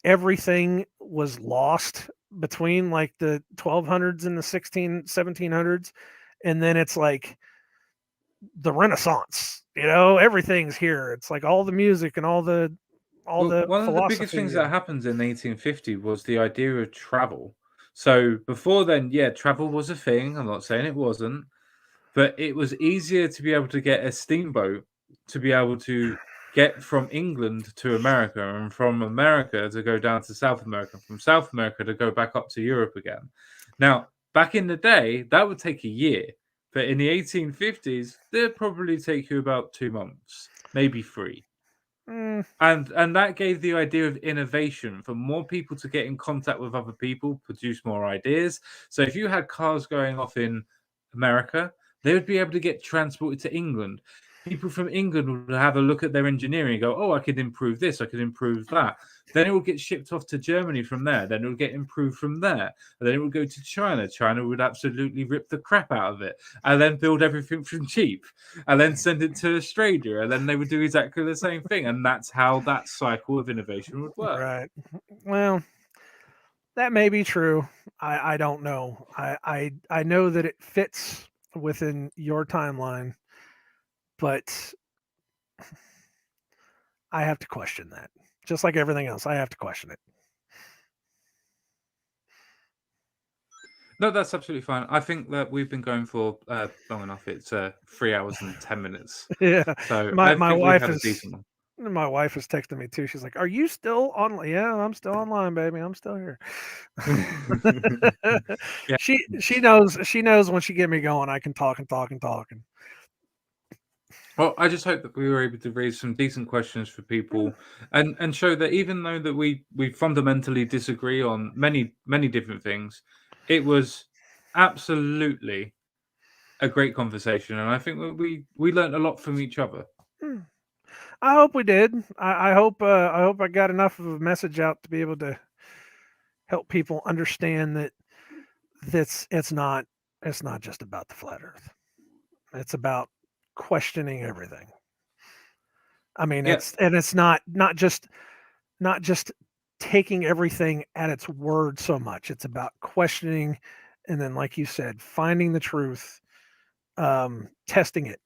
everything was lost between like the 1200s and the 1700s. And then it's like the Renaissance, everything's here. It's like all the music and all the one of the biggest things that happened in 1850 was the idea of travel. So before then, travel was a thing. I'm not saying it wasn't, but it was easier to be able to get a steamboat to be able to get from England to America, and from America to go down to South America, from South America to go back up to Europe again. Now, Back in the day, that would take a year. But in the 1850s, they'd probably take you about 2 months, maybe 3. Mm, And that gave the idea of innovation for more people to get in contact with other people, produce more ideas. So if you had cars going off in America, they would be able to get transported to England. People from England would have a look at their engineering and go, oh, I could improve this, I could improve that. Then it would get shipped off to Germany from there. Then it would get improved from there. And then it would go to China. China would absolutely rip the crap out of it and then build everything from cheap and then send it to Australia. And then they would do exactly the same thing. And that's how that cycle of innovation would work. right. Well, that may be true. I don't know. I know that it fits within your timeline, but I have to question that. Just like everything else, I have to question it. No, that's absolutely fine. I think that we've been going for long enough. It's 3 hours and 10 minutes. Yeah. So My I think we've wife had a is decent one. my wife is texting me too. She's like, "Are you still on?" Yeah, I'm still online, baby. I'm still here. Yeah. She knows when she get me going, I can talk and talk and talk. And Well, I just hope that we were able to raise some decent questions for people and show that even though that we fundamentally disagree on many different things, it was absolutely a great conversation, and I think that we learned a lot from each other. I hope we did. I hope I got enough of a message out to be able to help people understand that it's not just about the flat Earth. It's about questioning everything. I mean, Yeah. it's not just taking everything at its word so much. It's about questioning, and then, like you said, finding the truth, testing it,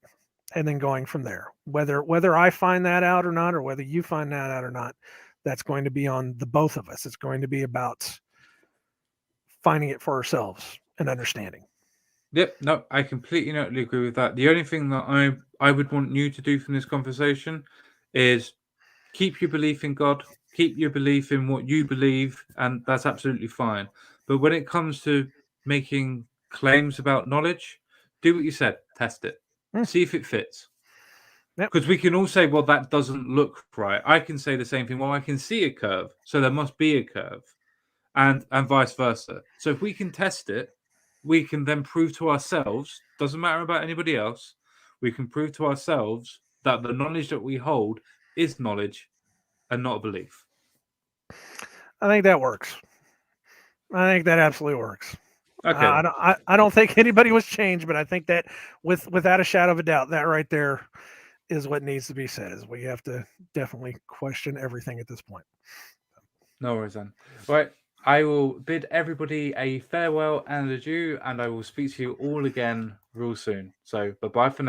and then going from there. Whether I find that out or not, or whether you find that out or not, that's going to be on the both of us. It's going to be about finding it for ourselves and understanding. Yep, no, I completely and utterly agree with that. The only thing that I would want you to do from this conversation is keep your belief in God, keep your belief in what you believe, and that's absolutely fine. But when it comes to making claims about knowledge, do what you said, test it, see if it fits. Yep. Because we can all say, well, that doesn't look right. I can say the same thing. Well, I can see a curve, so there must be a curve, and vice versa. So if we can test it, we can then prove to ourselves, doesn't matter about anybody else, we can prove to ourselves that the knowledge that we hold is knowledge and not a belief. I think that works. I think that absolutely works. Okay. I don't think anybody was changed, but I think that without a shadow of a doubt, that right there is what needs to be said. Is we have to definitely question everything at this point. No worries then. Right. I will bid everybody a farewell and adieu, and I will speak to you all again real soon. So bye-bye for now.